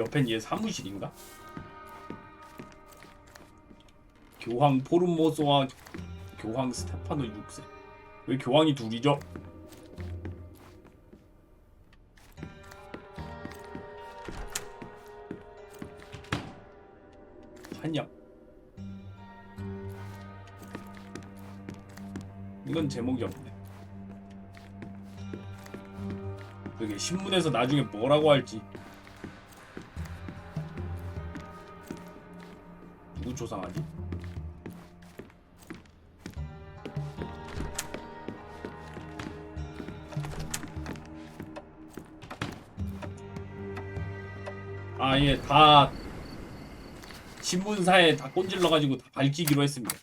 옆엔 얘 사무실인가? 교황 포르모소와 교황 스테파노 6세. 왜 교황이 둘이죠? 한약. 이건 제목이 없네. 그게 신문에서 나중에 뭐라고 할지. 누구 조상하지? 아예 다 신문사에 다 꼰질러가지고 다 밝히기로 했습니다.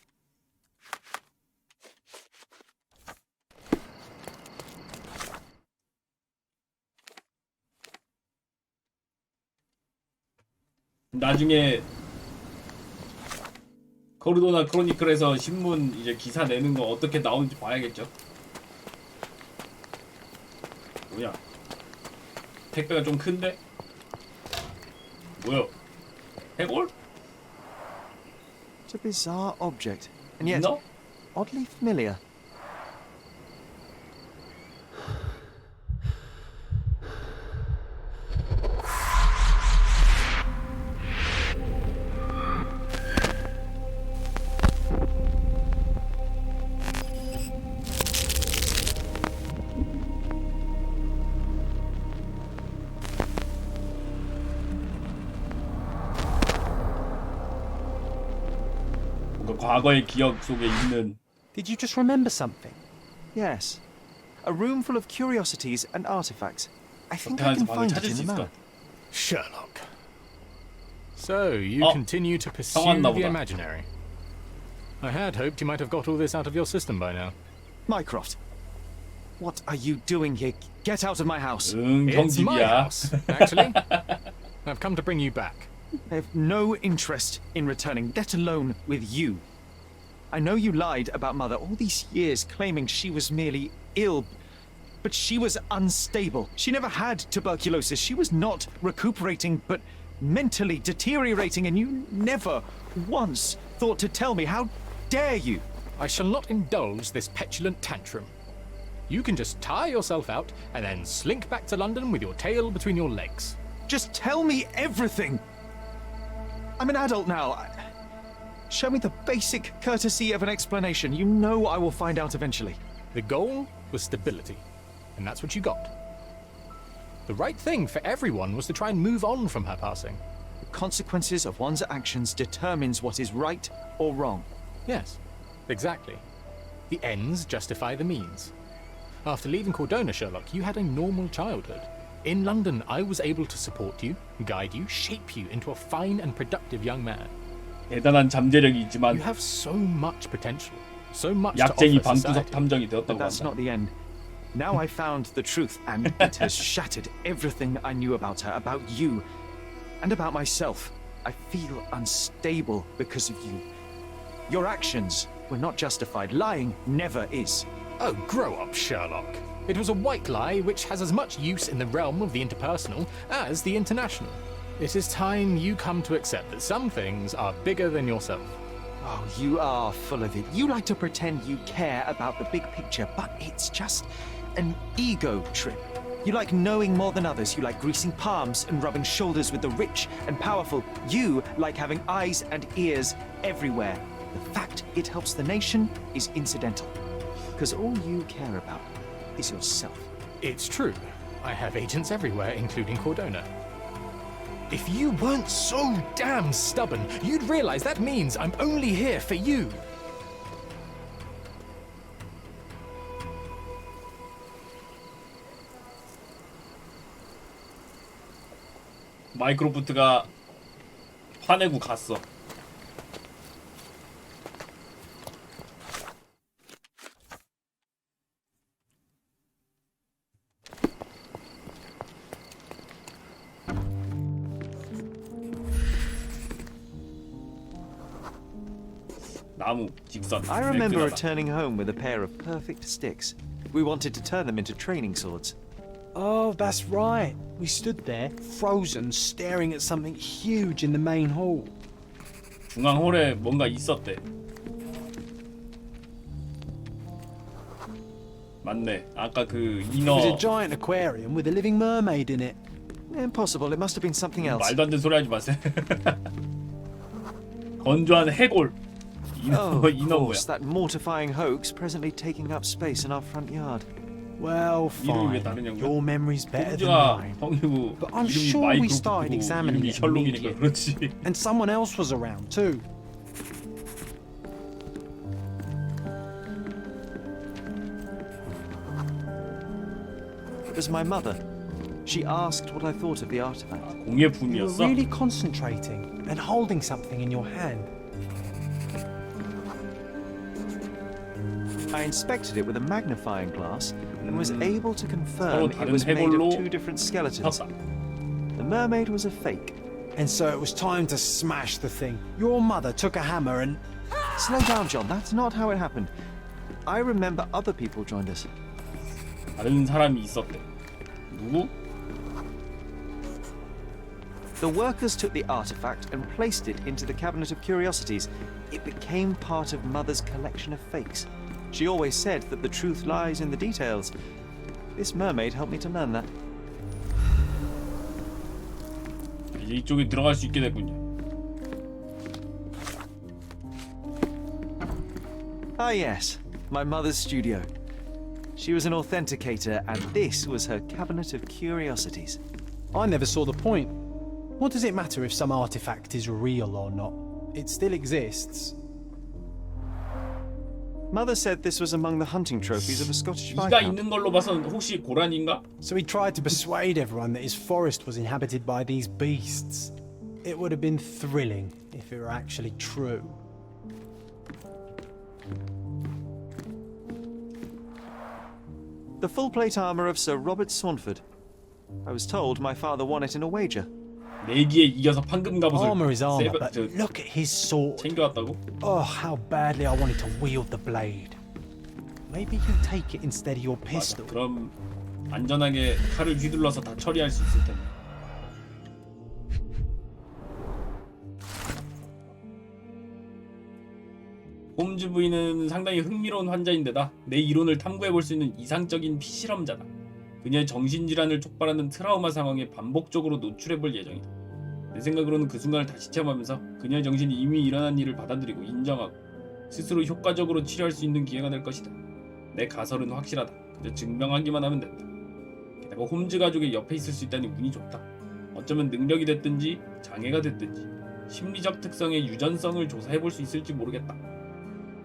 나중에 코르도나 크로니클에서 신문 이제 기사 내는 거 어떻게 나오는지 봐야겠죠. 뭐야? 택배가 좀 큰데? 뭐야? 해골? It's a bizarre object, and yet No? oddly familiar. 과거의 기억 속에 있는. Did you just remember something? Yes. A room full of curiosities and artifacts. I think I can find it in the map. Sherlock. So, you continue to pursue the imaginary. I had hoped you might have got all this out of your system by now. Mycroft, what are you doing here? Get out of my house. It's my house, actually. I've come to bring you back. I have no interest in returning, let alone with you. I know you lied about Mother all these years, claiming she was merely ill, but she was unstable. She never had tuberculosis. She was not recuperating, but mentally deteriorating, and you never once thought to tell me. How dare you? I shall not indulge this petulant tantrum. You can just tire yourself out and then slink back to London with your tail between your legs. Just tell me everything. I'm an adult now. Show me the basic courtesy of an explanation. You know I will find out eventually. The goal was stability, and that's what you got. The right thing for everyone was to try and move on from her passing. The consequences of one's actions determines what is right or wrong. Yes, exactly. The ends justify the means. After leaving Cordona, Sherlock, you had a normal childhood. In London, I was able to support you, guide you, shape you into a fine and productive young man. 대단한 잠재력이 있지만 You have so much potential, so much 약쟁이 to offer 방구석 society. 탐정이 But 되었다고 that's 한다. not the end. Now I found the truth, and it has shattered everything I knew about her, about you, and about myself. I feel unstable because of you. Your actions were not justified. Lying never is. Oh, grow up, Sherlock. It was a white lie which has as much use in the realm of the interpersonal as the international. It is time you come to accept that some things are bigger than yourself. Oh, you are full of it. You like to pretend you care about the big picture, but it's just an ego trip. You like knowing more than others. You like greasing palms and rubbing shoulders with the rich and powerful. You like having eyes and ears everywhere. The fact it helps the nation is incidental, because all you care about is yourself. It's true. I have agents everywhere, including Cordona. If you weren't so damn stubborn, you'd realize that means I'm only here for you. 마이크로프트가 화내고 갔어. 나무, 직선, I remember 매끈하다. returning home with a pair of perfect sticks. We wanted to turn them into training swords. Oh, that's right. We stood there, frozen, staring at something huge in the main hall. 중앙 홀에 뭔가 있었대. 맞네. 아까 그 It was a 인어 giant aquarium with a living mermaid in it. Impossible. It must have been something else. 말도 안 되는 소리 하지 마세요. 건조한 해골. Oh, of 인어 뭐야? course, that mortifying hoax presently taking up space in our front yard. Well, 이름이 왜 fine. 다르냐고요? Your memory's better than 홈즈가 mine. 형이고 But I'm 이름이 sure we 마이크로프트고 started examining 이름이 it 셜록이니까 immediately. 그렇지. And someone else was around too. It was my mother. She asked what I thought of the artifact. 공예 You were 품이었어? really concentrating and holding something in your hand. I inspected it with a magnifying glass and was able to 서로 confirm it 다른 was made 해골로 of two different skeletons. 샀다. The mermaid was a fake. And so it was time to smash the thing. Your mother took a hammer and... Slow down, John. That's not how it happened. I remember other people joined us. 다른 사람이 있었대. 누구? The workers took the artifact and placed it into the cabinet of curiosities. It became part of Mother's collection of fakes. She always said that the truth lies in the details. This mermaid helped me to learn that. 이제 이쪽에 들어갈 수 있게 됐군요. Ah, yes, my mother's studio. She was an authenticator, and this was her cabinet of curiosities. I never saw the point. What does it matter if some artifact is real or not? It still exists. Mother said this was among the hunting trophies of a Scottish 이가 viscount. 있는 걸로 봐선 혹시 고라니인가? So he tried to persuade everyone that his forest was inhabited by these beasts. It would have been thrilling if it were actually true. The full plate armour of Sir Robert Saunford. I was told my father won it in a wager. 내기에 이겨서 판금 갑옷을 Armor is armor, 세배- but 저, look at his sword. 챙겨왔다고? Oh, how badly I wanted to wield the blade. Maybe you take it instead of your 맞아. pistol. 그럼 안전하게 칼을 휘둘러서 다 처리할 수 있을 텐데. 홈즈 부인은 상당히 흥미로운 환자인데다 내 이론을 탐구해볼 수 있는 이상적인 피실험자다. 그녀의 정신질환을 촉발하는 트라우마 상황에 반복적으로 노출해볼 예정이다. 내 생각으로는 그 순간을 다시 체험하면서 그녀의 정신이 이미 일어난 일을 받아들이고 인정하고 스스로 효과적으로 치료할 수 있는 기회가 될 것이다. 내 가설은 확실하다. 그저 증명하기만 하면 된다. 게다가 홈즈 가족의 옆에 있을 수 있다니 운이 좋다. 어쩌면 능력이 됐든지 장애가 됐든지 심리적 특성의 유전성을 조사해볼 수 있을지 모르겠다.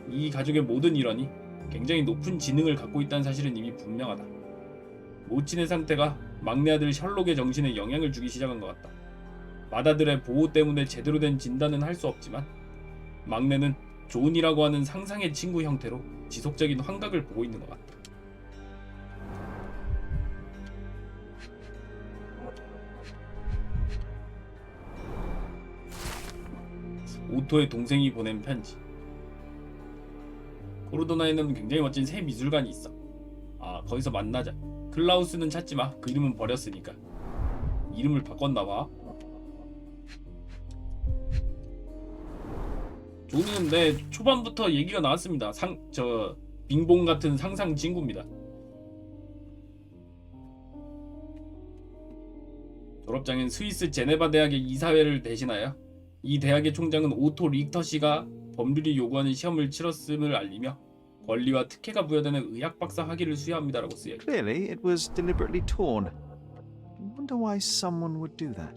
이 가족의 모든 일원이 굉장히 높은 지능을 갖고 있다는 사실은 이미 분명하다. 모친의 상태가 막내 아들 셜록의 정신에 영향을 주기 시작한 것 같다. 맏아들의 보호 때문에 제대로 된 진단은 할 수 없지만 막내는 존이라고 하는 상상의 친구 형태로 지속적인 환각을 보고 있는 것 같다. 오토의 동생이 보낸 편지. 코르도나에는 굉장히 멋진 새 미술관이 있어. 아, 거기서 만나자. 클라우스는 찾지 마. 그 이름은 버렸으니까. 이름을 바꿨나 봐. 존은 내 초반부터 얘기가 나왔습니다. 빙봉 같은 상상 친구입니다. 졸업장엔 스위스 제네바 대학의 이사회를 대신하여 이 대학의 총장은 오토 릭터 씨가 법률이 요구하는 시험을 치렀음을 알리며 권리와 특혜가 부여되는 의학 박사 학위를 수여합니다라고 쓰여. Clearly, it was deliberately torn. I wonder why someone would do that.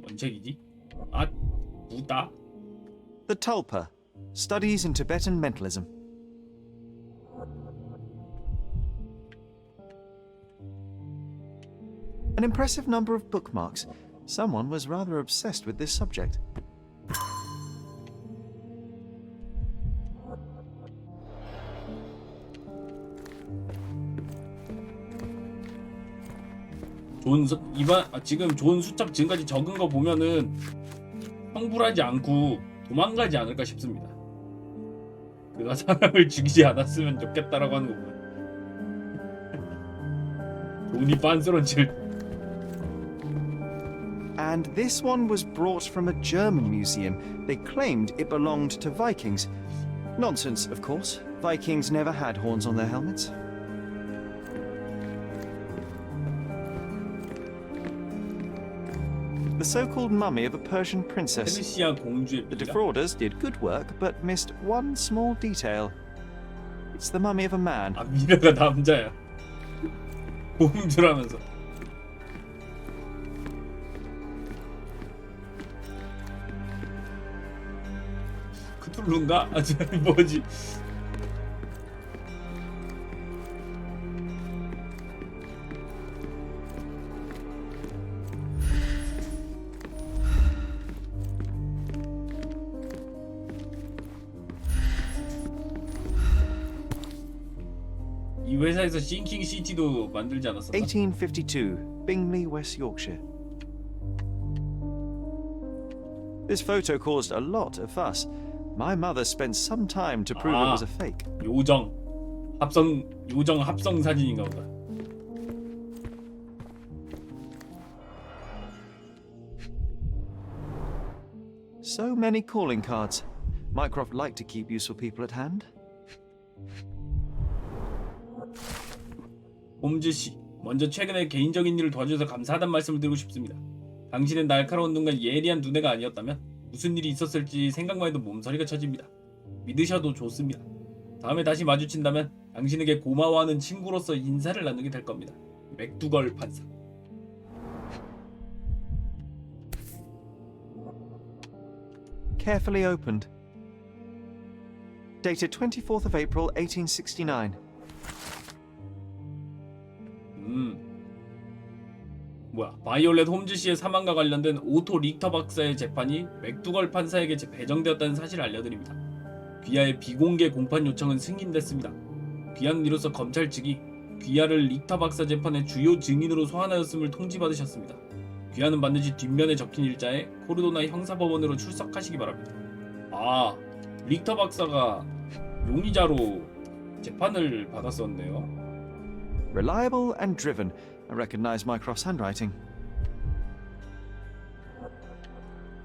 뭔 책이지? 아, 무다. The Tulpa, Studies in Tibetan Mentalism. An impressive number of bookmarks. Someone was rather obsessed with this subject. 지금 존 수첩 지금까지 적은 거 보면은 성불하지 않고 도망가지 않을까 싶습니다. 그가 사람을 죽이지 않았으면 좋겠다라고 하는 거 보면 돈이 빤스런칠. And this one was brought from a German museum. They claimed it belonged to Vikings. Nonsense, of course. Vikings never had horns on their helmets. The so-called mummy of a Persian princess. 페르시아 공주의 The 미라. defrauders did good work, but missed one small detail. It's the mummy of a man. 아, 미라가 남자야. 공주라면서. 크툴루인가? 아, 저 뭐지? 이 회사에서 싱킹 시티도 만들지 않았었나? 1852, Bingley, West Yorkshire. This photo caused a lot of fuss. My mother spent some time to prove it was a fake. 요정 합성 사진인가 보다. So many calling cards. Mycroft liked to keep useful people at hand. 홈즈 씨, 먼저 최근에 개인적인 일을 도와줘서 감사하다는 말씀을 드리고 싶습니다. 당신은 날카로운 눈과 예리한 두뇌가 아니었다면 무슨 일이 있었을지 생각만 해도 몸서리가 쳐집니다. 믿으셔도 좋습니다. 다음에 다시 마주친다면 당신에게 고마워하는 친구로서 인사를 나누게 될 겁니다. 맥두걸 판사. Carefully opened. Dated 24th of April, 1869. 뭐야? 바이올렛 홈즈 씨의 사망과 관련된 오토 릭터 박사의 재판이 맥두걸 판사에게 배정되었다는 사실을 알려드립니다. 귀하의 비공개 공판 요청은 승인됐습니다. 귀하는 이로써 검찰 측이 귀하를 릭터 박사 재판의 주요 증인으로 소환하였음을 통지받으셨습니다. 귀하는 반드시 뒷면에 적힌 일자에 코르도나 형사법원으로 출석하시기 바랍니다. 아, 릭터 박사가 용의자로 재판을 받았었네요. Reliable and driven. I recognize Mycroft's handwriting.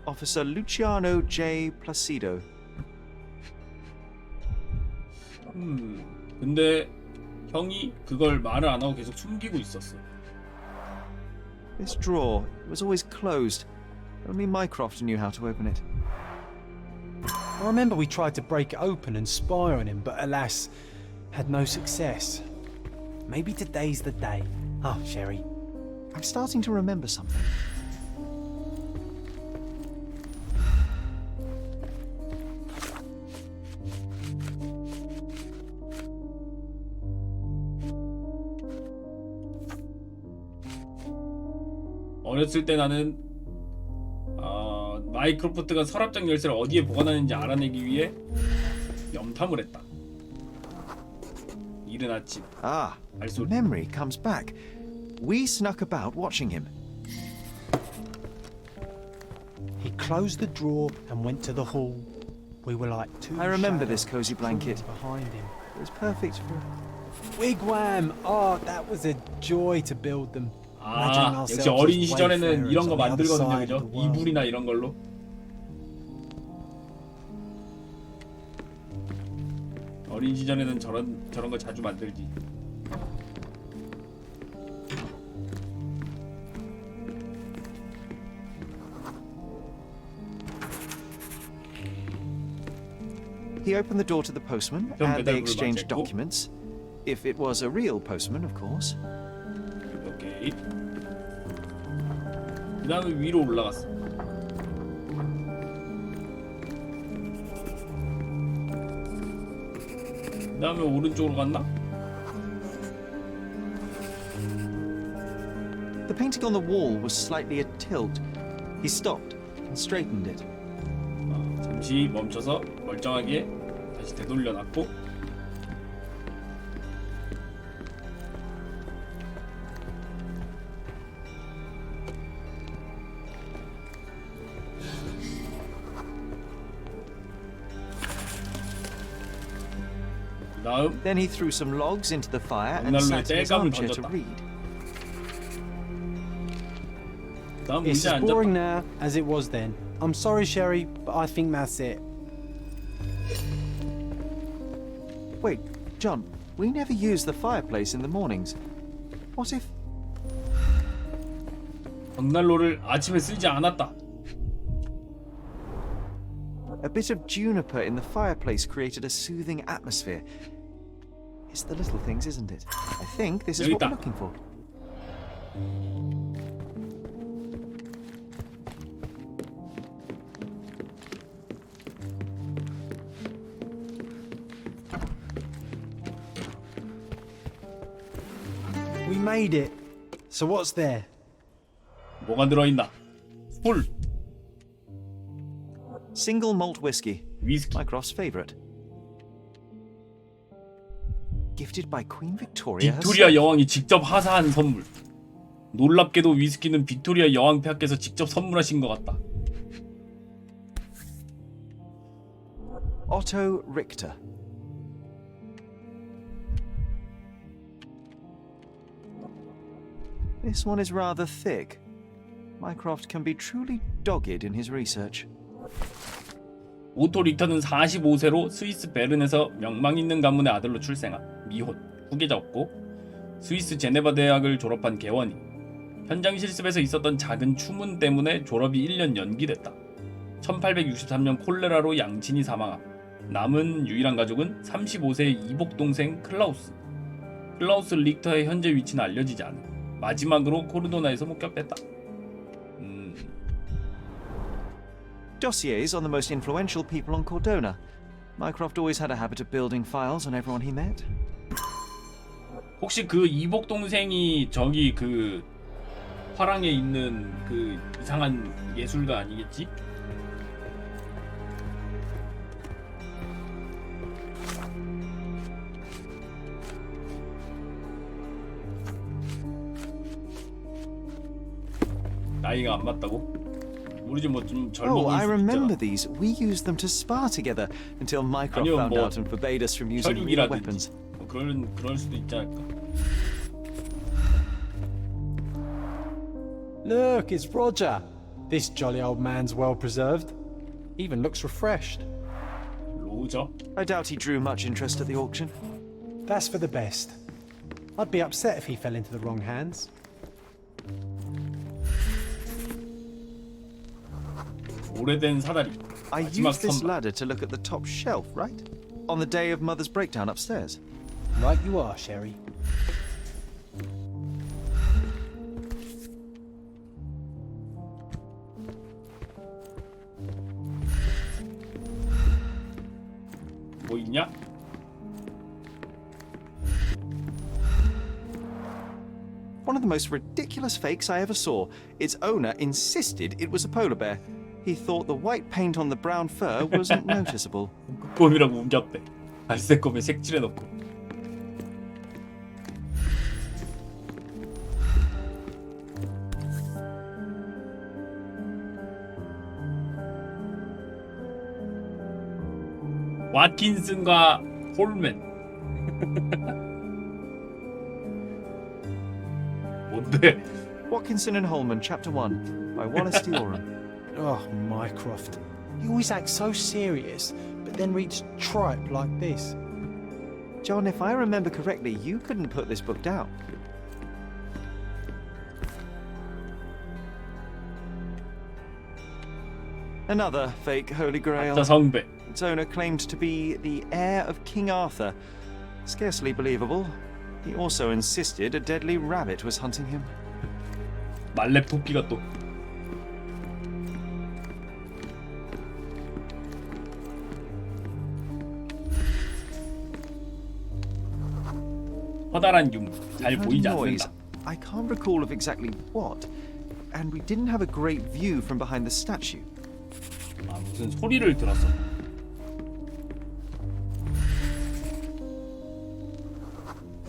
Officer Luciano J. Placido. 근데 형이 그걸 말을 안 하고 계속 숨기고 있었어. This drawer was always closed. Only Mycroft knew how to open it. I remember we tried to break it open and spy on him, but alas, had no success. Maybe today's the day. Oh, Sherry. I'm starting to remember something. 어렸을 때 나는 마이크로프트가 서랍장 열쇠를 어디에 보관하는지 알아내기 위해 염탐을 했다. 이른 아침. Ah, 알소리. memory comes back. We snuck about watching him. He closed the drawer and went to the hall. We were like two I remember shadows this cozy blanket. behind him. It was perfect for... Wigwam! Oh, that was a joy to build them. 아, 역시 어린 시절에는 이런 거 만들거든요, 그죠? 이불이나 이런 걸로. 어린 시절에는 저런 거 자주 만들지. He opened the door to the postman and they exchanged documents. If it was a real postman, of course. 오케이. 그 다음에 위로 올라갔어. 그 다음에 오른쪽으로 갔나? The painting on the wall was slightly at tilt. He stopped and straightened it. 잠시 멈춰서 멀쩡하게 다시 되돌려놨고 다음 Then he threw some logs into the fire and 벽난로에 sat in his 땔감을 armchair to 던졌다. read. 다음 It's 의자에 as boring 앉았다. now as it was then. I'm sorry, Sherry, but I think that's it. Wait, John, we never use the fireplace in the mornings. What if... 벽난로를 아침에 쓰지 않았다. A bit of juniper in the fireplace created a soothing atmosphere. It's the little things, isn't it? I think this is 여기 what we're 있다. looking for. We made it. So what's there? 뭐가 들어있나? 술, Single malt whiskey, 위스키. Mycroft's favorite. Gifted by Queen Victoria 빅토리아 herself. 여왕이 직접 하사한 선물. 놀랍게도 위스키는 빅토리아 여왕 폐하께서 직접 선물하신 것 같다. Otto Richter. This one is rather thick. Mycroft can be truly dogged in his research. 오토 릭터는 45세로 스위스 베른에서 명망 있는 가문의 아들로 출생한 미혼, 후계자 없고 스위스 제네바 대학을 졸업한 개원이 현장 실습에서 있었던 작은 추문 때문에 졸업이 1년 연기됐다. 1863년 콜레라로 양친이 사망함. 남은 유일한 가족은 35세의 이복 동생 클라우스. 클라우스 릭터의 현재 위치는 알려지지 않음. 마지막으로 코르도나에서 목격됐다. Dossiers on the most influential people on Cordona. Mycroft always had a habit of building files on everyone he met. 혹시 그 이복 동생이 저기 그 화랑에 있는 그 이상한 예술가 아니겠지? 나이가 안 맞다고? 모르지 뭐 좀 젊어 Oh, 보일 I 수도 remember 있잖아. these. We used them to spar together until Mycroft 아니요, found 뭐 out and forbade us from using real 혈육이라든지 weapons. 뭐 그럴 수도 있지 않을까? Look, it's Roger. This jolly old man's well preserved. Even looks refreshed. 로저? I doubt he drew much interest at the auction. That's for the best. I'd be upset if he fell into the wrong hands. 오래된 사다리. I 마지막 used this 선박. ladder to look at the top shelf, right? On the day of Mother's breakdown upstairs. Right you are, Sherry. 뭐 있냐? One of the most ridiculous fakes I ever saw. Its owner insisted it was a polar bear. He thought the white paint on the brown fur wasn't noticeable. 곰이라고 우겼대. 갈색 곰에 색칠해놓고. 와킨슨과 홀맨. 뭔데? Watkinson and Holman, Chapter 1, by Wallace D. Oram. Oh, Mycroft. He always acts so serious, but then reads tripe like this. John, if I remember correctly, you couldn't put this book down. Another fake Holy Grail. 자 성배. Its owner claimed to be the heir of King Arthur. Scarcely believable. He also insisted a deadly rabbit was hunting him. 말렙 토끼가 또. 커다란 융. 잘 Heard a 보이지 noise. 않는다. I can't recall of exactly what. And we didn't have a great view from behind the statue. 아, 무슨 소리를 들었어.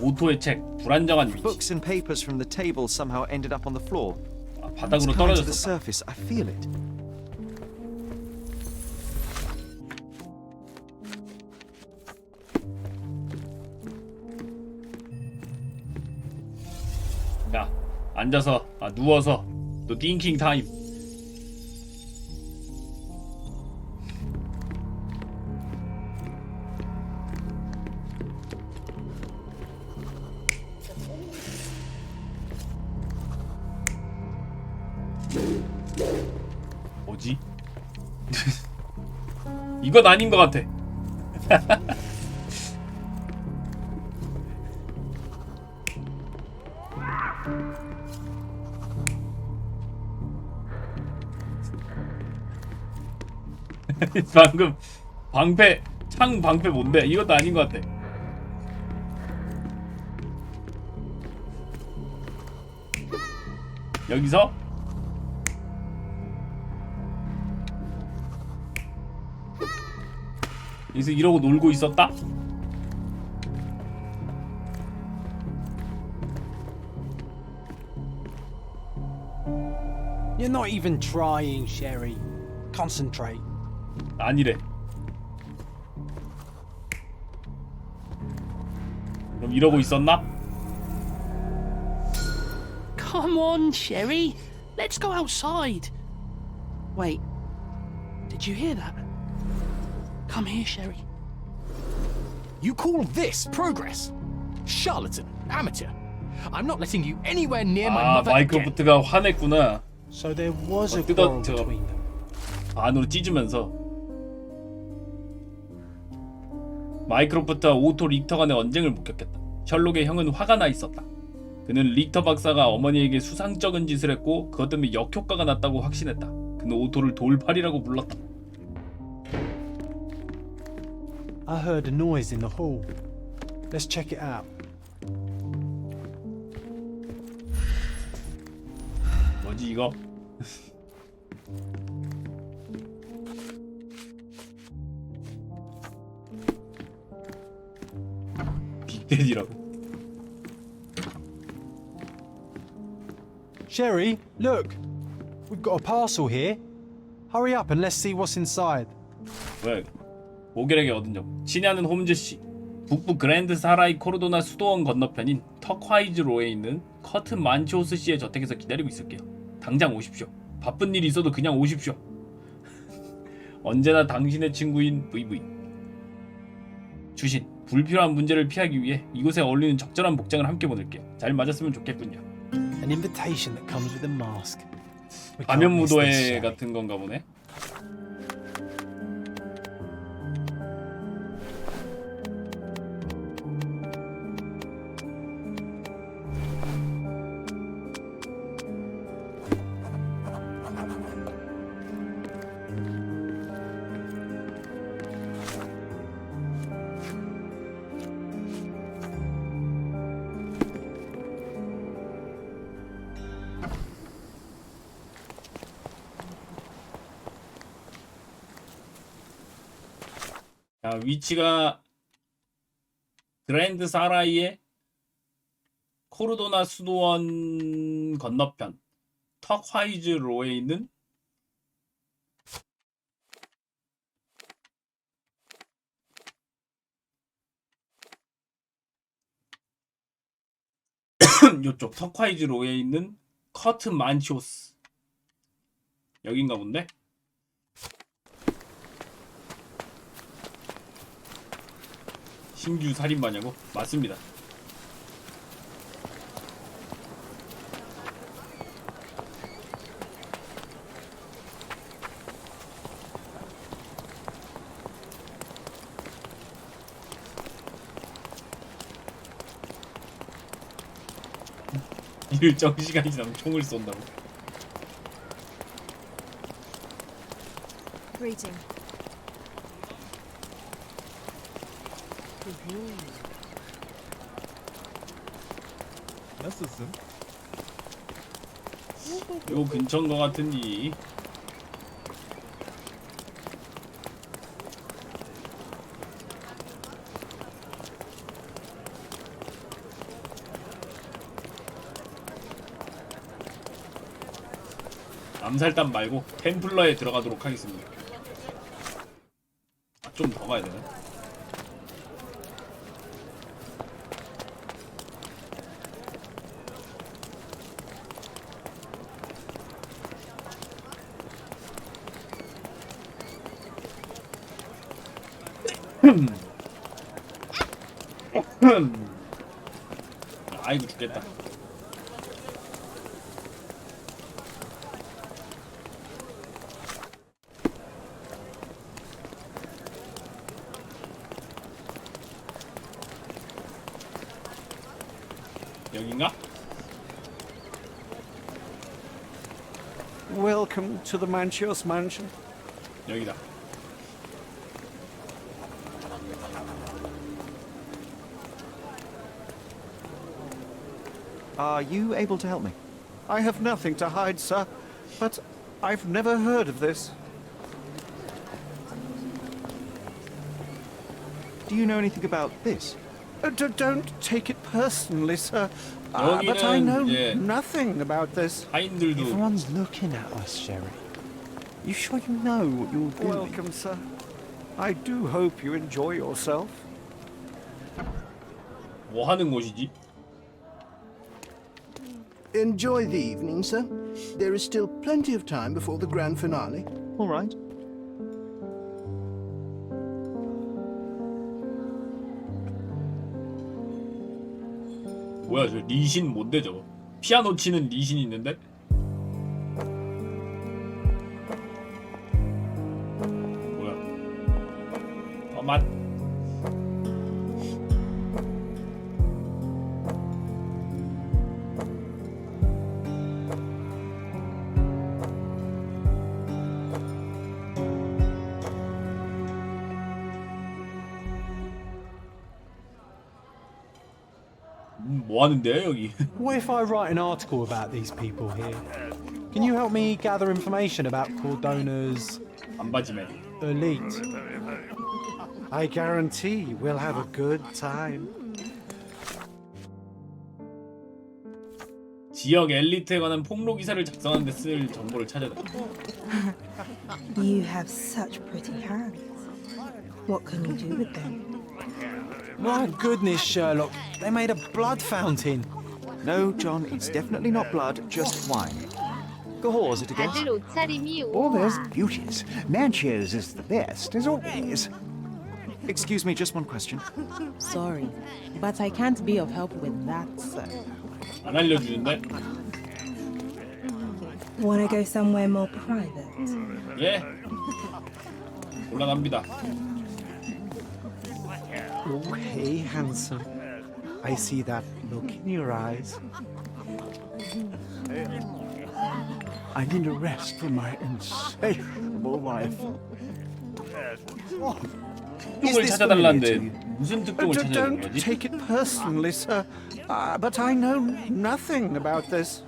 오토의 책, 불안정한 위치. Books and papers from the table somehow ended up on the floor. 아, It's 바닥으로 coming to the 떨어졌어. surface. I feel it. 야, 앉아서, 누워서 또 띵킹 타임. 뭐지? 이건 아닌 것 같아. 방금 방패 창 방패 뭔데? 이것도 아닌 것 같아. 여기서 여기서 이러고 놀고 있었다? You're not even trying, Sherry. Concentrate. 아니래. 그럼 이러고 있었나? Come on, Sherry. Let's go outside. Wait. Did you hear that? Come here, Sherry. You call this progress? Charlatan, amateur. I'm not letting you anywhere near my 아, mother again. 마이크로프트가 화냈구나. So there was a 뜯어- quarrel 저- between them. 안으로 찢으면서. 마이크로프트와 오토 릭터 간의 언쟁을 목격했다. 셜록의 형은 화가 나 있었다. 그는 릭터 박사가 어머니에게 수상쩍은 짓을 했고 그것 때문에 역효과가 났다고 확신했다. 그는 오토를 돌팔이라고 불렀다. I heard a noise in the hall. Let's check it out. 뭐지 이거? 빅데디라고. Sherry, look. We've got a parcel here. Hurry up and let's see what's inside. 왜? 모결에게 얻은 점. 친애하는 홈즈 씨. 북부 그랜드 사라이 코르도나 수도원 건너편인 턱화이즈 로에 있는 커튼 만치오스 씨의 저택에서 기다리고 있을게요. 당장 오십시오. 바쁜 일이 있어도 그냥 오십시오. 언제나 당신의 친구인 VV. 주신. 불필요한 문제를 피하기 위해 이곳에 어울리는 적절한 복장을 함께 보낼게요. 잘 맞았으면 좋겠군요. An invitation that comes with a mask. We can't 가면 miss this, 무도회 Sherry. 같은 건가 보네. 자, 위치가 그랜드 사라이의 코르도나 수도원 건너편 턱화이즈 로에 있는 요쪽 턱화이즈 로에 있는 커트 만치오스 여긴가 본데? 신규 살인마냐고? 맞습니다. 일정 시간이 지나면 총을 쏜다고. Greeting. nasılsın? 요 근처인 것 같은디. 암살단 말고 템플러에 들어가도록 하겠습니다. 좀 더 가야 되나? 아이고 죽겠다. 여긴가? Welcome to the Manchios mansion. 여기다. Are you able to help me? I have nothing to hide, sir, but I've never heard of this. Do you know anything about this? Don't take it personally, sir. But I know 여기는 예, nothing about this. 하인들도 Everyone's looking at us, Sherry. You sure you know what you're doing? Welcome, sir. I do hope you enjoy yourself. 뭐 하는 곳이지? Enjoy the evening, sir. There is still plenty of time before the grand finale. All right. 뭐야 저 리신 뭔데 저거? 피아노 치는 리신이 있는데? 뭐야? 맛. 뭐 하는데 여기? What if I write an article about these people here? Can you help me gather information about Cordona's 반바지맨. elite? I guarantee we'll have a good time. 지역 엘리트에 관한 폭로 기사를 작성하는 데 쓸 정보를 찾아내. You have such pretty hands. What can you do with them? My goodness, Sherlock, they made a blood fountain. No, John, it's definitely not blood, just wine. Gahors at a guess. 다들 옷차림이 Oh, there's 우와. beauties. Manchios is the best, as always. Excuse me, just one question. Sorry, but I can't be of help with that, sir. 안 알려주는데? Want to go somewhere more private? 예. 곤란합니다. Oh, hey, handsome. I see that look in your eyes. I need a rest from my insatiable wife. 특종을 찾아달라는데 무슨 특종을 찾아야 되는 Don't 거지? take it personally, sir. But I know nothing about this.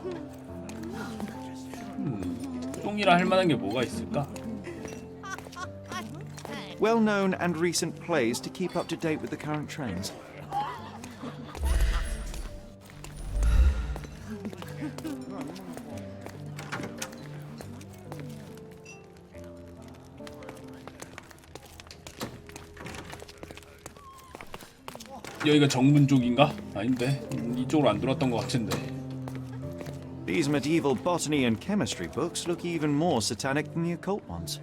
특종이라 할 만한 게 뭐가 있을까? Well-known and recent plays to keep up to date with the current trends. 여기가 정문 쪽인가? 아닌데 이쪽으로 안 들어왔던 것 같은데. These medieval botany and chemistry books look even more satanic than the occult ones.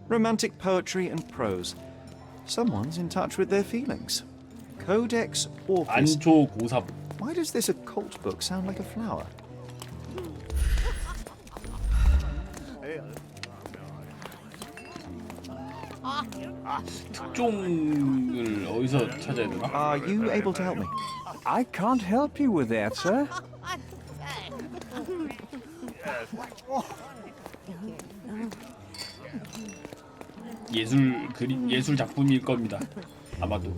Romantic poetry and prose. Someone's in touch with their feelings. Codex Orpheus. 안초 고사부. Why does this occult book sound like a flower? 특종을 어디서 찾아야 되나? Are you able to help me? I can't help you with that, sir. 예술 그림 예술 작품일 겁니다. 아마도.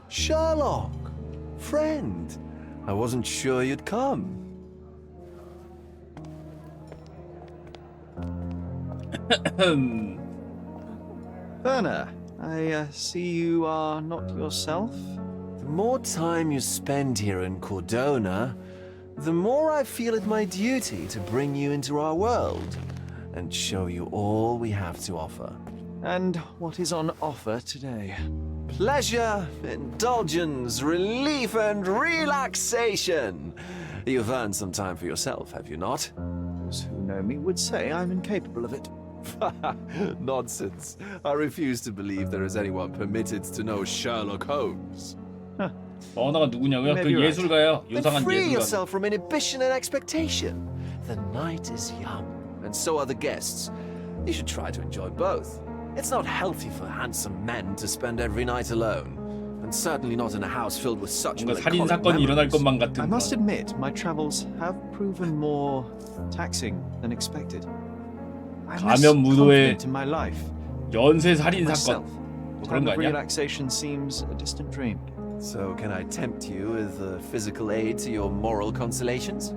Sherlock, friend, I wasn't sure you'd come. Werner, I see you are not yourself. The more time you spend here in Cordona, the more I feel it my duty to bring you into our world and show you all we have to offer. And what is on offer today? Pleasure, indulgence, relief, and relaxation. You've earned some time for yourself, have you not? Who know me would say I'm incapable of it. Nonsense. I refuse to believe there is anyone permitted to know Sherlock Holmes. 언어가 누구냐고요? 그 Maybe you're right. 예술가요. Then 요상한 free 예술가. yourself from inhibition and expectation. The night is young, and so are the guests. You should try to enjoy both. It's not healthy for handsome men to spend every night alone, and certainly not in a house filled with such 뭔가 살인 melancholic 사건이 일어날 memories. 것만 같은. I must 그런. admit, my travels have proven more taxing than expected. I'm less 가면 무도의 confident in my life. 연쇄 살인 Myself. 사건. 뭐 그런 Time 거 of 아니야? relaxation seems a distant dream. So can I tempt you with a physical aid to your moral consolations?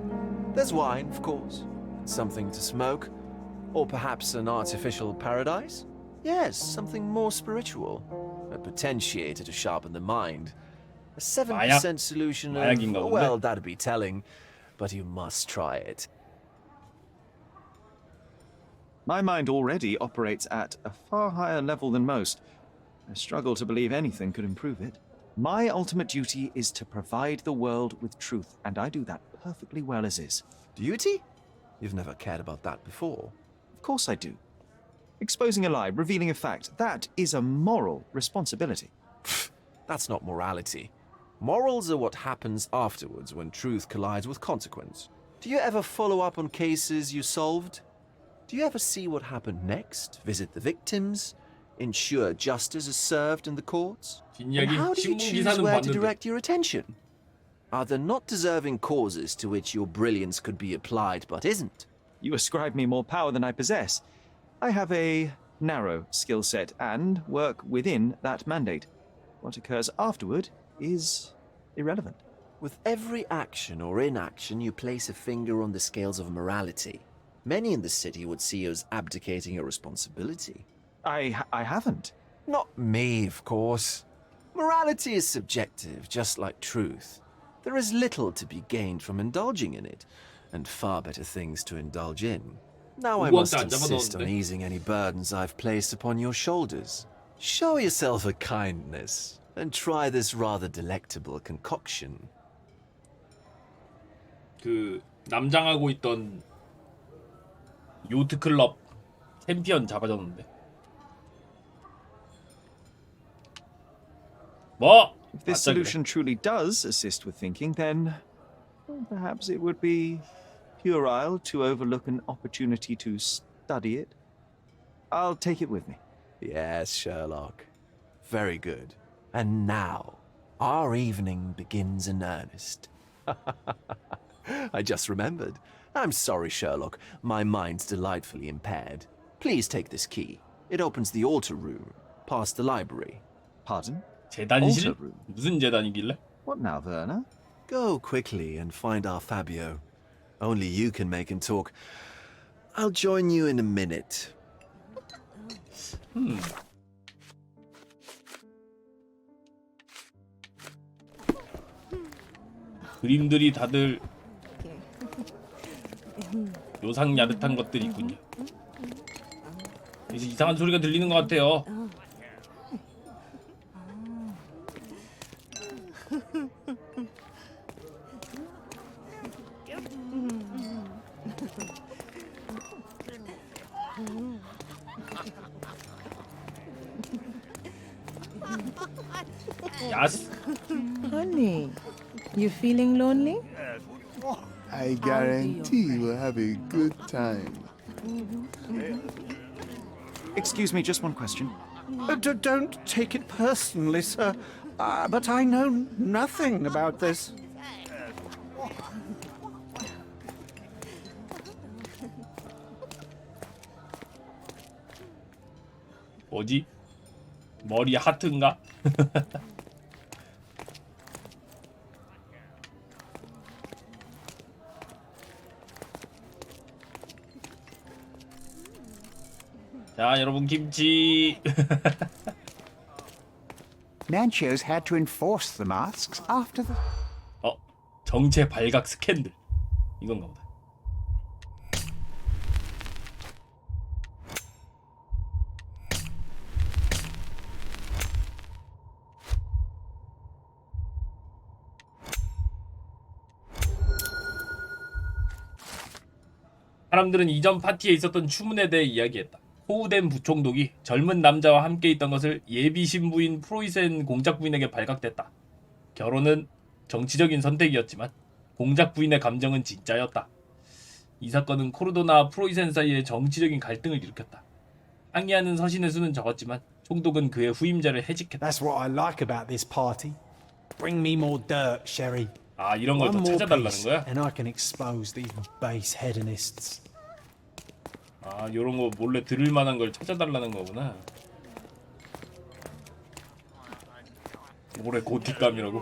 There's wine, of course, something to smoke, or perhaps an artificial paradise? Yes, something more spiritual, a potentiator to sharpen the mind. A 7% solution of, 마약인가 본데? well, that'd be telling, but you must try it. My mind already operates at a far higher level than most. I struggle to believe anything could improve it. My ultimate duty is to provide the world with truth, and I do that perfectly well as is. Duty? You've never cared about that before. Of course I do. Exposing a lie, revealing a fact, that is a moral responsibility. That's not morality. Morals are what happens afterwards when truth collides with consequence. Do you ever follow up on cases you solved? Do you ever see what happened next? Visit the victims? Ensure justice is served in the courts? And 뒷이야기 how do you 신문 choose 기사는 where to 봤는데. direct your attention? Are there not deserving causes to which your brilliance could be applied but isn't? You ascribe me more power than I possess. I have a narrow skill set and work within that mandate. What occurs afterward is irrelevant. With every action or inaction, you place a finger on the scales of morality. Many in the city would see you as abdicating your responsibility. I haven't. Not me, of course. Morality is subjective, just like truth. There is little to be gained from indulging in it, and far better things to indulge in. Now I must insist on easing any burdens I've placed upon your shoulders. Show yourself a kindness, and try this rather delectable concoction. 그 남장하고 있던 요트 클럽 챔피언 잡아줬는데. 뭐? If this solution truly does assist with thinking, then well, perhaps it would be puerile to overlook an opportunity to study it. I'll take it with me. Yes, Sherlock. Very good. And now, our evening begins in earnest. I just remembered. I'm sorry, Sherlock. My mind's delightfully impaired. Please take this key. It opens the altar room, past the library. Pardon? 재단실? Altar room. 무슨 재단이길래? What now, Werner? Go quickly and find our Fabio. Only you can make him talk. I'll join you in a minute. 그림들이 다들 요상야릇한 것들이 있군요. 그래서 이상한 소리가 들리는 것 같아요. 야스. Honey, you feeling lonely? I guarantee we'll have a good time. Excuse me, just one question. Don't take it personally, sir. But I know nothing about this. 뭐지? 머리 하트인가? 자, 여러분 김치. Nanchos had to enforce the masks after the... 정체 발각 스캔들. 이건가 보다. 사람들은 이전 파티에 있었던 추문에 대해 이야기했다. 호우된 부총독이 젊은 남자와 함께 있던 것을 예비 신부인 프로이센 공작 부인에게 발각됐다. 결혼은 정치적인 선택이었지만 공작 부인의 감정은 진짜였다. 이 사건은 코르도나와 프로이센 사이에 정치적인 갈등을 일으켰다. 항의하는 서신의 수는 적었지만 총독은 그의 후임자를 해직했다. That's what I like about this party. Bring me more dirt, Sherry. 아, 이런 걸 더 One more 찾아달라는 piece, 거야? and I can expose these base hedonists. 아, 요런 거 몰래 들을 만한 걸 찾아달라는 거구나. 올해 고틱감이라고?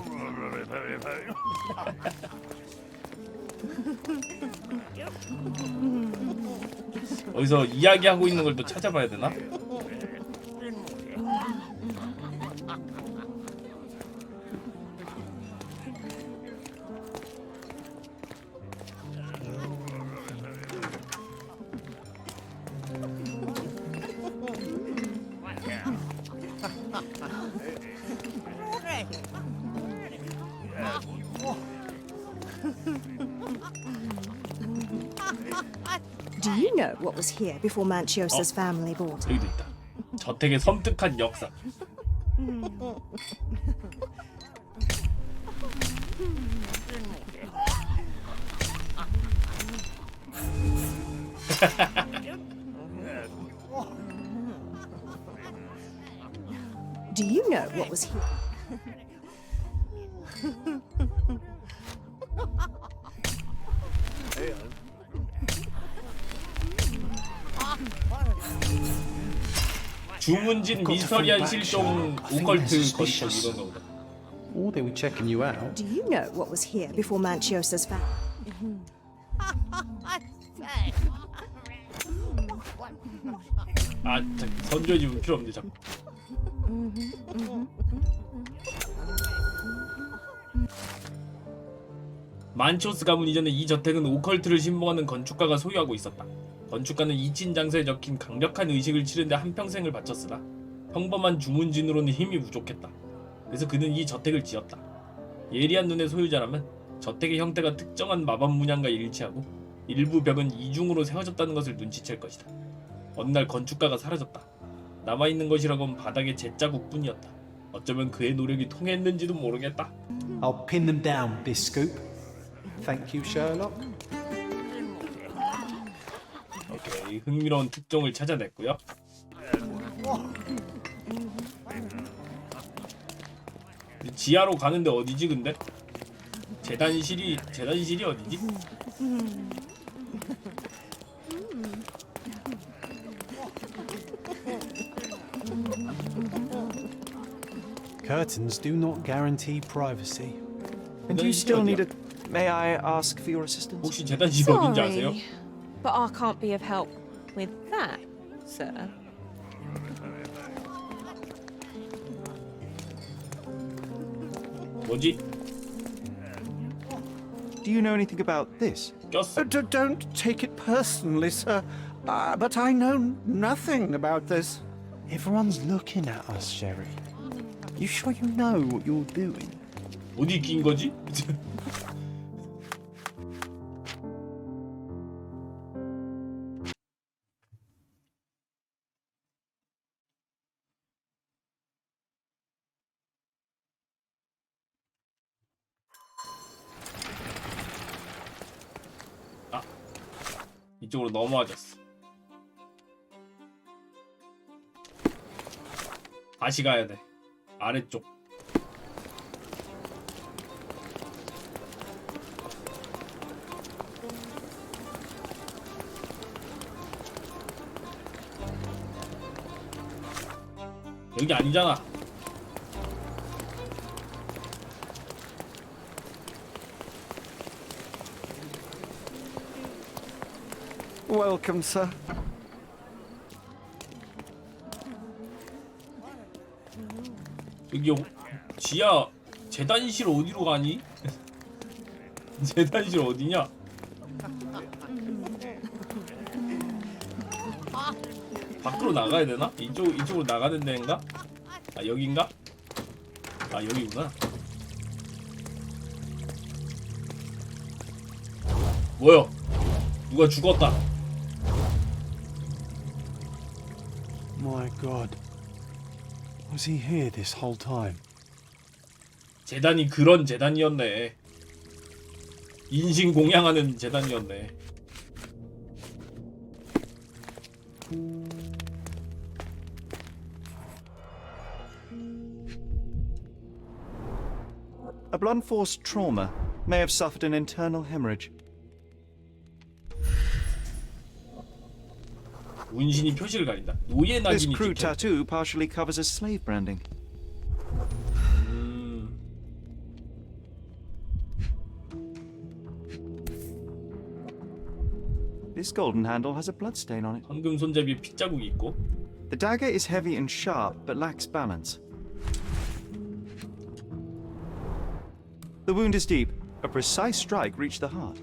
어디서 이야기하고 있는 걸 또 찾아봐야 되나? Do you know what was here before Manchiosa's family bought it? 여기도 있다. 저택의 섬뜩한 역사. Do you know what was here? 주문진 미스터리한 실종 오컬트 거리션 이건가 보다. Or they were checking you out. Do you know what was here before Manchiosa's family? 아, 선조의 집은 필요 없는데 자꾸. 만초스 가문 이전에 이 저택은 오컬트를 신봉하는 건축가가 소유하고 있었다. 건축가는 이친 장서에 적힌 강력한 의식을 치르는데 한평생을 바쳤으나 평범한 주문진으로는 힘이 부족했다. 그래서 그는 이 저택을 지었다. 예리한 눈의 소유자라면 저택의 형태가 특정한 마법 문양과 일치하고 일부 벽은 이중으로 세워졌다는 것을 눈치챌 것이다. 어느 날 건축가가 사라졌다. 남아있는 것이라곤 바닥의 잿자국뿐이었다. 어쩌면 그의 노력이 통했는지도 모르겠다. I'll pin them down with this scoop. Thank you, Sherlock. 오케이, 흥미로운 특종을 찾아냈고요. 지하로 가는데 어디지 근데? 재단실이 어디지? Curtains do not guarantee privacy. And you still need a... May I ask for your assistance? 혹시 재단실이 어딘지 아세요? Sorry, but I can't be of help with that, sir. 뭐지? Do you know anything about this? 꼈어. Don't take it personally, sir. But I know nothing about this. Everyone's looking at us, Sherry. You sure you know what you're doing? 어디 낀 거지? 아, 이쪽으로 넘어와졌어. 다시 가야 돼. 아래쪽. 여기 아니잖아. Welcome, sir. 여기 지하 재단실 어디로 가니? 재단실 어디냐? 밖으로 나가야 되나? 이쪽으로 나가는 데인가? 아, 여긴가? 아, 여기구나. 뭐야? 누가 죽었다. My God. Was he here this whole time? 재단이 그런 재단이었네. 인신 공양하는 재단이었네. A blunt force trauma may have suffered an internal hemorrhage. 운신이 표식을 가린다. 노예 This 낙인이 crude 찍혀. tattoo partially covers a slave branding. This golden handle has a bloodstain on it. 황금 손잡이에 핏자국이 있고. The dagger is heavy and sharp, but lacks balance. The wound is deep. A precise strike reached the heart.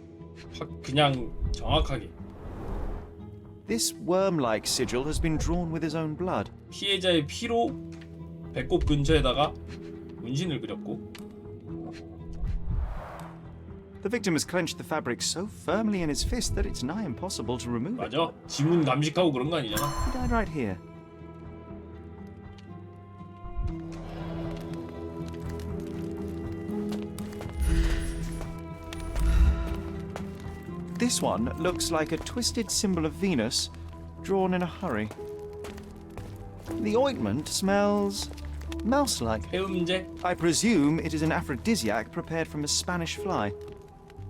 확 그냥 정확하게. This worm-like sigil has been drawn with his own blood. 피해자의 피로 배꼽 근처에다가 운신을 그렸고. The victim has clenched the fabric so firmly in his fist that it's nigh impossible to remove it. 맞아. 지문 감식하고 그런 거 아니잖아. He died right here. This one looks like a twisted symbol of Venus, drawn in a hurry. The ointment smells mouse-like. 해음제. I presume it is an aphrodisiac prepared from a Spanish fly.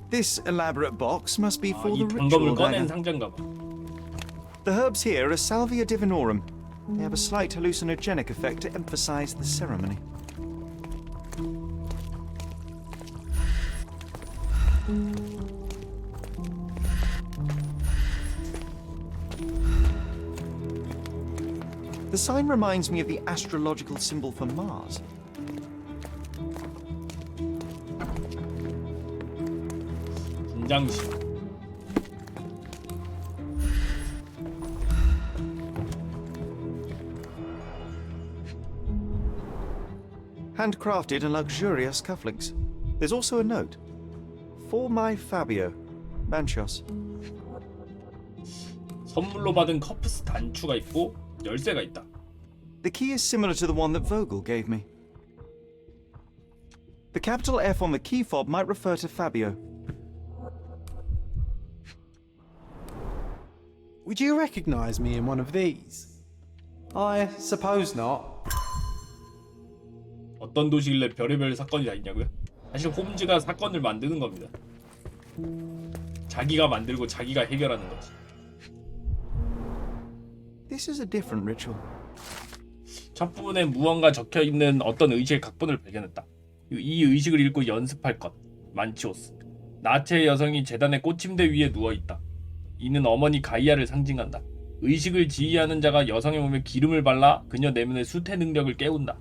This elaborate box must be for 이 the 단검을 ritual 꺼낸 dagger. 상자인가 봐. The herbs here are Salvia divinorum. They have a slight hallucinogenic effect to emphasize the ceremony. The sign reminds me of the astrological symbol for Mars. 분장실. Handcrafted and luxurious cufflinks. There's also a note. For my Fabio, Manchos. 선물로 받은 커프스 단추가 있고 열쇠가 있다. The key is similar to the one that Vogel gave me. The capital F on the key fob might refer to Fabio. Would you recognize me in one of these? I suppose not. 어떤 도시길래 별의별 사건이 다 있냐고요? 사실 홈즈가 사건을 만드는 겁니다. 자기가 만들고 자기가 해결하는 거지. This is a different ritual. 첫 부분에 무언가 적혀있는 어떤 의식의 각본을 발견했다. 이 의식을 읽고 연습할 것. 만치오스. 나체의 여성이 재단의 꽃침대 위에 누워있다. 이는 어머니 가이아를 상징한다. 의식을 지휘하는 자가 여성의 몸에 기름을 발라 그녀 내면의 수태 능력을 깨운다.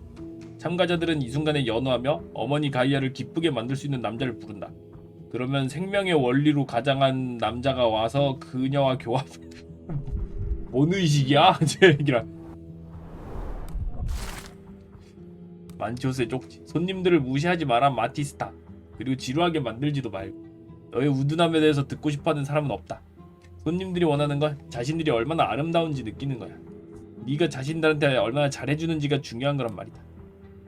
참가자들은 이 순간에 연호하며 어머니 가이아를 기쁘게 만들 수 있는 남자를 부른다. 그러면 생명의 원리로 가장한 남자가 와서 그녀와 교합. 뭔 의식이야? 제 얘기라. 만치오스의 쪽지. 손님들을 무시하지 마라 마티스타. 그리고 지루하게 만들지도 말고. 너의 우둔함에 대해서 듣고 싶어하는 사람은 없다. 손님들이 원하는 건 자신들이 얼마나 아름다운지 느끼는 거야. 네가 자신들한테 얼마나 잘해주는지가 중요한 거란 말이다.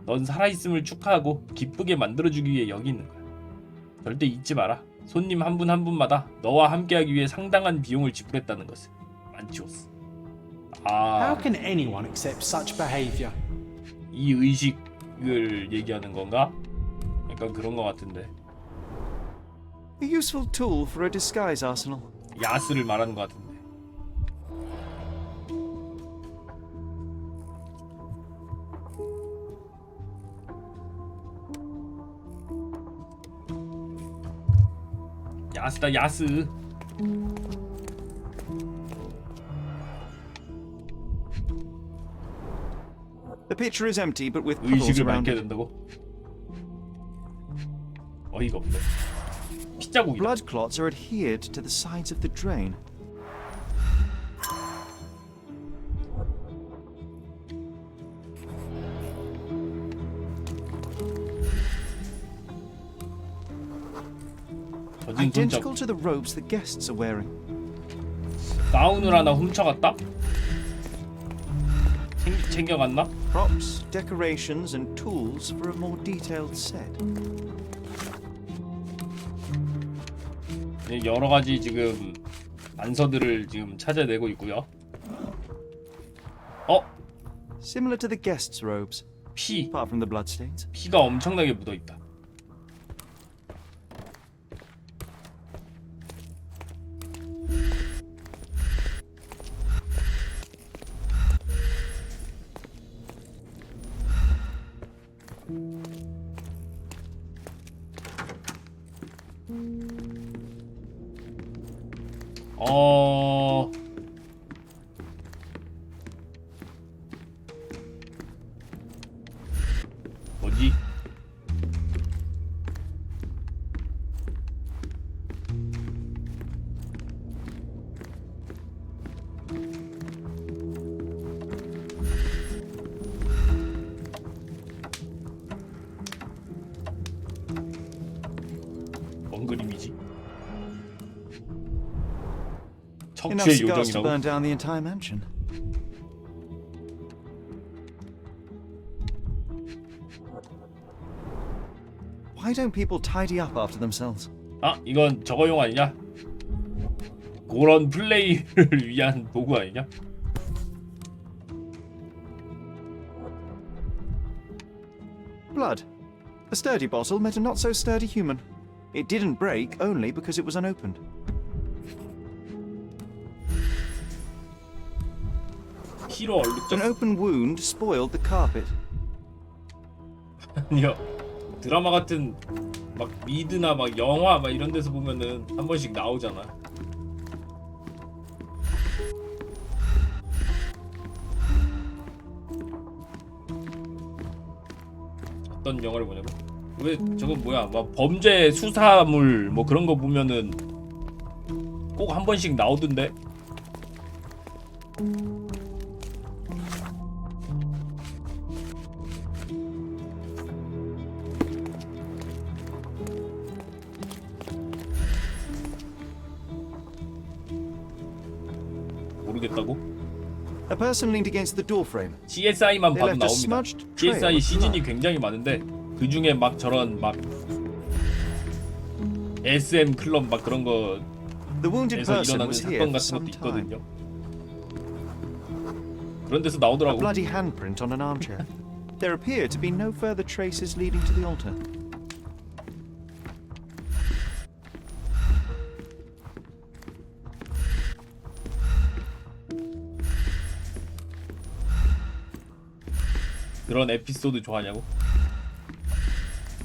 넌 살아있음을 축하하고 기쁘게 만들어주기 위해 여기 있는 거야. 절대 잊지 마라. 손님 한 분 한 분마다 너와 함께하기 위해 상당한 비용을 지불했다는 것을. 만치오스. How can anyone accept such behavior? 이 의식을 얘기하는 건가? 약간 그런 거 같은데. A useful tool for a disguise arsenal. 야스를 말하는 거 같은데. 야스다 야스. The pitcher is empty, but with puddles 의식을 around 밝게 it. 된다고? 어이가 없네. 피자국이다. Blood clots are adhered to the sides of the drain. 젖은 Identical 손잡. to the robes the guests are wearing. 가운을 하나 훔쳐갔다? 챙겨갔나? Props, decorations, and tools for a more detailed set. 네, 여러 가지 지금 안서들을 지금 찾아내고 있고요. Similar to the guests' robes, 피. apart from the bloodstains. 피가 엄청나게 묻어 있다. 뭐지? 뭔 그림이지? Enough 척추의 cigars to 요정이라고? burn down the entire mansion. Why don't people tidy up after themselves? 아, 이건 저거용 아니냐? 그런 플레이를 위한 도구 아니냐? Blood. A sturdy bottle met a not so sturdy human. It didn't break only because it was unopened. 피로 An 얼룩졌어. open wound spoiled the carpet. 아니요. 드라마 같은 막 미드나 막 영화 막 이런 데서 보면은 한 번씩 나오잖아. 어떤 영화를 보냐고? 왜 저건 뭐야? 막 범죄 수사물 뭐 그런 거 보면은 꼭 한 번씩 나오던데. 모르겠다고? A person leaned against the door frame. CSI만 They 봐도 left a 나옵니다. smudged trail CSI of 시즌이 blood. 굉장히 많은데 그 중에 막 저런 막 SM 클럽 막 그런 거에서 The wounded person 일어나는 was here 사건 for 같은 some 것도 time. 있거든요. 그런 데서 A 나오더라고. bloody handprint on an armchair. There appear to be no further traces leading to the altar. 그런 에피소드 좋아하냐고?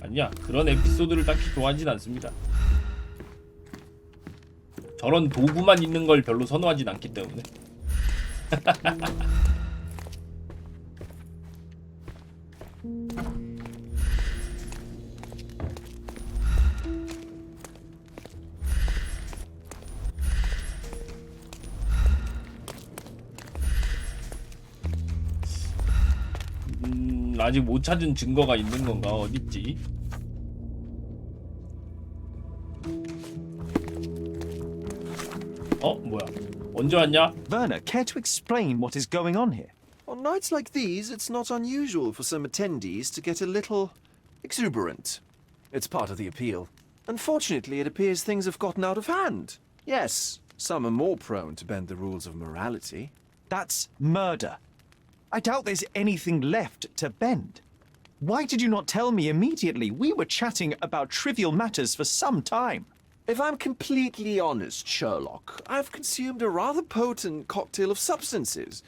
아니야, 그런 에피소드를 딱히 좋아하진 않습니다. 저런 도구만 있는 걸 별로 선호하진 않기 때문에. 아직 못 찾은 증거가 있는 건가? 어딨지? 뭐야? 언제 왔냐? Werner, care to explain what is going on here? On nights like these, it's not unusual for some attendees to get a little exuberant. It's part of the appeal. Unfortunately, it appears things have gotten out of hand. Yes, some are more prone to bend the rules of morality. That's murder. I doubt there's anything left to bend. Why did you not tell me immediately? We were chatting about trivial matters for some time. If I'm completely honest, Sherlock, I've consumed a rather potent cocktail of substances.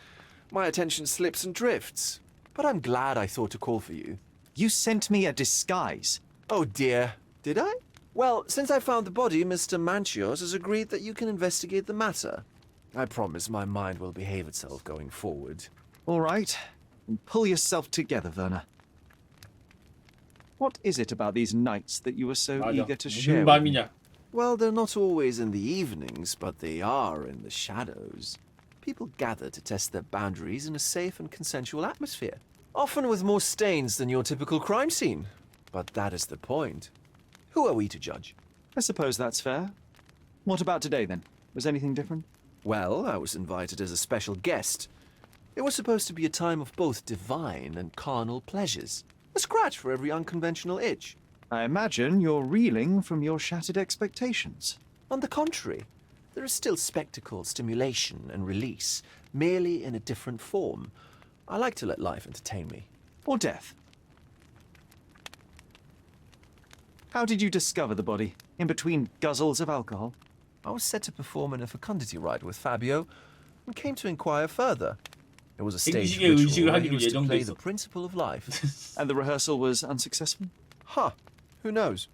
My attention slips and drifts. But I'm glad I thought to call for you. You sent me a disguise. Oh dear, did I? Well, since I found the body, Mr. Manchios has agreed that you can investigate the matter. I promise my mind will behave itself going forward. All right. Pull yourself together, Werner. What is it about these nights that you were so 맞아. eager to 무슨 share with me? 밤이냐? Well, they're not always in the evenings, but they are in the shadows. People gather to test their boundaries in a safe and consensual atmosphere, often with more stains than your typical crime scene. But that is the point. Who are we to judge? I suppose that's fair. What about today, then? Was anything different? Well, I was invited as a special guest. It was supposed to be a time of both divine and carnal pleasures. A scratch for every unconventional itch. I imagine you're reeling from your shattered expectations. On the contrary, there is still spectacle, stimulation, and release, merely in a different form. I like to let life entertain me. Or death. How did you discover the body? In between guzzles of alcohol? I was set to perform in a fecundity rite with Fabio, and came to inquire further. It was a staged 생식의 의식을 ritual where he 하기로 was to 예정돼 play 있어. the principle of life. And the rehearsal was unsuccessful? Huh, who knows?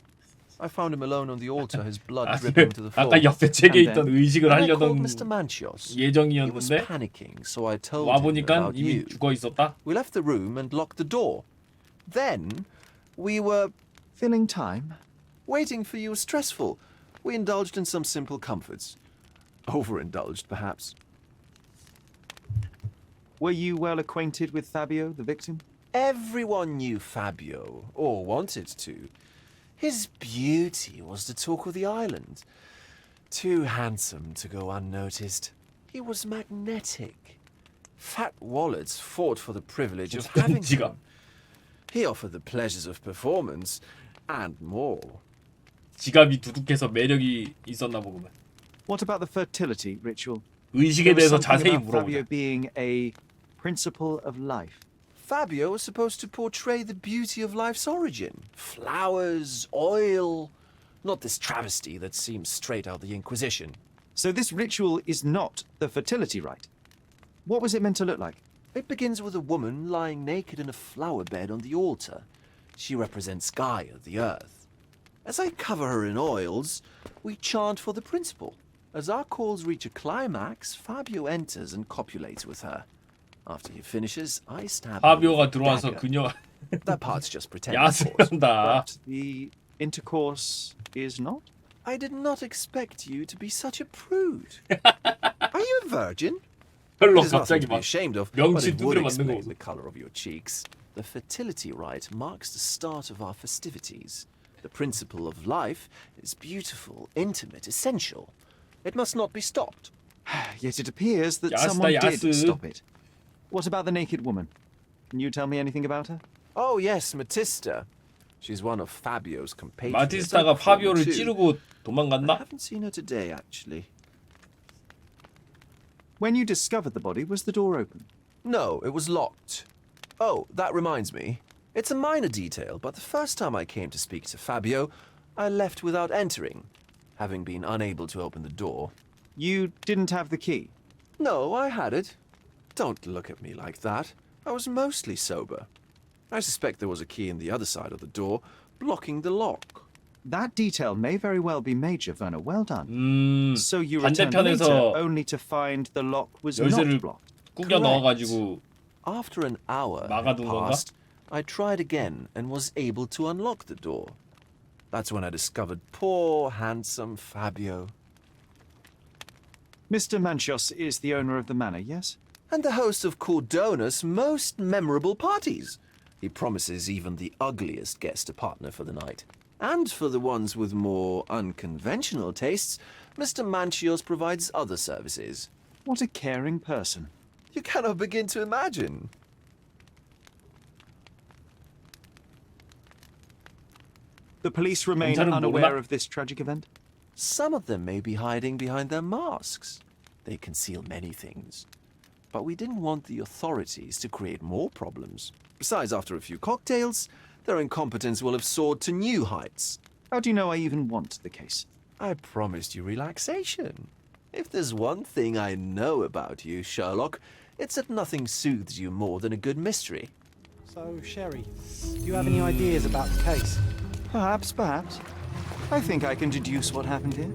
I found him alone on the altar, his blood 아, dripping to the floor. 아까 옆에 책에 있던 의식을 And I called 하려던 Mr. Manchios. He was 예정이었는데 panicking, so I told 와 him 보니까 about 이미 you. 죽어 있었다. We left the room and locked the door. Then we were Filling time? waiting for you was stressful. We indulged in some simple comforts. Overindulged, perhaps. Were you well acquainted with Fabio, the victim? Everyone knew Fabio, or wanted to. His beauty was the talk of the island. Too handsome to go unnoticed. He was magnetic. Fat wallets fought for the privilege of having him. He offered the pleasures of performance, and more. 지갑이 두둑해서 매력이 있었나 보구만. What about the fertility ritual? 의식에 There was 대해서 something 자세히 about Fabio 물어보자. being a principle of life. Fabio was supposed to portray the beauty of life's origin. Flowers, oil. Not this travesty that seems straight out of the Inquisition. So this ritual is not the fertility rite. What was it meant to look like? It begins with a woman lying naked in a flower bed on the altar. She represents Gaia, the earth. As I cover her in oils, we chant for the principle. As our calls reach a climax, Fabio enters and copulates with her. After he finishes, I stab him 파비오가 with a 들어와서 dagger. 그녀가 That part's just pretend, of course. 야수한다. But the intercourse is not? I did not expect you to be such a prude. Are you a virgin? 별로 There's nothing 갑자기 to be 막 ashamed of, but 명치 it would 두드려 맞는 거 explain 보소. the color of your cheeks. The fertility rite marks the start of our festivities. The principle of life is beautiful, intimate, essential. It must not be stopped. Yet it appears that 야스다, someone 야스. did stop it. What about the naked woman? Can you tell me anything about her? Oh yes, Matista. She's one of Fabio's compatriots. 마티스타가 and from 파비오를 too. 찌르고 I 도망갔나? haven't seen her today, actually. When you discovered the body, was the door open? No, it was locked. Oh, that reminds me. It's a minor detail, but the first time I came to speak to Fabio, I left without entering, having been unable to open the door. You didn't have the key? No, I had it. Don't look at me like that. I was mostly sober. I suspect there was a key in the other side of the door, blocking the lock. That detail may very well be major, Werner. Well done. So you returned 반대편에서 later only to find the lock was 열쇠를 not blocked. 꾸겨 넣어가지고 After an hour had 막아둔 건가? passed, I tried again and was able to unlock the door. That's when I discovered poor, handsome Fabio. Mr. Manchios is the owner of the manor, yes? And the host of Cordona's most memorable parties. He promises even the ugliest guest a partner for the night. And for the ones with more unconventional tastes, Mr. Manchios provides other services. What a caring person. You cannot begin to imagine. The police remain 경찰은 unaware 모르나? of this tragic event? Some of them may be hiding behind their masks. They conceal many things. But we didn't want the authorities to create more problems. Besides, after a few cocktails, their incompetence will have soared to new heights. How do you know I even want the case? I promised you relaxation. If there's one thing I know about you, Sherlock, it's that nothing soothes you more than a good mystery. So, Sherry, do you have any ideas about the case? Perhaps. I think I can deduce what happened here.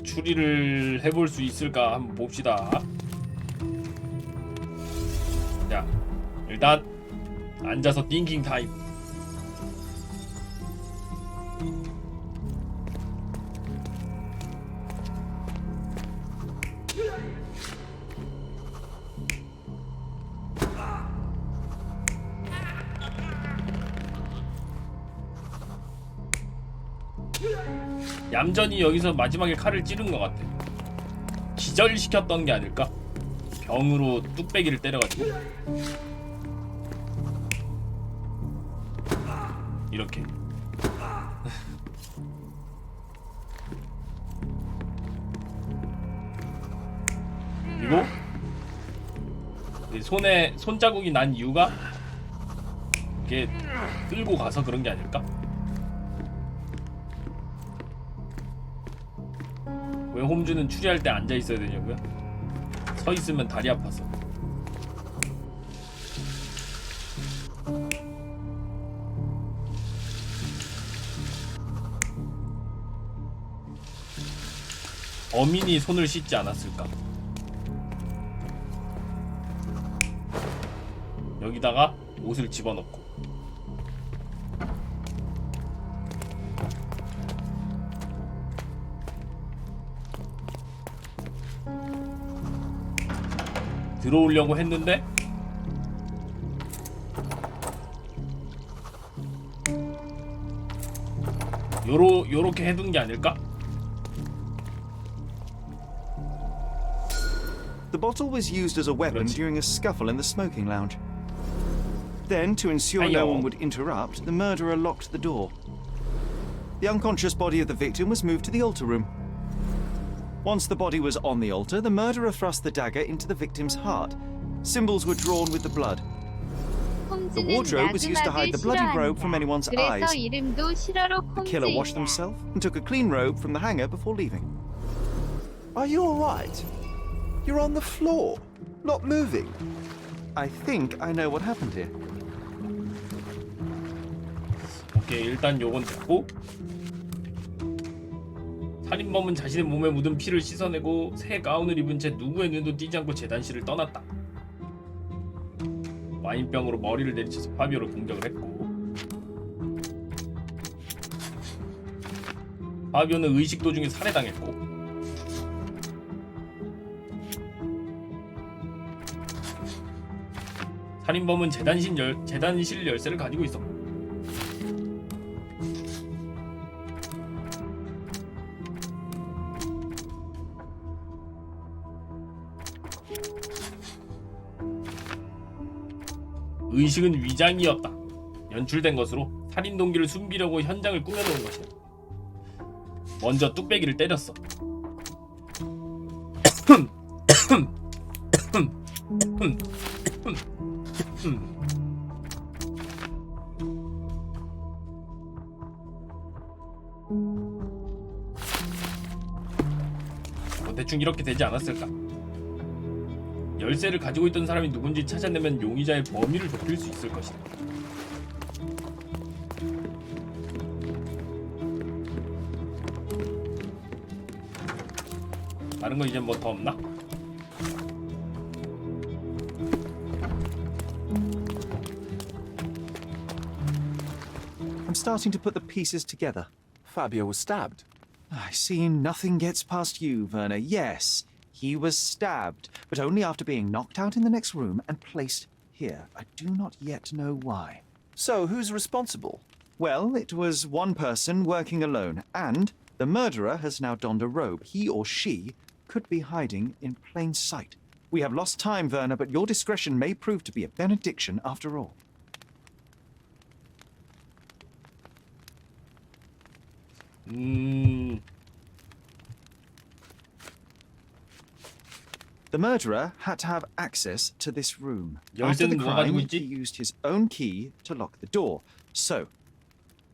추리를 해볼 수 있을까 한번 봅시다. 자, 일단 앉아서 띵킹 타임. 얌전히 여기서 마지막에 칼을 찌른 것 같아. 기절시켰던 게 아닐까? 병으로 뚝배기를 때려가지고 이렇게. 그리고 손에 손자국이 난 이유가 이게 끌고 가서 그런 게 아닐까? 왜 홈즈는 추리할 때 앉아 있어야 되냐고요? 서 있으면 다리 아파서. 어민이 손을 씻지 않았을까? 여기다가 옷을 집어넣고. 들어오려고 했는데 요렇게 해둔 게 아닐까? The bottle was used as a weapon 그렇지. during a scuffle in the smoking lounge. Then, to ensure no one would interrupt, the murderer locked the door. The unconscious body of the victim was moved to the altar room. Once the body was on the altar, the murderer thrust the dagger into the victim's heart. Symbols were drawn with the blood. The wardrobe was used to hide the bloody robe from anyone's eyes. The killer washed himself and took a clean robe from the hanger before leaving. Are you alright? You're on the floor, not moving. I think I know what happened here. 오케이, 일단 요건 됐고, 살인범은 자신의 몸에 묻은 피를 씻어내고 새 가운을 입은 채 누구의 눈도 띄지 않고 재단실을 떠났다. 와인병으로 머리를 내리쳐서 파비오를 공격을 했고, 파비오는 의식 도중에 살해당했고, 살인범은 재단실 열쇠를 가지고 있었고, 의식은 위장이었다. 연출된 것으로 살인 동기를 숨기려고 현장을 꾸며놓은 것이다. 먼저 뚝배기를 때렸어. 대충 이렇게 되지 않았을까? 열쇠를 가지고 있던 사람이 누군지 찾아내면 용의자의 범위를 좁힐 수 있을 것이다. 다른 거 이제 뭐 더 없나? I'm starting to put the pieces together. Fabio was stabbed. I see nothing gets past you, Werner. Yes, he was stabbed, but only after being knocked out in the next room and placed here. I do not yet know why. So, who's responsible? Well, it was one person working alone, and the murderer has now donned a robe. He or she could be hiding in plain sight. We have lost time, Werner, but your discretion may prove to be a benediction after all. The murderer had to have access to this room. After the crime, he used his own key to lock the door. So,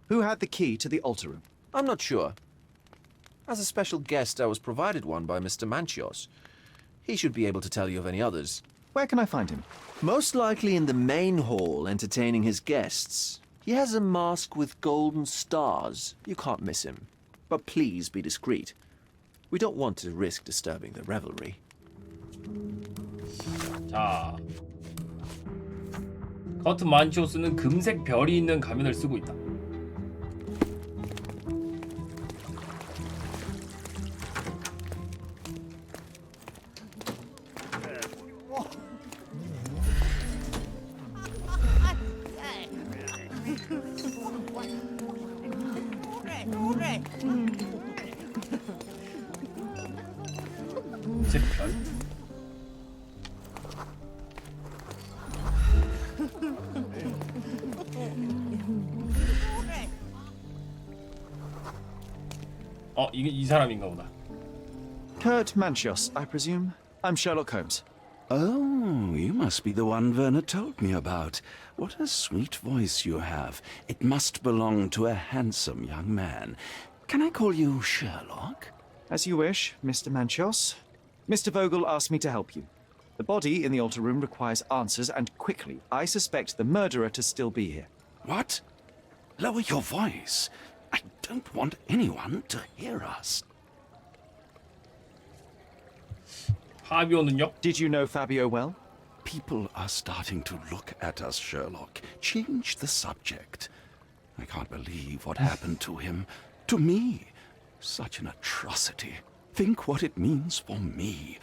who had the key to the altar room? I'm not sure. As a special guest, I was provided one by Mr. Manchios. He should be able to tell you of any others. Where can I find him? Most likely in the main hall, entertaining his guests. He has a mask with golden stars. You can't miss him. But please be discreet. We don't want to risk disturbing the revelry. 자, 커트 만치오스는 금색 별이 있는 가면을 쓰고 있다. 금색 별? 이 사람인가 보다. Kurt Manchios, I presume? I'm Sherlock Holmes. Oh, you must be the one Werner told me about. What a sweet voice you have. It must belong to a handsome young man. Can I call you Sherlock? As you wish, Mr. Manchios. Mr. Vogel asked me to help you. The body in the altar room requires answers, and quickly. I suspect the murderer to still be here. What? Lower your voice. I don't want anyone to hear us. 파비오는요? Did you know Fabio well? People are starting to look at us, Sherlock. Change the subject. I can't believe what happened to him. To me. Such an atrocity. Think what it means for me.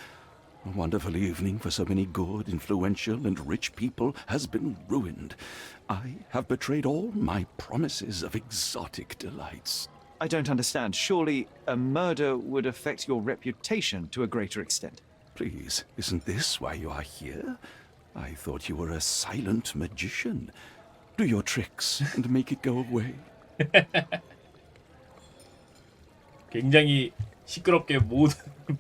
A wonderful evening for so many good, influential, and rich people has been ruined. I have betrayed all my promises of exotic delights. I don't understand. Surely a murder would affect your reputation to a greater extent. Please, isn't this why you are here? I thought you were a silent magician. Do your tricks and make it go away. 굉장히 시끄럽게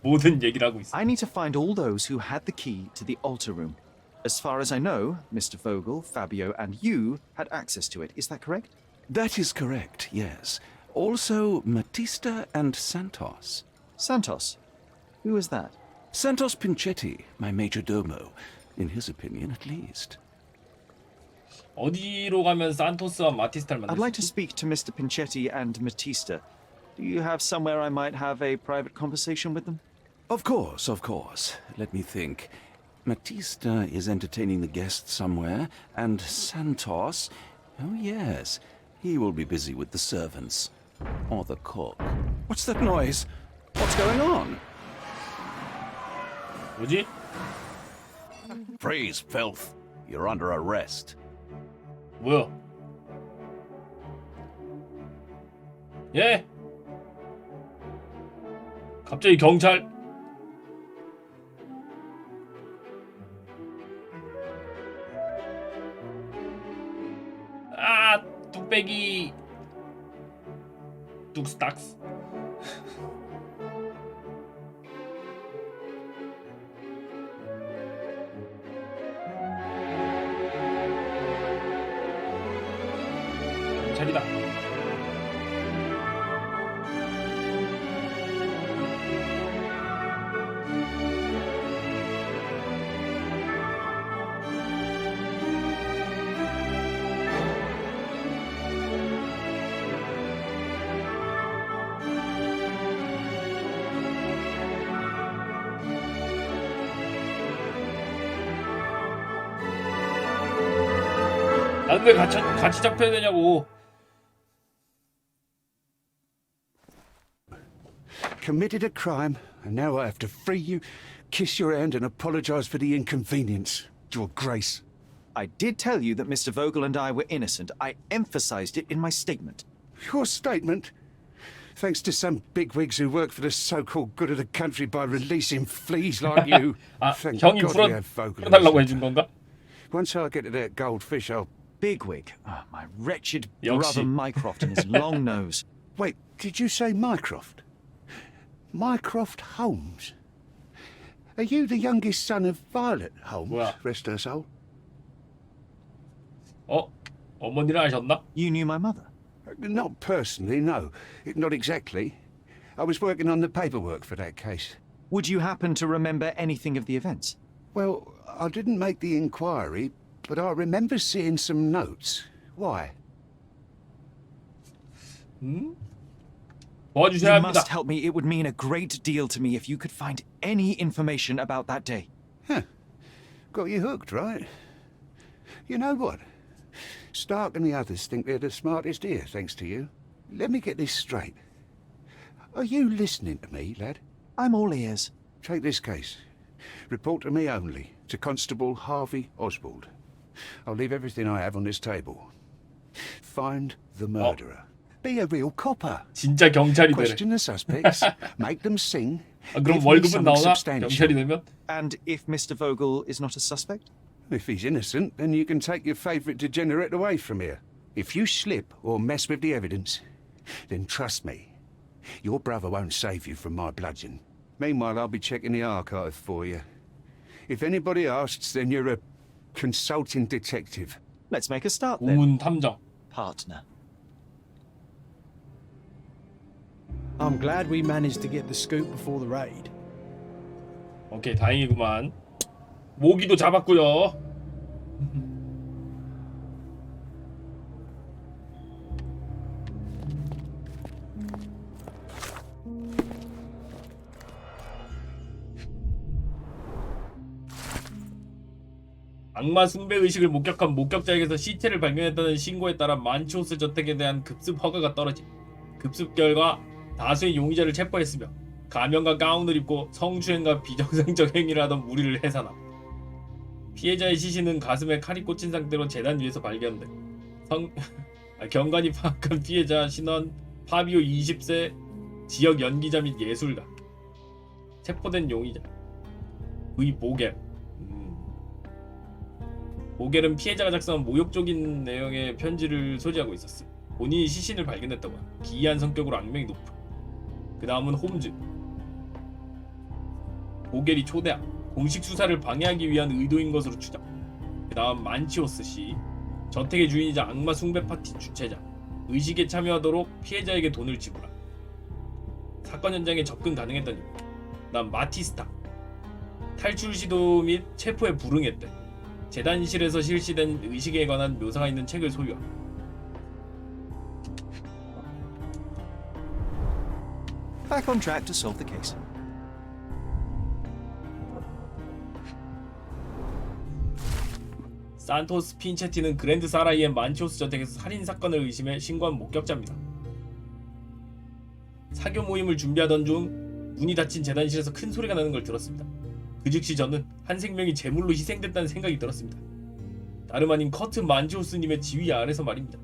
모든 얘기를 하고 있어. I need to find all those who had the key to the altar room. As far as I know, Mr. Vogel, Fabio, and you had access to it. Is that correct? That is correct, yes. Also, Matista and Santos. Santos? Who is that? Santos Pinchetti, my major domo. In his opinion, at least. 어디로 가면 산토스와 마티스타를 만날 I'd 수 like to 있지? speak to Mr. Pinchetti and Matista. Do you have somewhere I might have a private conversation with them? Of course, of course. Let me think. Matista is entertaining the guests somewhere, and Santos... Oh, yes. He will be busy with the servants. Or the cook. What's that noise? What's going on? 뭐지? Freeze, filth. You're under arrest. 뭐야? 예? 갑자기 경찰? 아, 뚝배기. 뚝스탁스. 경찰이다. 난 왜 같이 잡혀야 되냐고. Committed a crime, and now I have to free you, kiss your hand, and apologize for the inconvenience. Your Grace. I did tell you that Mr. Vogel and I were innocent. I emphasized it in my statement. Your statement? Thanks to some bigwigs who work for the so-called good of the country by releasing fleas like you. 아, Thank 형이 God we have Vogel. 풀어달라고 해준 건가? Once I get to that goldfish, I'll... Bigwig. Oh, my wretched 역시. brother Mycroft and his long nose. Wait, did you say Mycroft? Mycroft Holmes? Are you the youngest son of Violet Holmes? 뭐야? Rest her soul. 어머니를 아셨나? You knew my mother? Not personally, no. Not exactly. I was working on the paperwork for that case. Would you happen to remember anything of the events? Well, I didn't make the inquiry, but I remember seeing some notes. Why? 도와주셔야 You 합니다. must help me. It would mean a great deal to me if you could find any information about that day. Huh. Got you hooked, right? You know what? Stark and the others think they're the smartest here, thanks to you. Let me get this straight. Are you listening to me, lad? I'm all ears. Take this case. Report to me only, to Constable Harvey Oswald. I'll leave everything I have on this table. Find the murderer. Be a real copper. 진짜 경찰이 되래. Question the suspects, make them sing. 아, 그럼 give me 월급은 something 나오나? substantial. 경찰이 되면? And if Mr. Vogel is not a suspect? If he's innocent, then you can take your favourite degenerate away from here. If you slip or mess with the evidence, then trust me, Your brother won't save you from my bludgeon. Meanwhile, I'll be checking the archive for you. If anybody asks, then you're a consulting detective. Let's make a start then, 우문 탐정. partner. I'm glad we managed to get the scoop before the raid. 오케이, 다행이구만. 모기도 잡았고요. 악마 숭배 의식을 목격한 목격자에게서 시체를 발견했다는 신고에 따라 만치오스 저택에 대한 급습 허가가 떨어짐. 급습 결과 다수의 용의자를 체포했으며 가면과 가운을 입고 성추행과 비정상적 행위를 하던 무리를 해산함. 피해자의 시신은 가슴에 칼이 꽂힌 상태로 재단 위에서 발견돼. 경관이 파악한 피해자 신원 파비오 20세, 지역 연기자 및 예술가. 체포된 용의자 V 보겔. 보겔은 피해자가 작성한 모욕적인 내용의 편지를 소지하고 있었음. 본인이 시신을 발견했다고 함. 기이한 성격으로 악명이 높음. 그 다음은 홈즈. 보겔이 초대함. 공식 수사를 방해하기 위한 의도인 것으로 추정. 그 다음 만치오스 씨. 저택의 주인이자 악마 숭배 파티 주최자. 의식에 참여하도록 피해자에게 돈을 지불함. 사건 현장에 접근 가능했던 이유. 그 다음 마티스타. 탈출 시도 및 체포에 불응했대. 재단실에서 실시된 의식에 관한 묘사가 있는 책을 소유함. Back on track to solve the case. 산토스 핀체티는 그랜드 사라이의 만치오스 저택에서 살인 사건을 의심해 신고한 목격자입니다. 사교 모임을 준비하던 중 문이 닫힌 재단실에서 큰 소리가 나는 걸 들었습니다. 그 즉시 저는 한 생명이 제물로 희생됐다는 생각이 들었습니다. 다름 아닌 커트 만치오스님의 지휘 아래서 말입니다.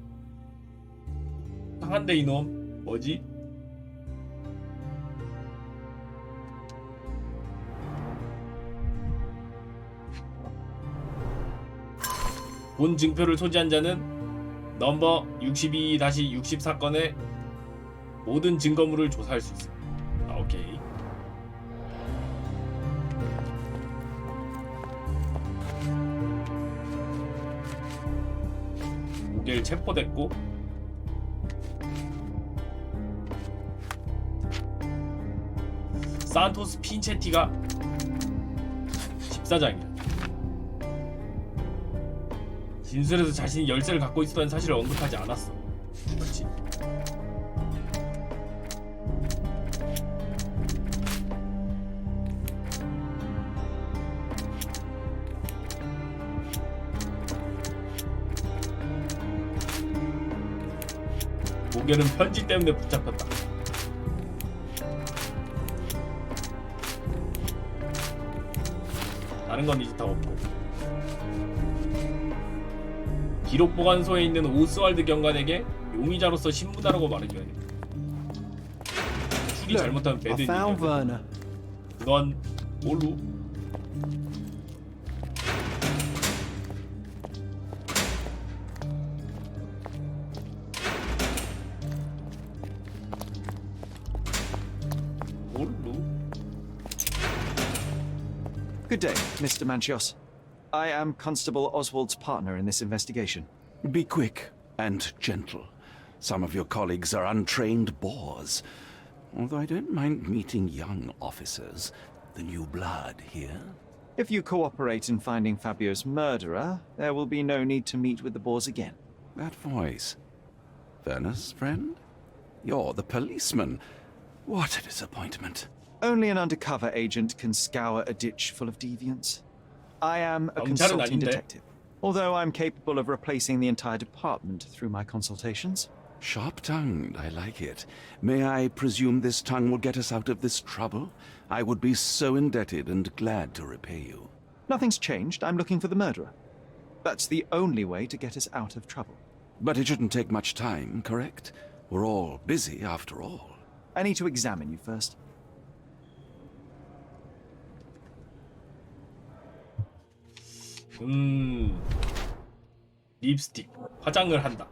상한데 이놈 뭐지? 본 증표를 소지한 자는 넘버 62-60 사건의 모든 증거물을 조사할 수 있습니다. 오케이. 모겔 체포됐고 산토스 핀체티가 14장이야. 진술에서 자신이 열쇠를 갖고 있었다는 사실을 언급하지 않았어. 그렇지. 모겔은 편지 때문에 붙잡혔다. 다른 건 이제 다 없고. 기록 보관소에 있는 오스왈드 경관에게 용의자로서 신문하라고 말해줘야 돼. 추리 잘못하면 I 배드 found 일이야. Werner. 그건 뭘로? 뭘로? Good day, Mr. Manchios. I am Constable Oswald's partner in this investigation. Be quick and gentle. Some of your colleagues are untrained boors. Although I don't mind meeting young officers, the new blood here. If you cooperate in finding Fabio's murderer, there will be no need to meet with the Boers again. That voice. Werner's friend? You're the policeman. What a disappointment. Only an undercover agent can scour a ditch full of deviants. I am a 경찰은 consulting 아닌데. detective, although I'm capable of replacing the entire department through my consultations. Sharp-tongued, I like it. May I presume this tongue will get us out of this trouble? I would be so indebted and glad to repay you. Nothing's changed. I'm looking for the murderer. That's the only way to get us out of trouble. But it shouldn't take much time, correct? We're all busy after all. I need to examine you first. 립스틱 화장을 한다.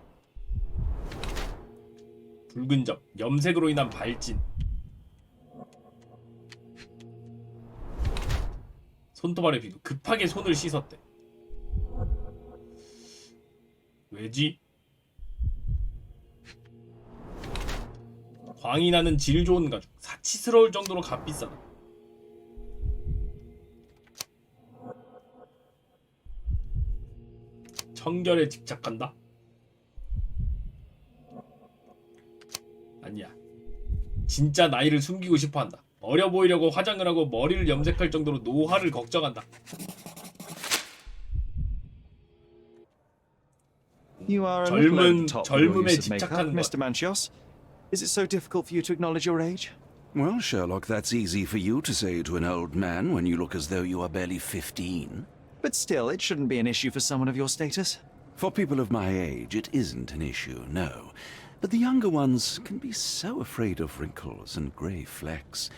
붉은 점, 염색으로 인한 발진. 손톱알의 비도 급하게 손을 씻었대. 왜지? 광이 나는 질 좋은 가죽. 사치스러울 정도로 값비싸다. 청결에 집착한다? 아니야. 진짜 나이를 숨기고 싶어한다. 어려 보이려고 화장을 하고 머리를 염색할 정도로 노화를 걱정한다. You are a little over the top with your 젊음에 use of makeup, 집착하는 것. Mr. Manchios. Is it so difficult for you to acknowledge your age? Well, Sherlock, that's easy for you to say to an old man when you look as though you are barely 15. But still, it shouldn't be an issue for someone of your status. For people of my age, it isn't an issue, no. But the younger ones can be so afraid of wrinkles and grey flecks.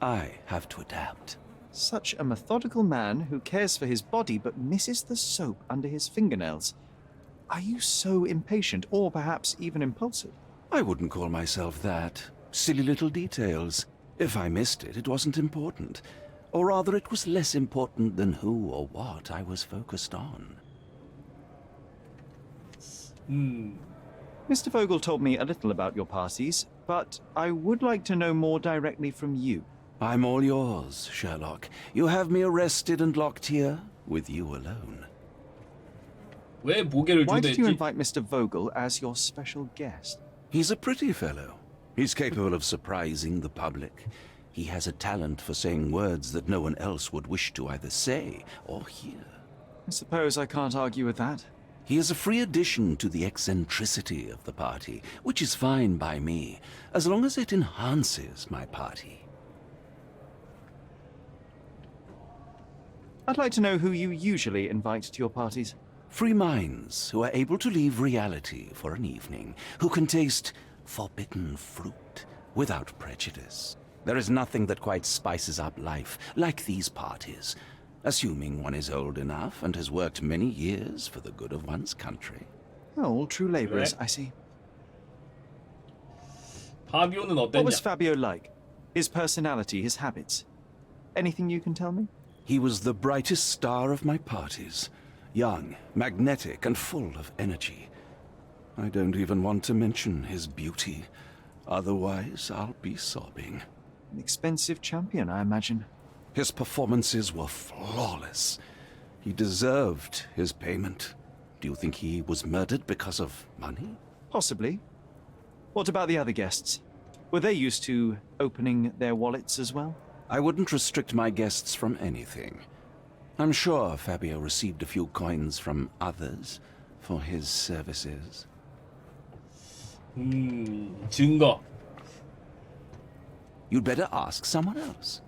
I have to adapt. Such a methodical man who cares for his body but misses the soap under his fingernails. Are you so impatient, or perhaps even impulsive? I wouldn't call myself that. Silly little details. If I missed it, it wasn't important. Or rather, it was less important than who or what I was focused on. Mr. Vogel told me a little about your parties, but I would like to know more directly from you. I'm all yours, Sherlock. You have me arrested and locked here with you alone. 왜 모계를 Why did you 주도했지? invite Mr. Vogel as your special guest? He's a pretty fellow. He's capable of surprising the public. He has a talent for saying words that no one else would wish to either say or hear. I suppose I can't argue with that. He is a free addition to the eccentricity of the party, which is fine by me, as long as it enhances my party. I'd like to know who you usually invite to your parties. Free minds who are able to leave reality for an evening, who can taste forbidden fruit without prejudice. There is nothing that quite spices up life like these parties, assuming one is old enough and has worked many years for the good of one's country. Oh, all true labourers, Right. I see. 파비오는 What was 어땠냐? Fabio like? His personality, his habits? Anything you can tell me? He was the brightest star of my parties, young, magnetic, and full of energy. I don't even want to mention his beauty, otherwise I'll be sobbing. An expensive champion, I imagine. His performances were flawless. He deserved his payment. Do you think he was murdered because of money? Possibly. What about the other guests? Were they used to opening their wallets as well? I wouldn't restrict my guests from anything. I'm sure Fabio received a few coins from others for his services. 증거. You'd better ask someone else.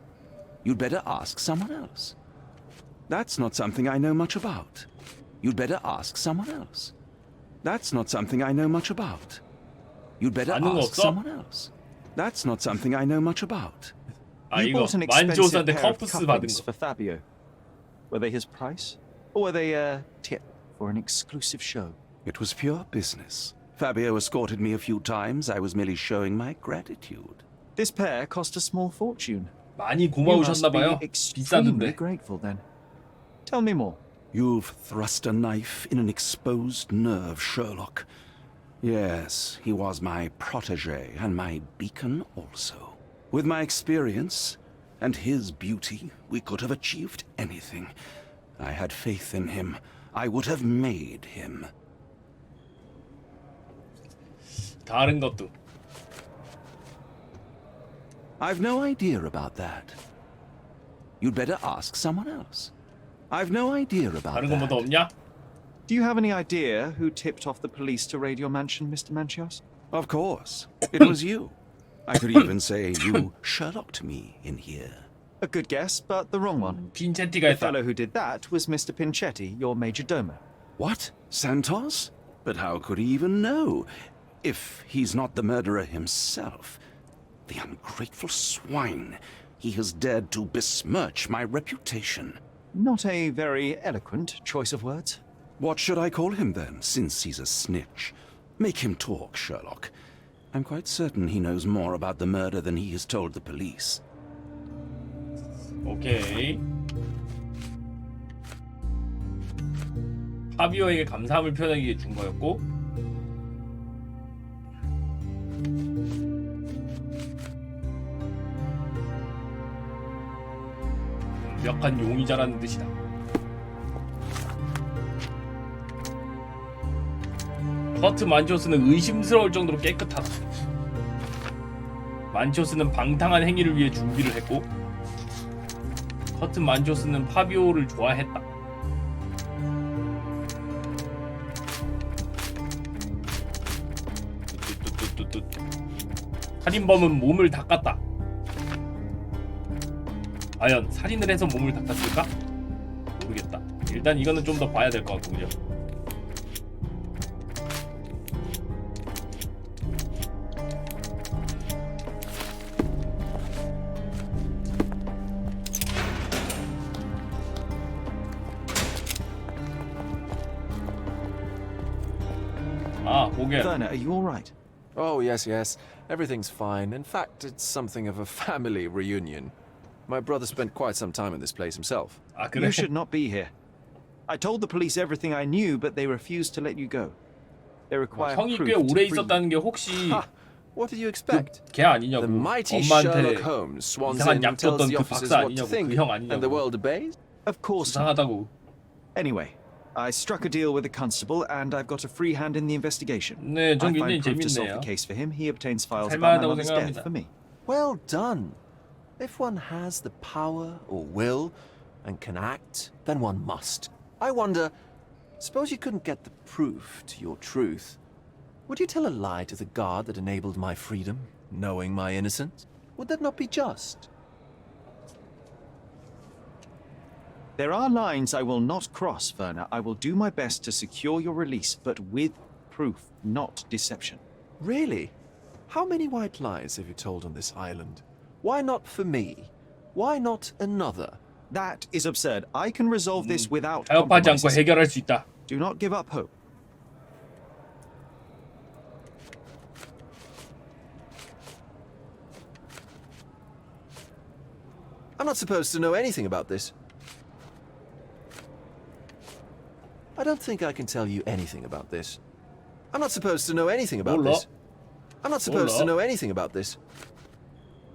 You'd better ask someone else. That's not something I know much about. You'd better ask someone else. That's not something I know much about. You'd better 아는 거 ask 없어? someone else. That's not something I know much about. 아 You 이거 bought an expensive 만조사한테 pair of 커프스 받은 cufflinks 거. for Fabio. Were they his price? Or were they a tip for an exclusive show? It was pure business. Fabio escorted me a few times. I was merely showing my gratitude. This pair cost a small fortune. 많이 You must 고마우셨나봐요. be extremely 비쌌는데. grateful then. Tell me more. You've thrust a knife in an exposed nerve, Sherlock. Yes, he was my protege and my beacon also. With my experience and his beauty, we could have achieved anything. I had faith in him. I would have made him. 다른 것도. I've no idea about that. You'd better ask someone else. I've no idea about 다른 거 뭐 더 that. 없냐? Do you have any idea who tipped off the police to raid your mansion, Mr. Manchios? Of course. It was you. I could even say you Sherlocked me in here. A good guess, but the wrong one. 빈첸티가 The 했다. fellow who did that was Mr. Pinchetti, your major domo. What? Santos? But how could he even know? If he's not the murderer himself. The ungrateful swine. He has dared to besmirch my reputation. Not a very eloquent choice of words. What should I call him then, since he's a snitch? Make him talk, Sherlock. I'm quite certain he knows more about the murder than he has told the police. 오케이. 파비오에게 감사함을 표현하기 위해 준 거였고, 완벽한 용의자라는 뜻이다. 커트 만초스는 의심스러울 정도로 깨끗하다. 만초스는 방탕한 행위를 위해 준비를 했고, 커트 만초스는 파비오를 좋아했다. 살인범은 몸을 닦았다. 과연 살인을 해서 몸을 닦았을까? 모르겠다. 일단 이거는 좀 더 봐야 될 것 같고, 그죠? 아, 보게. Werner, are you all right? Oh, yes, yes. Everything's fine. In fact, it's something of a family reunion. My brother spent quite some time in this place himself. 아, 그래? You should not be here. I told the police everything I knew, but they refused to let you go. They require 형이 proof 꽤 to 오래 free you. 있었다는 게 혹시 Ha! What did you expect? 걔 아니냐고. The mighty 엄마한테 Sherlock Holmes swans 이상한 in 약 and tells 줬던 the 그 officers 박사 what to 아니냐고. think, 그 형 and the 아니냐고. world obeys? Of course not. 이상하다고. Anyway, I struck a deal with the constable, and I've got a free hand in the investigation. 네, 전 I 굉장히 find proof to solve 재밌네요. the case for him. He obtains files about my 할만하다고 mother's 생각합니다. death for me. Well done. If one has the power or will and can act, then one must. I wonder, suppose you couldn't get the proof to your truth. Would you tell a lie to the guard that enabled my freedom, knowing my innocence? Would that not be just? There are lines I will not cross, Werner. I will do my best to secure your release, but with proof, not deception. Really? How many white lies have you told on this island? Why not for me? Why not another? That is absurd. I can resolve this without 타협하지 않고 compromises. 해결할 수 있다. Do not give up hope. I'm not supposed to know anything about this. I don't think I can tell you anything about this. I'm not supposed to know anything about 몰라. this. I'm not supposed to 몰라. know anything about this.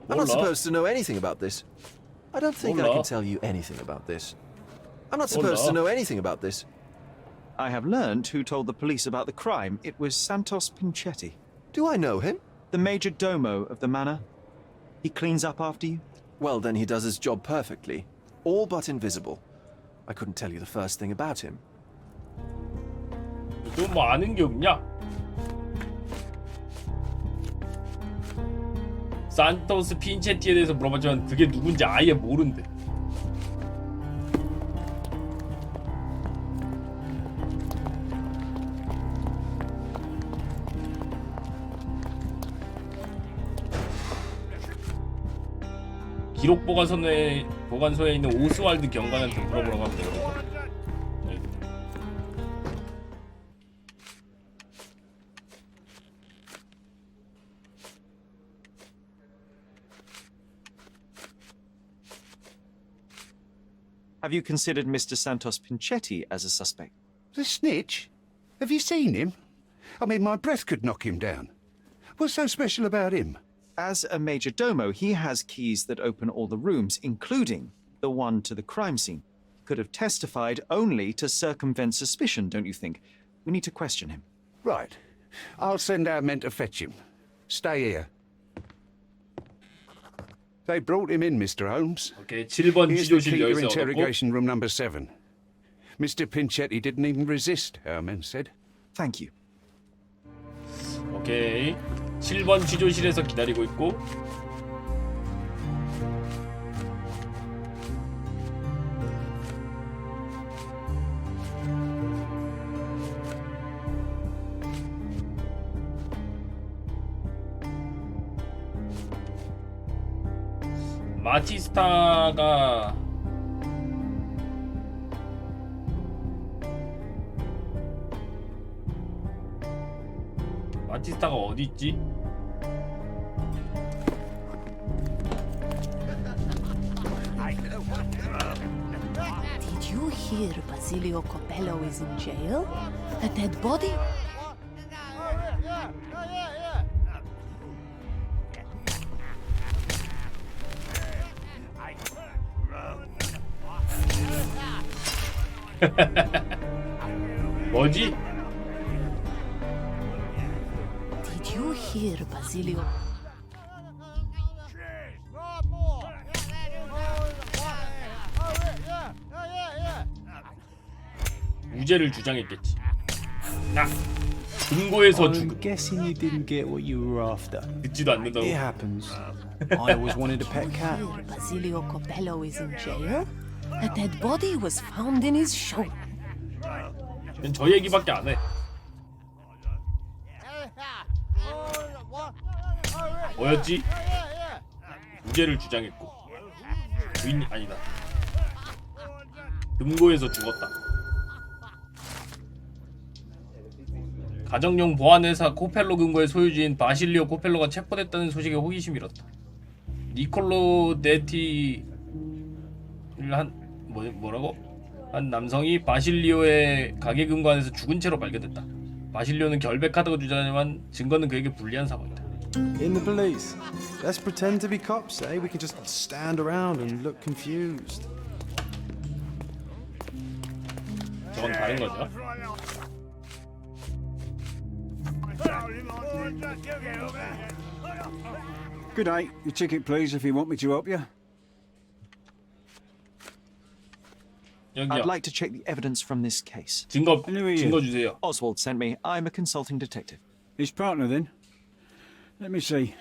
I'm not 몰라. supposed to know anything about this. I don't think I 몰라. can tell you anything about this. I'm not supposed 몰라. to know anything about this. I have learned who told the police about the crime. It was Santos Pinchetti, Do I know him? the major domo of the manor. He cleans up after you. Well, then he does his job perfectly. All but invisible. I couldn't tell you the first thing about him. 또 뭐 아는 게 없냐? 산토스 핀체티에 대해서 물어봤지만 그게 누군지 아예 모른대. 기록 보관소에 있는 오스왈드 경관한테 물어보라고 하면 되거든요. 네. Have you considered Mr. Santos Pinchetti as a suspect? The snitch? Have you seen him? I mean, my breath could knock him down. What's so special about him? As a major domo, he has keys that open all the rooms, including the one to the crime scene. Could have testified only to circumvent suspicion, don't you think? We need to question him. Right. I'll send our men to fetch him. Stay here. They brought him in, Mr. Holmes. 오케이, 7번 Here's the 취조실 key to 열쇠 얻었고. interrogation room number 7. Mr. Pinchetti didn't even resist, our men said. Thank you. 오케이, 7번 취조실에서 기다리고 있고. 마티스타가 어디 있지? hear Basilio Coppello is in jail? A dead body? 뭐지? Did you hear Basilio? 무죄를 주장했겠지. 나 금고에서 I'm 죽음. guessing you didn't get what you were after. 듣지도 않는다고. It happens. I always wanted a pet cat. Hear Basilio Coppello is in jail? A dead body was found in his shop. 저 얘기밖에 안 해. 뭐였지? 무죄를 주장했고 주인이 아니다. 금고에서 죽었다. 가정용 보안회사 코펠로 금고의 소유주인 바실리오 코펠로가 체포됐다는 소식에 호기심이 일었다. 니콜로 데티를 뭐라고? 한 남성이 바실리오의 가게 금고안에서 죽은 채로 발견됐다. 바실리오는 결백하다고 주장하지만 증거는 그에게 불리한 상황이다. In the police. Let's pretend to be cops, eh? We can just stand around and look confused. 저건 다른 거죠? Good day. Your ticket, please, if you want me to help you. I'd 여기요. like to check the evidence from this case. 증거 Anyway, 증거 주세요. Oswald sent me. I'm a consulting detective. His partner, then. Let me see.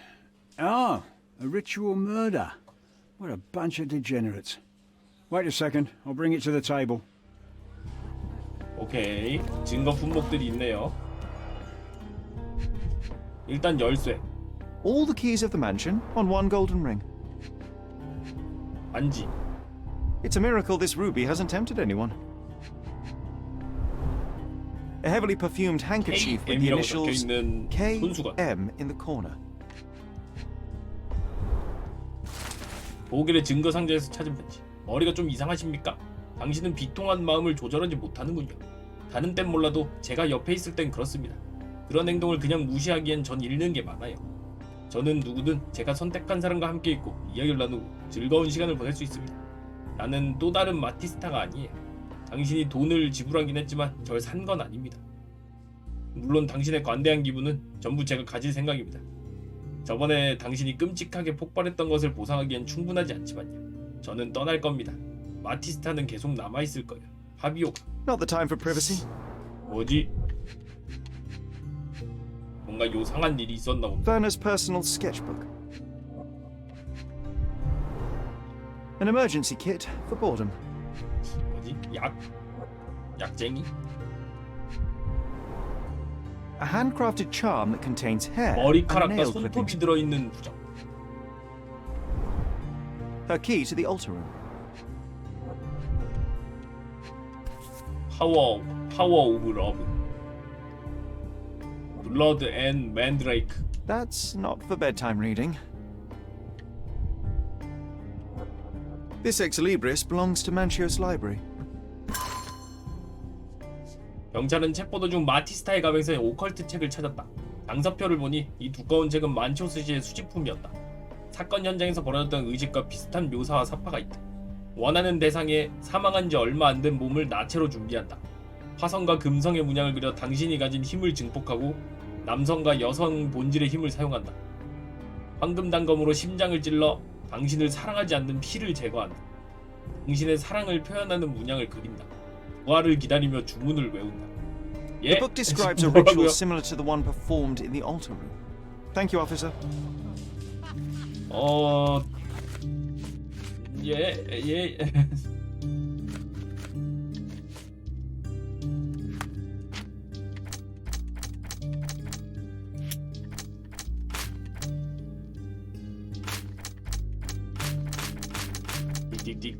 Ah, a ritual murder. What a bunch of degenerates. Wait a second. I'll bring it to the table. 오케이. 증거 품목들이 있네요. 일단 열쇠, All the keys of the mansion on one golden ring. 반지, It's a miracle this ruby hasn't tempted anyone. A heavily perfumed handkerchief with the KM이라고 initials 적혀있는 손수건. KM in the corner. 보길의 증거 상자에서 찾은 반지. 머리가 좀 이상하십니까? 당신은 비통한 마음을 조절하지 못하는군요. 다른 땐 몰라도 제가 옆에 있을 땐 그렇습니다. 그런 행동을 그냥 무시하기엔 전 잃는 게 많아요. 저는 누구든 제가 선택한 사람과 함께 있고 이야기를 나누고 즐거운 시간을 보낼 수 있습니다. 나는 또 다른 마티스타가 아니에요. 당신이 돈을 지불하긴 했지만 절 산 건 아닙니다. 물론 당신의 관대한 기분은 전부 제가 가질 생각입니다. 저번에 당신이 끔찍하게 폭발했던 것을 보상하기엔 충분하지 않지만요. 저는 떠날 겁니다. 마티스타는 계속 남아있을 거예요. 파비오가. Not the time for privacy. 뭐지? 뭔가 요상한 일이 있었나 본다. Werner's personal sketchbook. An emergency kit for boredom. 뭐지? 약쟁이? A handcrafted charm that contains hair and 머리카락과 nail 손톱이 clippings. 들어있는 부적. Her key to the altar room. 파워 오브 러브. 블러드 앤 맨드레이크. That's not for bedtime reading. This ex libris belongs to Manchios Library. 경찰은 체포도 중 마티스타의 가방에서 오컬트 책을 찾았다. 당사표를 보니 이 두꺼운 책은 만초스 씨의 수집품이었다. 사건 현장에서 벌어졌던 의식과 비슷한 묘사와 사파가 있다. 원하는 대상에 사망한 지 얼마 안 된 몸을 나체로 준비한다. 화성과 금성의 문양을 그려 당신이 가진 힘을 증폭하고 남성과 여성 본질의 힘을 사용한다. 황금단검으로 심장을 찔러 당신을 사랑하지 않는 피를 제거한다. 당신의 사랑을 표현하는 문양을 그린다. 부활을 기다리며 주문을 외운다. 예? The book describes a 뭐라고요? ritual similar to the one performed in the altar room. Thank you, officer. 예. 띡띡띡.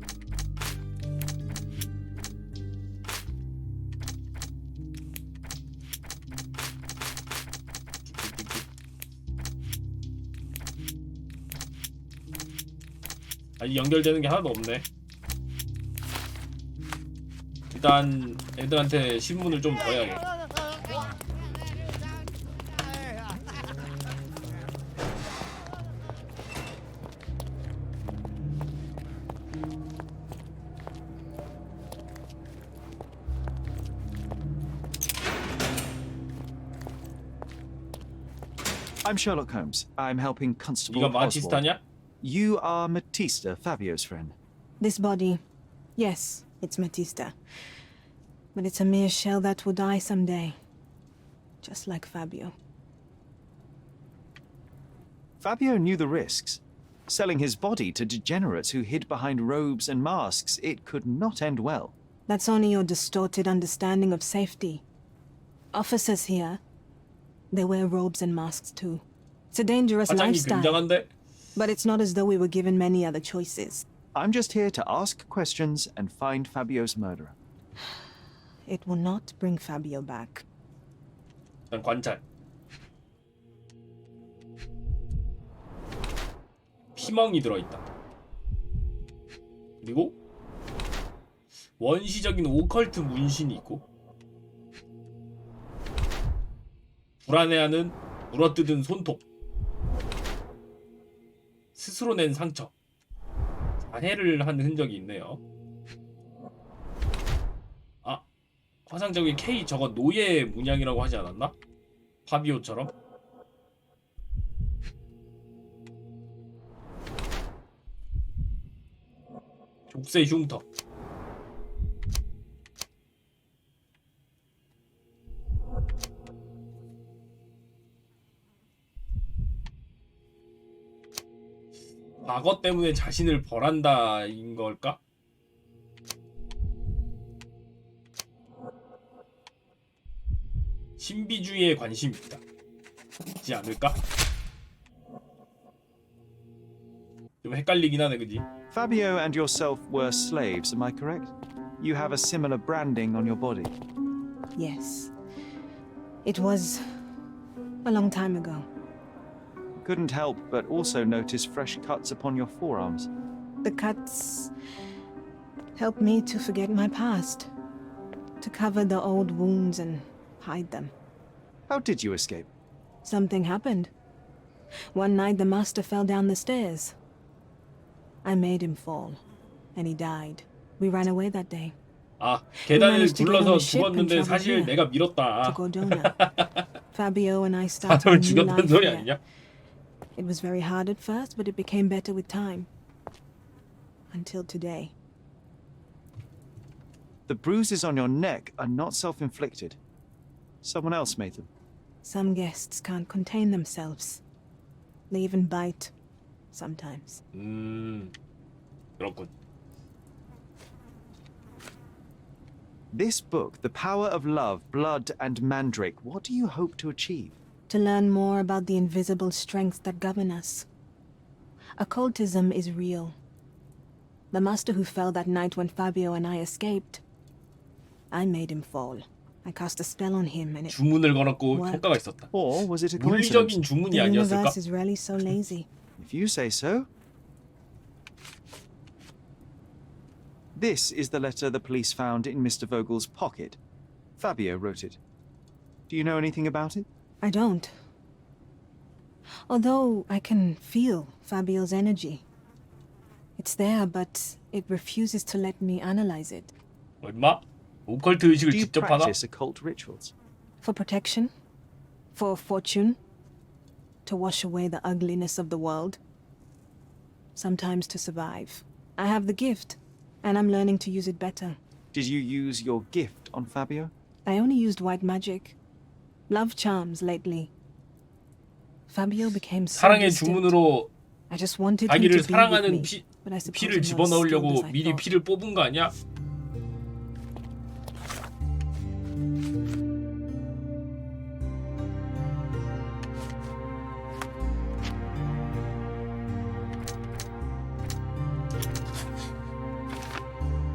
아직 연결되는 게 하나도 없네. 일단 애들한테 신문을 좀 더 해야겠다. I'm Sherlock Holmes. I'm helping Constable 네가 Oswald. 마티스타냐? You are Matista, Fabio's friend. This body, yes, it's Matista. But it's a mere shell that will die someday. Just like Fabio. Fabio knew the risks. Selling his body to degenerates who hid behind robes and masks, it could not end well. That's only your distorted understanding of safety. Officers here, they wear robes and masks too. It's a dangerous 화장이 lifestyle. 굉장한데? But it's not as though we were given many other choices. I'm just here to ask questions and find Fabio's murderer. It will not bring Fabio back. 일단 관찰. 피멍이 들어있다. 그리고 원시적인 오컬트 문신이 있고 불안해하는 물어뜯은 손톱, 스스로 낸 상처, 잔해를 한 흔적이 있네요. 아, 화상적인 K 저거 노예 문양이라고 하지 않았나? 파비오처럼? 족쇄 흉터. 과거 때문에 자신을 벌한다인 걸까? 신비주의에 관심이 있다. 있지 않을까? 좀 헷갈리긴 하네, 그지? Fabio and yourself were slaves, am I correct? You have a similar branding on your body. Yes. It was a long time ago. Couldn't help but also notice fresh cuts upon your forearms. The cuts helped me to forget my past, to cover the old wounds and hide them. How did you escape? Something happened. One night the master fell down the stairs. I made him fall, and he died. We ran away that day. 아, 계단을 managed to get on 굴러서 a ship and 죽었는데 travel 사실 here. 내가 To 밀었다. Gordona. Fabio and I started a 사람을 new 죽였다는 life 소리 here. 아니냐? It was very hard at first, but it became better with time. Until today. The bruises on your neck are not self-inflicted. Someone else made them. Some guests can't contain themselves. They even bite. Sometimes. 그렇군. This book, The Power of Love, Blood and Mandrake, what do you hope to achieve? To learn more about the invisible strengths that govern us. Occultism is real. The master who fell that night when Fabio and I escaped, I made him fall. I cast a spell on him and it 주문을 걸었고 worked. 효과가 있었다. Or was it a coincidence? 물리적인 주문이 The 아니었을까? universe is rarely so lazy. If you say so. This is the letter the police found in Mr. Vogel's pocket. Fabio wrote it. Do you know anything about it? I don't. Although I can feel Fabio's energy. It's there, but it refuses to let me analyze it. 얼마? 오컬트 의식을 Do you 직접 하나? practice occult rituals? For protection? For fortune? To wash away the ugliness of the world? Sometimes to survive. I have the gift, and I'm learning to use it better. Did you use your gift on Fabio? I only used white magic. Love charms lately. Fabio became so 사랑의 distant. 주문으로 I just wanted him 자기를 to be with 사랑하는 me, 피, but I suppose 피를 I'm not as skilled 집어넣으려고 as I 미리 thought. 피를 뽑은 거 아니야?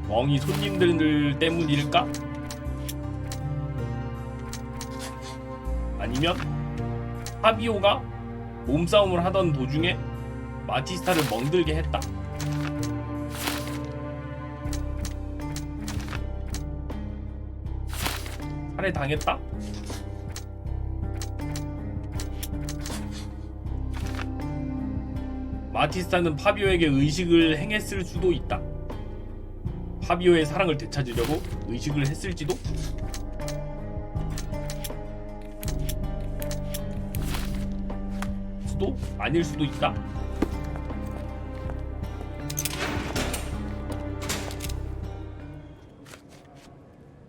멍이 손님들 때문일까? 아니면 파비오가 몸싸움을 하던 도중에 마티스타를 멍들게 했다. 살해당했다? 마티스타는 파비오에게 의식을 행했을 수도 있다. 파비오의 사랑을 되찾으려고 의식을 했을지도? 수도? 아닐 수도 있다.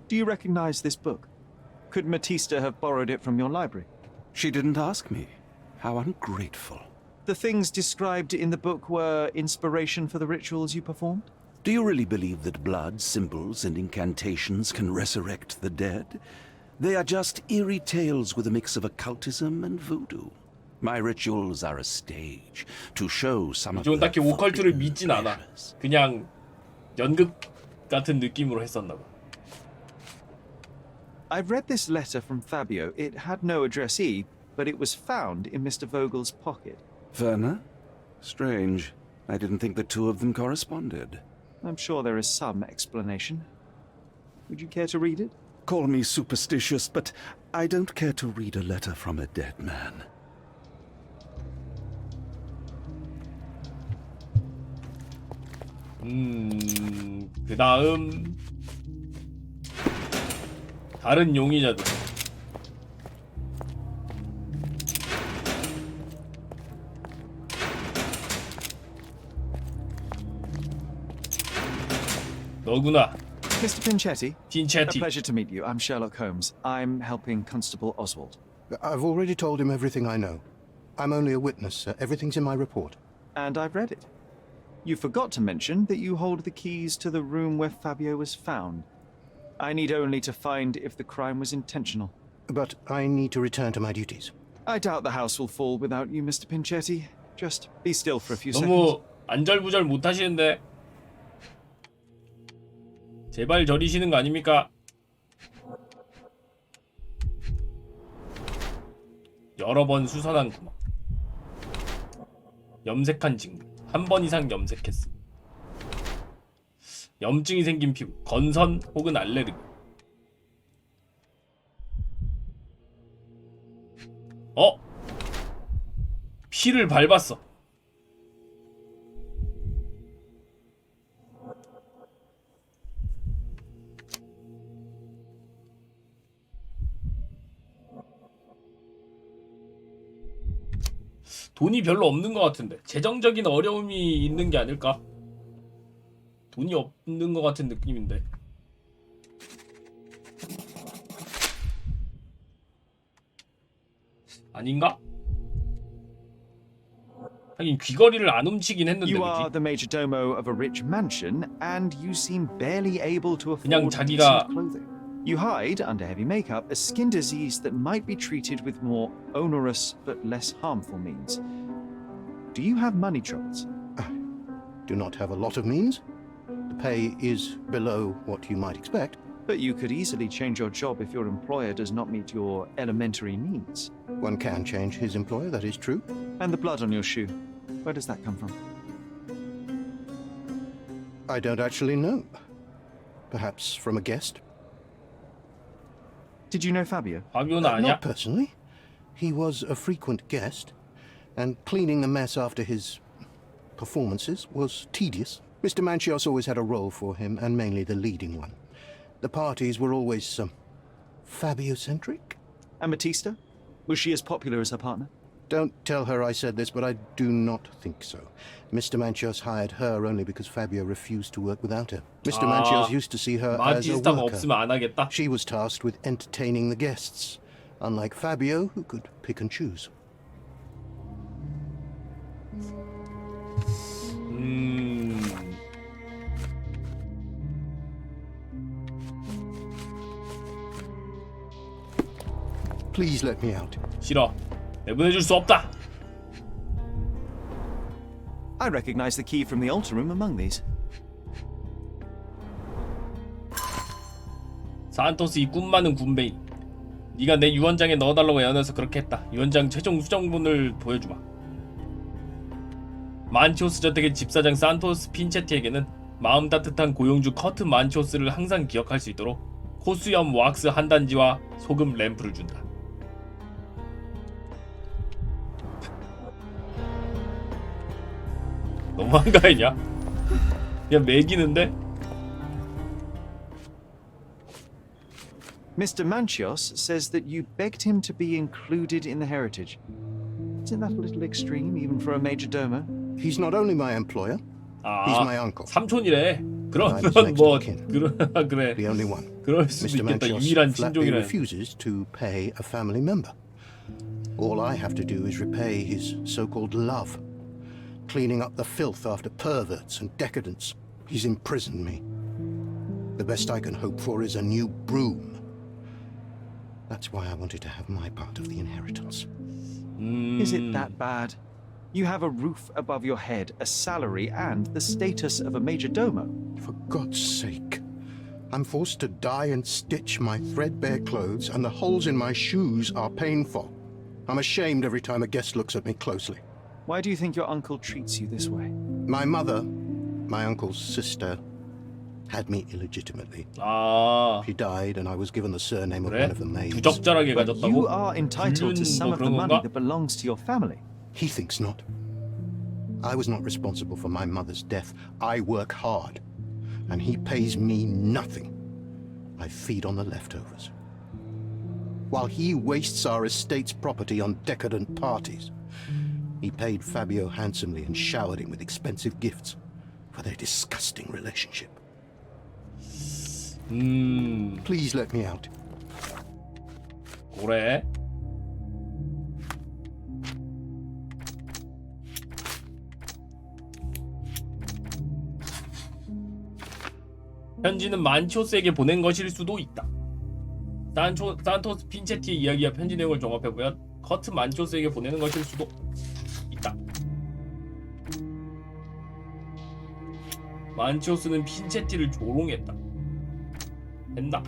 Do you recognize this book? Could Matista have borrowed it from your library? She didn't ask me. How ungrateful. The things described in the book were inspiration for the rituals you performed? Do you really believe that blood, symbols, and incantations can resurrect the dead? They are just eerie tales with a mix of occultism and voodoo. My rituals are a stage to show some of 이쪽은 the 딱히 오컬트를 forbidden 믿진 않아. treasures. 그냥 연극 같은 느낌으로 했었나 봐. I've read this letter from Fabio. It had no addressee, but it was found in Mr. Vogel's pocket. Werner? Strange. I didn't think the two of them corresponded. I'm sure there is some explanation. Would you care to read it? Call me superstitious, but I don't care to read a letter from a dead man. 그 다음 다른 용의자들. 너구나. Mr. Pinchetti? A 핀체티. pleasure to meet you. I'm Sherlock Holmes. I'm helping Constable Oswald. I've already told him everything I know. I'm only a witness, sir. Everything's in my report. And I've read it. You forgot to mention that you hold the keys to the room where Fabio was found. I need only to find if the crime was intentional. But I need to return to my duties. I doubt the house will fall without you, Mr. Pinchetti. Just be still for a few seconds. 너무 안절부절 못하시는데 제발 저리시는 거 아닙니까? 여러 번 수선한 구멍. 염색한 직무. 한 번 이상 염색했음. 염증이 생긴 피부. 건선 혹은 알레르기. 피를 밟았어. 돈이 별로 없는 것 같은데 재정적인 어려움이 있는 게 아닐까? 돈이 없는 것 같은 느낌인데. 아닌가? 하긴 귀걸이를 안 훔치긴 했는데. You are 그지? the major domo of a rich mansion, and you seem barely able to 그냥 afford 자기가- decent clothing. You hide under heavy makeup a skin disease that might be treated with more onerous but less harmful means. Do you have money troubles? Do not have a lot of means. The pay is below what you might expect. But you could easily change your job if your employer does not meet your elementary needs. One can change his employer, that is true. And the blood on your shoe, where does that come from? I don't actually know. Perhaps from a guest? Did you know Fabio? 파비오는 아니야? Not personally. He was a frequent guest, and cleaning the mess after his performances was tedious. Mr. Manchios always had a role for him, and mainly the leading one. The parties were always Fabio-centric. And Matista? Was she as popular as her partner? Don't tell her I said this, but I do not think so. Mr. Manchios hired her only because Fabio refused to work without her. Mr. Manchios used to see her as a 마티스타가 worker. 없으면 안 하겠다. She was tasked with entertaining the guests, unlike Fabio, who could pick and choose. Please let me out. 싫어. 내보내줄 수 없다. I recognize the key from the altar room among these. 산토스 이 꿈 많은 군뱅이. 네가 내 유언장에 넣어달라고 애원해서 그렇게 했다. 유언장 최종 수정본을 보여주마. 만치오스 저택의 집사장 산토스 핀체티에게는 마음 따뜻한 고용주 커트 만치오스를 항상 기억할 수 있도록 코수염 왁스 한 단지와 소금 램프를 준다. 너무한 거 아니냐? 그냥 매기는데? Mr. Manchios says that you begged him to be included in the heritage. Isn't that a little extreme, even for a major domo? He's not only my employer, he's my uncle. 삼촌이래. 그러면 next 뭐 of kin. 그래. The only one. 그럴 수도 Mr. 있겠다. Manchios 유일한 flatly 친족이라는. refuses to pay a family member. All I have to do is repay his so-called love, cleaning up the filth after perverts and decadents. He's imprisoned me. The best I can hope for is a new broom. That's why I wanted to have my part of the inheritance. Is it that bad? You have a roof above your head, a salary, and the status of a major domo. For God's sake. I'm forced to dye and stitch my threadbare clothes, and the holes in my shoes are painful. I'm ashamed every time a guest looks at me closely. Why do you think your uncle treats you this way? My mother, my uncle's sister, had me illegitimately. 아, She died, and I was given the surname of 그래? one of the maids. 부적절하게 But 가졌다고? you are entitled to 불륜 some 뭐 of the 그런 money 건가? that belongs to your family. He thinks not. I was not responsible for my mother's death. I work hard, and he pays me nothing. I feed on the leftovers. While he wastes our estate's property on decadent parties, he paid Fabio handsomely and showered him with expensive gifts for their disgusting relationship. Please let me out. 그래. 편지는 만치오스에게 보낸 것일 수도 있다. 산토스 핀체티의 이야기와 편지 내용을 종합해보면 커트 만치오스에게 보내는 것일 수도 있다. 만치오스는 핀체티를 조롱했다. 했나?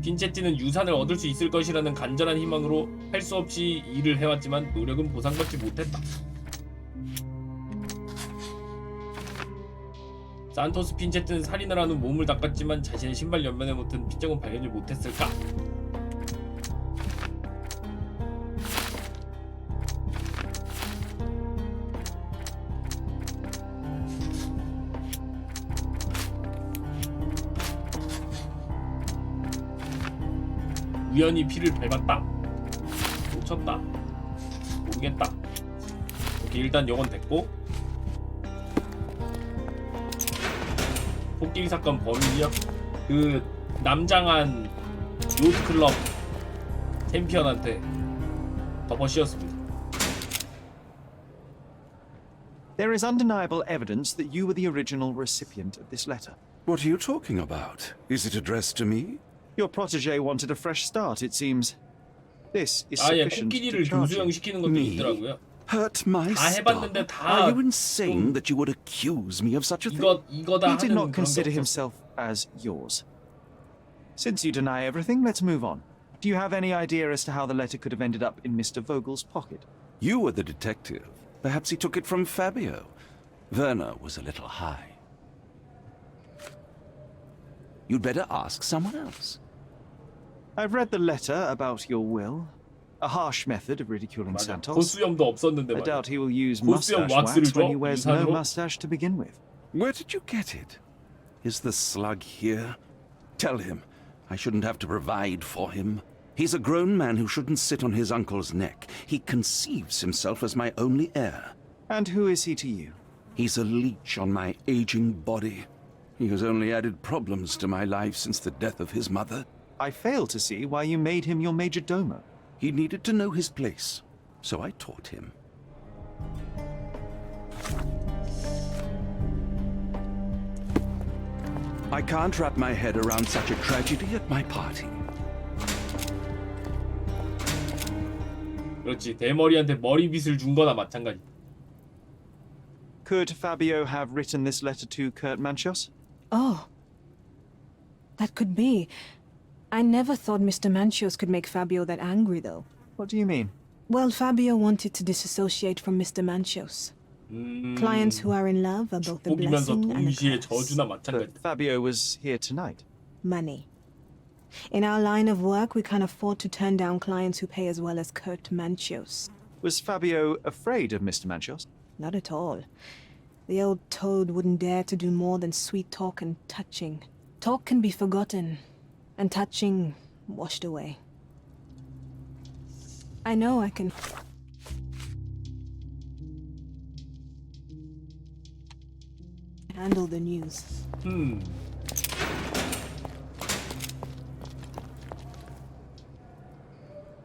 핀체티는 유산을 얻을 수 있을 것이라는 간절한 희망으로 할 수 없이 일을 해왔지만 노력은 보상받지 못했다. 산토스 핀체트는 살인을 한 후 몸을 닦았지만 자신의 신발 옆면에 묻은 핏자국은 발견을 못했을까? 우연히 피를 밟았다. 놓쳤다. 모르겠다. 오케이, 일단 요건 됐고, 코끼리 사건 범인이요? 그 남장한 요트클럽 챔피언한테 덮어 씌웠습니다. There is undeniable evidence that you were the original recipient of this letter. What are you talking about? Is it addressed to me? Your protege wanted a fresh start, it seems. This is 아예 sufficient to 코끼리를 charge 교수형 you. 시키는 것도 Me? 있더라고요. Hurt my 다 해봤는데 stomach? 다 Are you insane that you would accuse me of such a thing? 이거다 He did 하는 not 그런 게 consider 없었어. himself as yours. Since you deny everything, let's move on. Do you have any idea as to how the letter could have ended up in Mr. Vogel's pocket? You were the detective. Perhaps he took it from Fabio. Werner was a little high. You'd better ask someone else. I've read the letter about your will. A harsh method of ridiculing 맞아. Santos. 코수염도 없었는데 I 말이야. doubt he will use 코수염 mustache 왁스를 wax when he 줘? wears no 유산으로? mustache to begin with. Where did you get it? Is the slug here? Tell him I shouldn't have to provide for him. He's a grown man who shouldn't sit on his uncle's neck. He conceives himself as my only heir. And who is he to you? He's a leech on my aging body. He has only added problems to my life since the death of his mother. I fail to see why you made him your major domo. He needed to know his place, so I taught him. I can't wrap my head around such a tragedy at my party. 그렇지. 대머리한테 머리빗을 준 거나 마찬가지. Could Fabio have written this letter to Kurt Manchios? Oh. That could be. I never thought Mr. Manchios could make Fabio that angry, though. What do you mean? Well, Fabio wanted to disassociate from Mr. Manchios. Clients who are in love are both a 축복이면서 blessing and a 동시에 curse. 저주나 마찬가지. But Fabio was here tonight. Money. In our line of work, we can't afford to turn down clients who pay as well as Kurt Manchios. Was Fabio afraid of Mr. Manchios? Not at all. The old toad wouldn't dare to do more than sweet talk and touching. Talk can be forgotten, and touching washed away. I know I can... handle the news.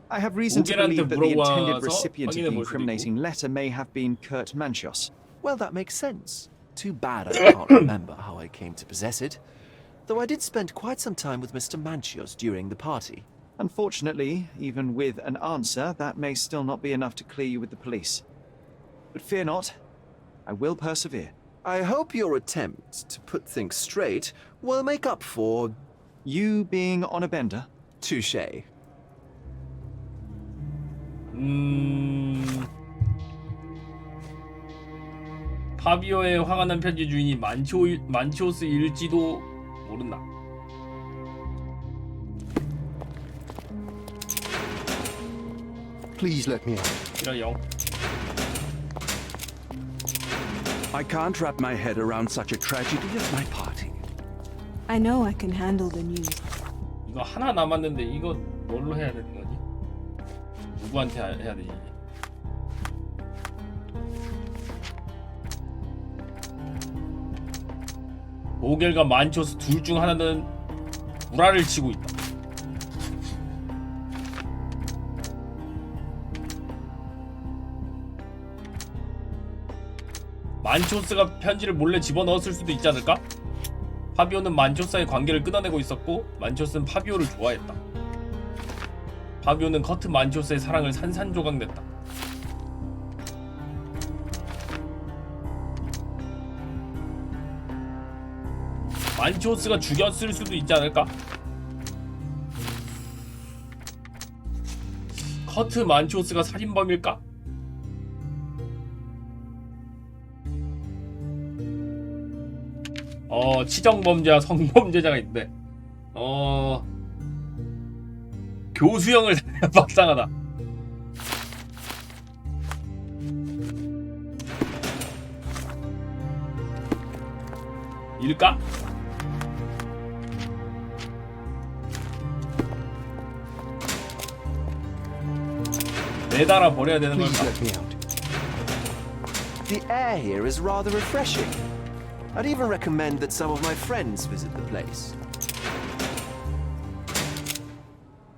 I have reason to believe that the intended 물어봐서 recipient of 확인해 the 볼 수도 incriminating letter may have been Kurt Manchios. Well, that makes sense. Too bad I can't remember how I came to possess it. Though I did spend quite some time with Mr. Manchios during the party. Unfortunately, even with an answer, that may still not be enough to clear you with the police. But fear not, I will persevere. I hope your attempt to put things straight will make up for... You being on a bender? touché. 파비오의 화가 난 편지 주인이 만치오스일지도 모른다. Please let me out. 이런 영. I can't wrap my head around such a tragedy as my party. I know I can handle the news. 이거 하나 남았는데 이거 뭘로 해야 되는 거지? 누구한테 해야 되지? 보겔과 만초스 둘 중 하나는 구라를 치고 있다. 만초스가 편지를 몰래 집어넣었을 수도 있지 않을까? 파비오는 만초스와의 관계를 끊어내고 있었고 만초스는 파비오를 좋아했다. 파비오는 커트 만초스의 사랑을 산산조각냈다. 만초스가 죽였을 수도 있지 않을까? 커트 만초스가 살인범일까? 치정범죄와 성범죄자가 있는데 교수형을 박상하다. 일까? 내달아 버려야 되는 Please 걸까? let me out. The air here is rather refreshing. I'd even recommend that some of my friends visit the place.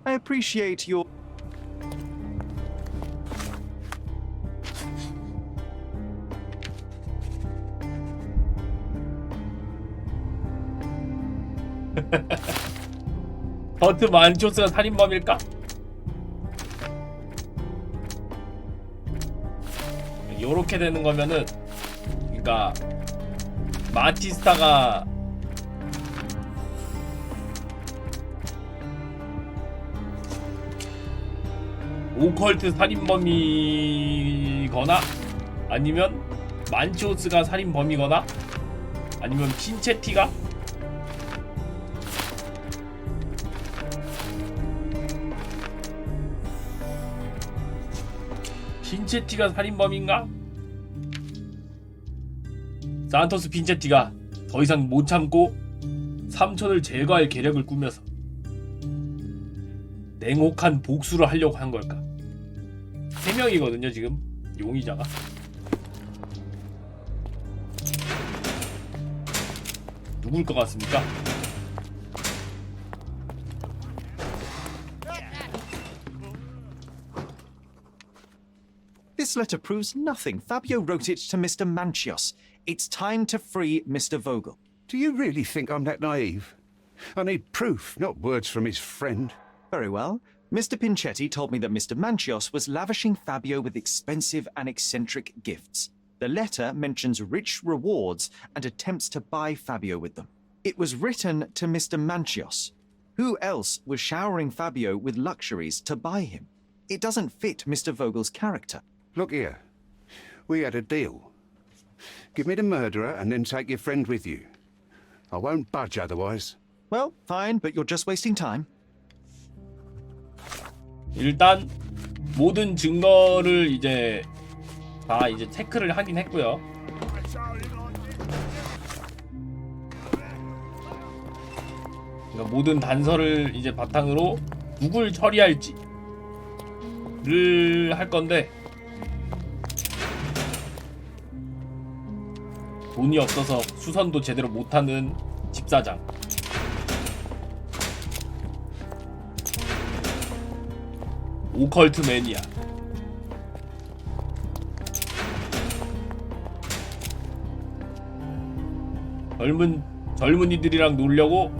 I appreciate your... 버트 만초스가 살인범일까? 요렇게 되는 거면은 그러니까 마티스타가 오컬트 살인범이거나 아니면 만초스가 살인범이거나 아니면 핀체티가 핀체티가 살인범인가? 산토스 핀체티가 더 이상 못 참고 삼촌을 제거할 계략을 꾸며서 냉혹한 복수를 하려고 한 걸까? 3명이거든요 지금 용의자가. 누굴 것 같습니까? This letter proves nothing. Fabio wrote it to Mr. Manchios. It's time to free Mr. Vogel. Do you really think I'm that naive? I need proof, not words from his friend. Very well. Mr. Pinchetti told me that Mr. Manchios was lavishing Fabio with expensive and eccentric gifts. The letter mentions rich rewards and attempts to buy Fabio with them. It was written to Mr. Manchios. Who else was showering Fabio with luxuries to buy him? It doesn't fit Mr. Vogel's character. Look here. We had a deal. Give me the murderer and then take your friend with you. I won't budge otherwise. Well, fine, but you're just wasting time. 일단 모든 증거를 이제 다 이제 체크를 하긴 했고요. 그러니까 모든 단서를 이제 바탕으로 누굴 처리할지를 할 건데 돈이 없어서 수선도 제대로 못하는 집사장. 오컬트 매니아. 젊은이들이랑 놀려고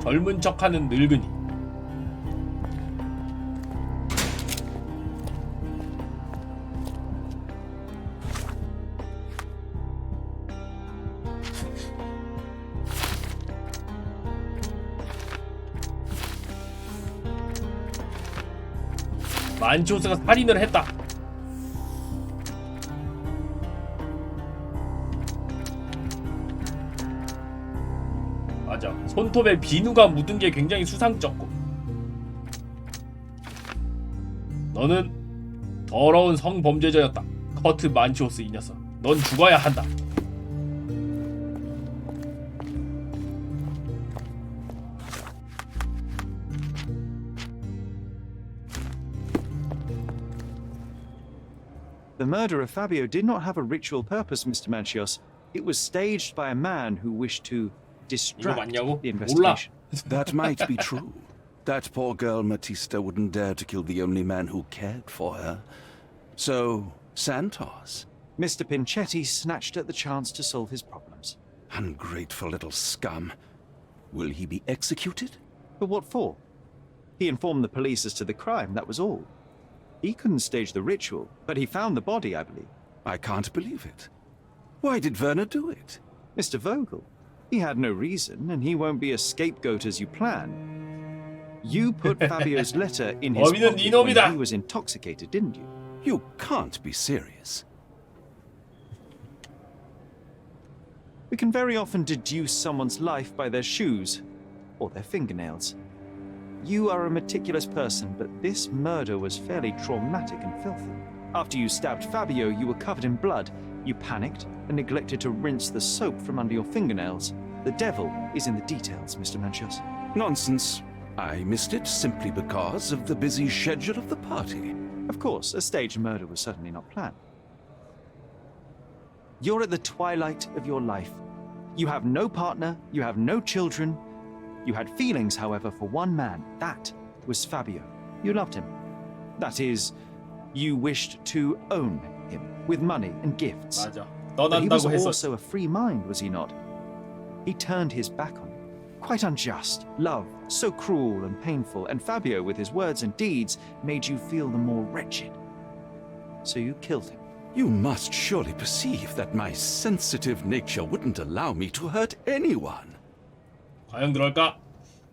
젊은 척하는 늙은이. 만치오스가 살인을 했다. 맞아. 손톱에 비누가 묻은 게 굉장히 수상쩍고. 너는 더러운 성범죄자였다. 커트 만치오스 이 녀석. 넌 죽어야 한다. The murder of Fabio did not have a ritual purpose, Mr. Manchios. It was staged by a man who wished to distract the investigation. That might be true. That poor girl Matista wouldn't dare to kill the only man who cared for her. So, Santos. Mr. Pinchetti snatched at the chance to solve his problems. Ungrateful little scum. Will he be executed? But what for? He informed the police as to the crime, that was all. He couldn't stage the ritual, but he found the body, I believe. I can't believe it. Why did Werner do it? Mr. Vogel. He had no reason, and he won't be a scapegoat as you plan. You put Fabio's letter in his pocket when he was intoxicated, didn't you? You can't be serious. We can very often deduce someone's life by their shoes or their fingernails. You are a meticulous person, but this murder was fairly traumatic and filthy. After you stabbed Fabio, you were covered in blood. You panicked and neglected to rinse the soap from under your fingernails. The devil is in the details, Mr. Manchios. Nonsense. I missed it simply because of the busy schedule of the party. Of course, a staged murder was certainly not planned. You're at the twilight of your life. You have no partner, you have no children. You had feelings, however, for one man. That was Fabio. You loved him. That is, you wished to own him with money and gifts. 맞아. But he was 떠난다고 했었. also a free mind, was he not? He turned his back on you. Quite unjust. Love, so cruel and painful, and Fabio, with his words and deeds, made you feel the more wretched. So you killed him. You must surely perceive that my sensitive nature wouldn't allow me to hurt anyone. 과연 그럴까?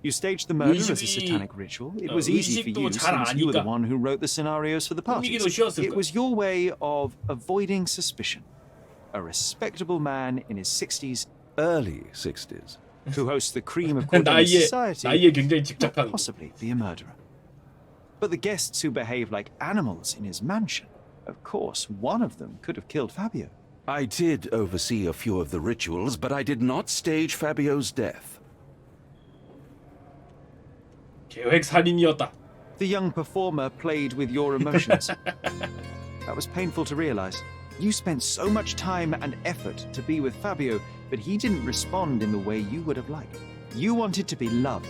You staged the murder as a satanic ritual. It was easy for you since you were the one who wrote the scenarios for the parties. It was your way of avoiding suspicion. A respectable man in his 60s, Early 60s. who hosts the cream of Cordovan society, 나이에 굉장히 could 집착하는. possibly be a murderer. But the guests who behave like animals in his mansion, of course, one of them could have killed Fabio. I did oversee a few of the rituals, but I did not stage Fabio's death. 계획 살인이었다. The young performer played with your emotions. That was painful to realize. You spent so much time and effort to be with Fabio, but he didn't respond in the way you would have liked. You wanted to be loved,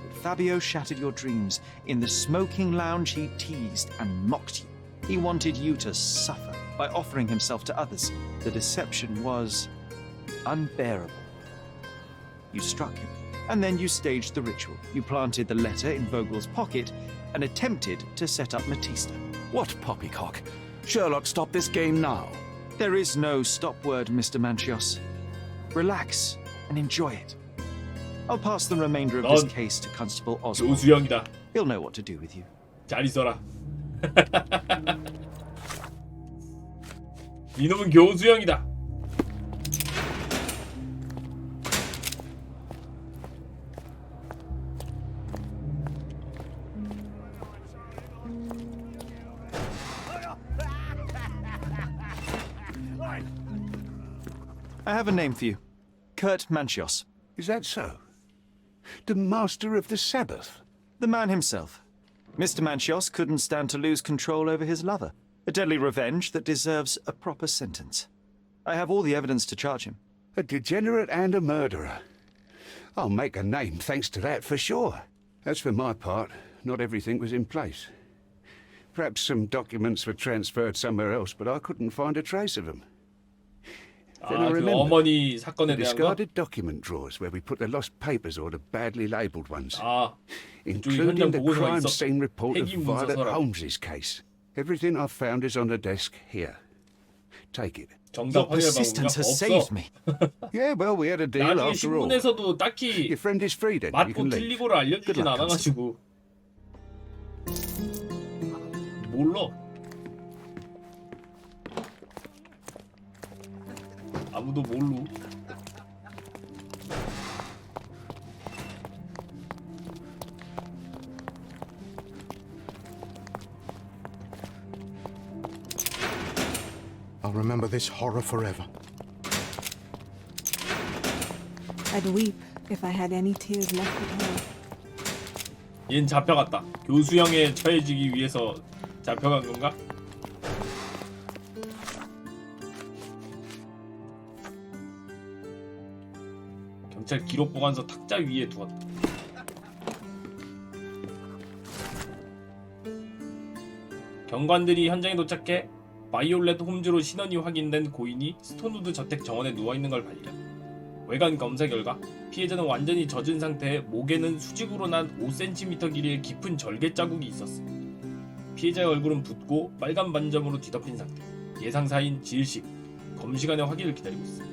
but Fabio shattered your dreams. In the smoking lounge, he teased and mocked you. He wanted you to suffer by offering himself to others. The deception was unbearable. You struck him, and then you staged the ritual. You planted the letter in Vogel's pocket and attempted to set up Matista. What poppycock? Sherlock, stop this game now. There is no stop word, Mr. Manchios. Relax and enjoy it. I'll pass the remainder of this case to Constable Oswald. 교수형이다. He'll know what to do with you. 잘 있어라. 이놈은 교수형이다. I have a name for you. Kurt Manchios. Is that so? The master of the Sabbath? The man himself. Mr. Manchios couldn't stand to lose control over his lover. A deadly revenge that deserves a proper sentence. I have all the evidence to charge him. A degenerate and a murderer. I'll make a name thanks to that for sure. As for my part, not everything was in place. Perhaps some documents were transferred somewhere else, but I couldn't find a trace of them. Then I 그 remembered 어머니 the 사건에 대한 거? discarded document drawers where we put the lost papers or the badly labelled ones. 아, 그쪽에 Including 현장 the 보고서가 crime 있어. scene report of 폐기 Violet 문서서라고. Holmes's case. Everything I've found is on the desk here. Take it. 정답 확인해 봐. 없어. me. Yeah, well, we had a deal 나중에 after all. 신문에서도 딱히 Your friend is free then. You 맞고 can leave. 틀리고를 알려주진 않아가지고 몰라. 아무도 모르. I'll remember this horror forever. I'd weep if I had any tears left at all. 얜 잡혀갔다. 교수형에 처해지기 위해서 잡혀간 건가? 경찰 기록 보관서 탁자 위에 두었다. 경관들이 현장에 도착해 바이올렛 홈즈로 신원이 확인된 고인이 스톤우드 저택 정원에 누워있는 걸 발견. 외관 검사 결과 피해자는 완전히 젖은 상태에 목에는 수직으로 난 5cm 길이의 깊은 절개 자국이 있었어. 피해자의 얼굴은 붓고 빨간 반점으로 뒤덮인 상태. 예상사인 질식, 검시관의 확인을 기다리고 있어.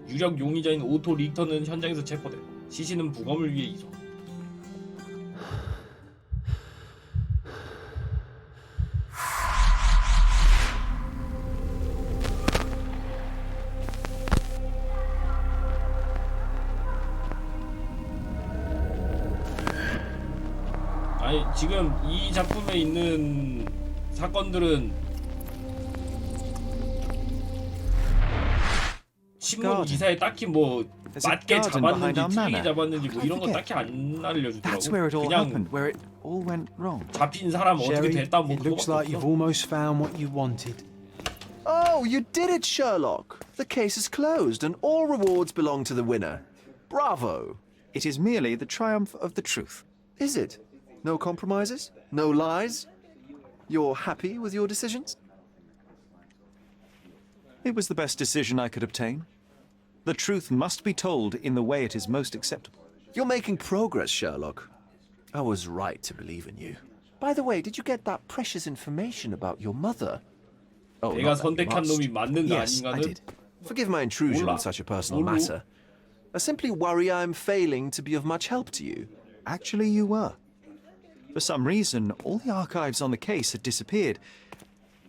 유력 용의자인 오토 리히터는 현장에서 체포돼 시신은 부검을 위해 이송. 아니 지금 이 작품에 있는 사건들은 신문 기사에 딱히 뭐 맞게 잡았는지 틀리게 잡았는지 뭐 이런 거 딱히 안 That's where it 알려주더라고. all 그냥 happened, where it all went wrong. 잡힌 사람 어떻게 Sherry, 됐다 뭐 it looks 그거밖에 like you've 없어. almost found what you wanted. Oh, you did it, Sherlock. The case is closed and all rewards belong to the winner. Bravo. It is merely the triumph of the truth. Is it? No compromises? No lies? You're happy with your decisions? It was the best decision I could obtain. The truth must be told in the way it is most acceptable. You're making progress, Sherlock. I was right to believe in you. By the way, did you get that precious information about your mother? Oh, 내가 not that you 선택한 must. 놈이 맞는가 Yes, I 아닌가는 did. Forgive my intrusion 몰라. on such a personal 모르. matter. I simply worry I'm failing to be of much help to you. Actually, you were. For some reason, all the archives on the case had disappeared.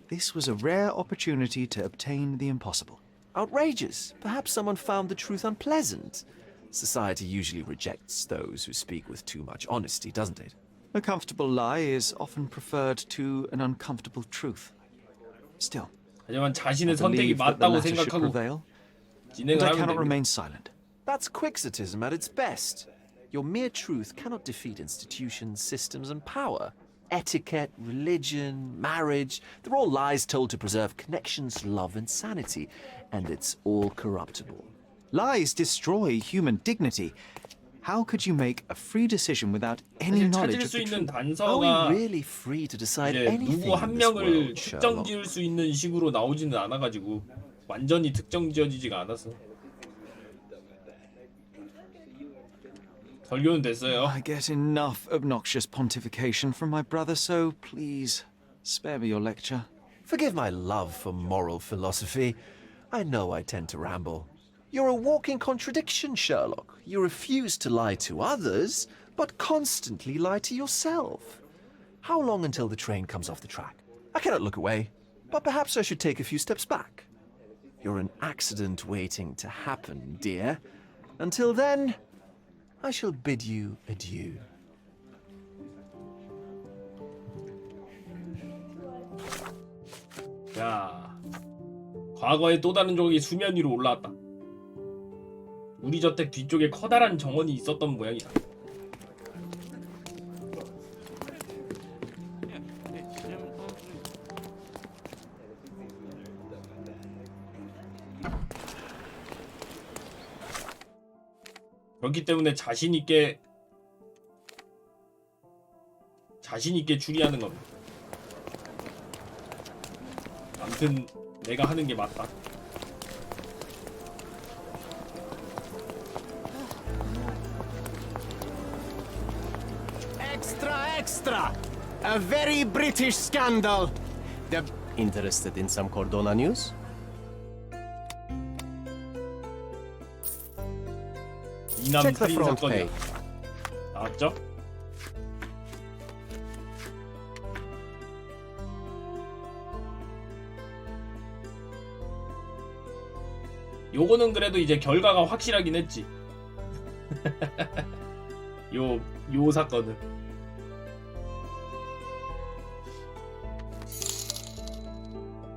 This was a rare opportunity to obtain the impossible. Outrageous. Perhaps someone found the truth unpleasant. Society usually rejects those who speak with too much honesty, doesn't it? A comfortable lie is often preferred to an uncomfortable truth. Still, 하지만 I 자신의 선택이 believe that the 맞다고 latter should 생각하고 prevail, 진행을 but I 하면 cannot 됩니다. remain silent. That's quixotism at its best. Your mere truth cannot defeat institutions, systems, and power. Etiquette, religion, marriage, they're all lies told to preserve connections, love, and sanity. And it's all corruptible. Lies destroy human dignity. How could you make a free decision without any 사실 knowledge 찾을 of 수 the 있는 truth? Are 단서가 we really free to decide 이제 anything 누구 한 in this 명을 world, Sherlock? 특정지을 수 있는 식으로 나오지는 않아가지고 완전히 특정지어지지가 않아서 설교는 됐어요. I get enough obnoxious pontification from my brother, so please spare me your lecture. Forgive my love for moral philosophy. I know I tend to ramble. You're a walking contradiction, Sherlock. You refuse to lie to others, but constantly lie to yourself. How long until the train comes off the track? I cannot look away, but perhaps I should take a few steps back. You're an accident waiting to happen, dear. Until then, I shall bid you adieu. 야, 과거의 또 다른 조각이 수면 위로 올라왔다. 우리 저택 뒤쪽에 커다란 정원이 있었던 모양이다. 그렇기 때문에 자신 있게 추리하는 겁니다. 아무튼 내가 하는 게 맞다. Extra, extra! A very British scandal. Interested in some Cordona news? 이남 Check the 살인 front 사건이야. page. 나왔죠? 요거는 그래도 이제 결과가 확실하긴 했지. 요 사건은.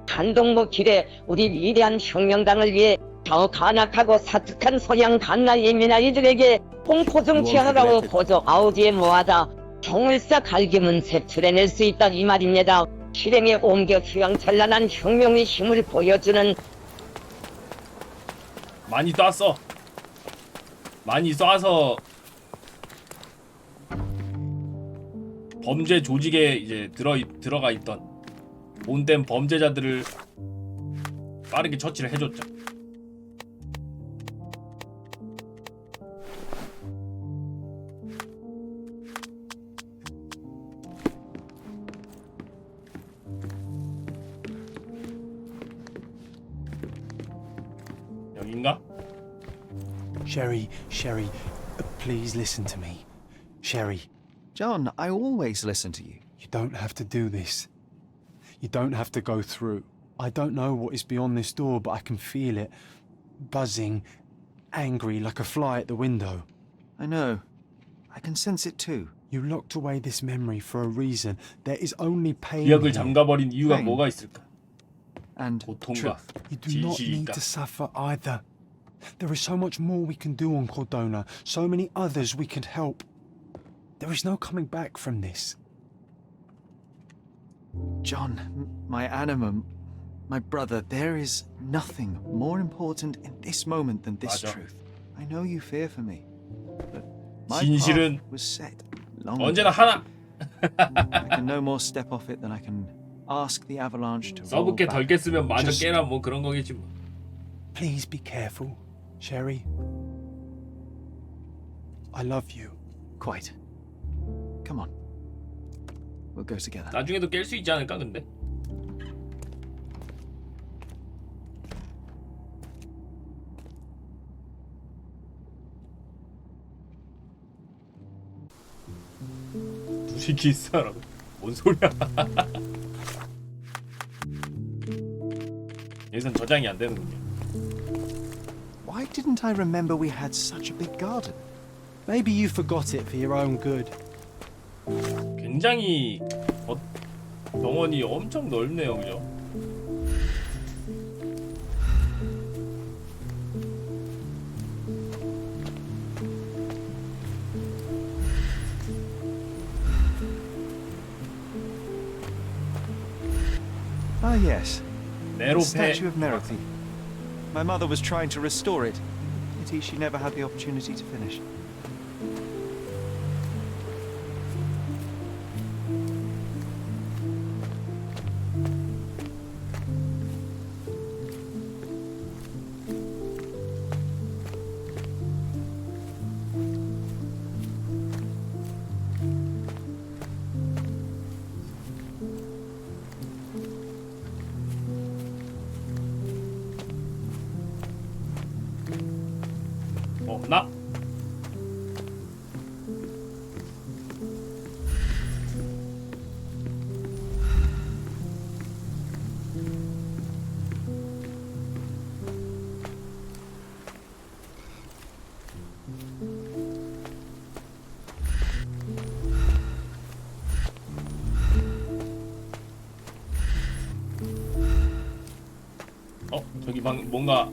한동무 길에 우리 위대한 혁명당을 위해 더 간악하고 사특한 소양 강나 예민아이들에게 공포 정치하라고 보조 아우디에 모아다 총을사 갈기문 색출해낼 수 있다 이 말입니다. 실행에 옮겨 휘황찬란한 혁명의 힘을 보여주는. 많이 쐈어. 많이 쏴서 범죄 조직에 이제 들어가 있던 온된 범죄자들을 빠르게 처치를 해줬죠. 여긴가? Sherry, please listen to me. Sherry. John, I always listen to you. You don't have to do this. You don't have to go through. I don't know what is beyond this door, but I can feel it. Buzzing, angry, like a fly at the window. I know. I can sense it too. You locked away this memory for a reason. There is only pain 기억을 here. 잠가버린 이유가 pain. 뭐가 있을까? And 고통과 You do not need 진실일까? to suffer either. There is so much more we can do on Cordona, so many others we can help. There is no coming back from this. John, my anima, my brother, there is nothing more important in this moment than this 맞아. truth. I know you fear for me, but my 진실은 path was set long 언제나 ago. 하나. I can no more step off it than I can ask the avalanche to roll 써붙게 덜 back. 깼으면 마저 Just- 깨라 뭐 그런 거겠지 뭐. Please be careful, Sherry. I love you. Quite. Come on. We'll go together. 나중에도 깰 수 있지 않을까 근데? 둘이 키스하라고? 뭔 소리야? 여기선 저장이 안 되는군요. Why didn't I remember we had such a big garden? Maybe you forgot it for your own good. 굉장히 병원이 엄청 넓네요, 그죠? Ah, yes. The 네로페 statue of Merothy. My mother was trying to restore it. Pity she never had the opportunity to finish. 나 저기 뭔가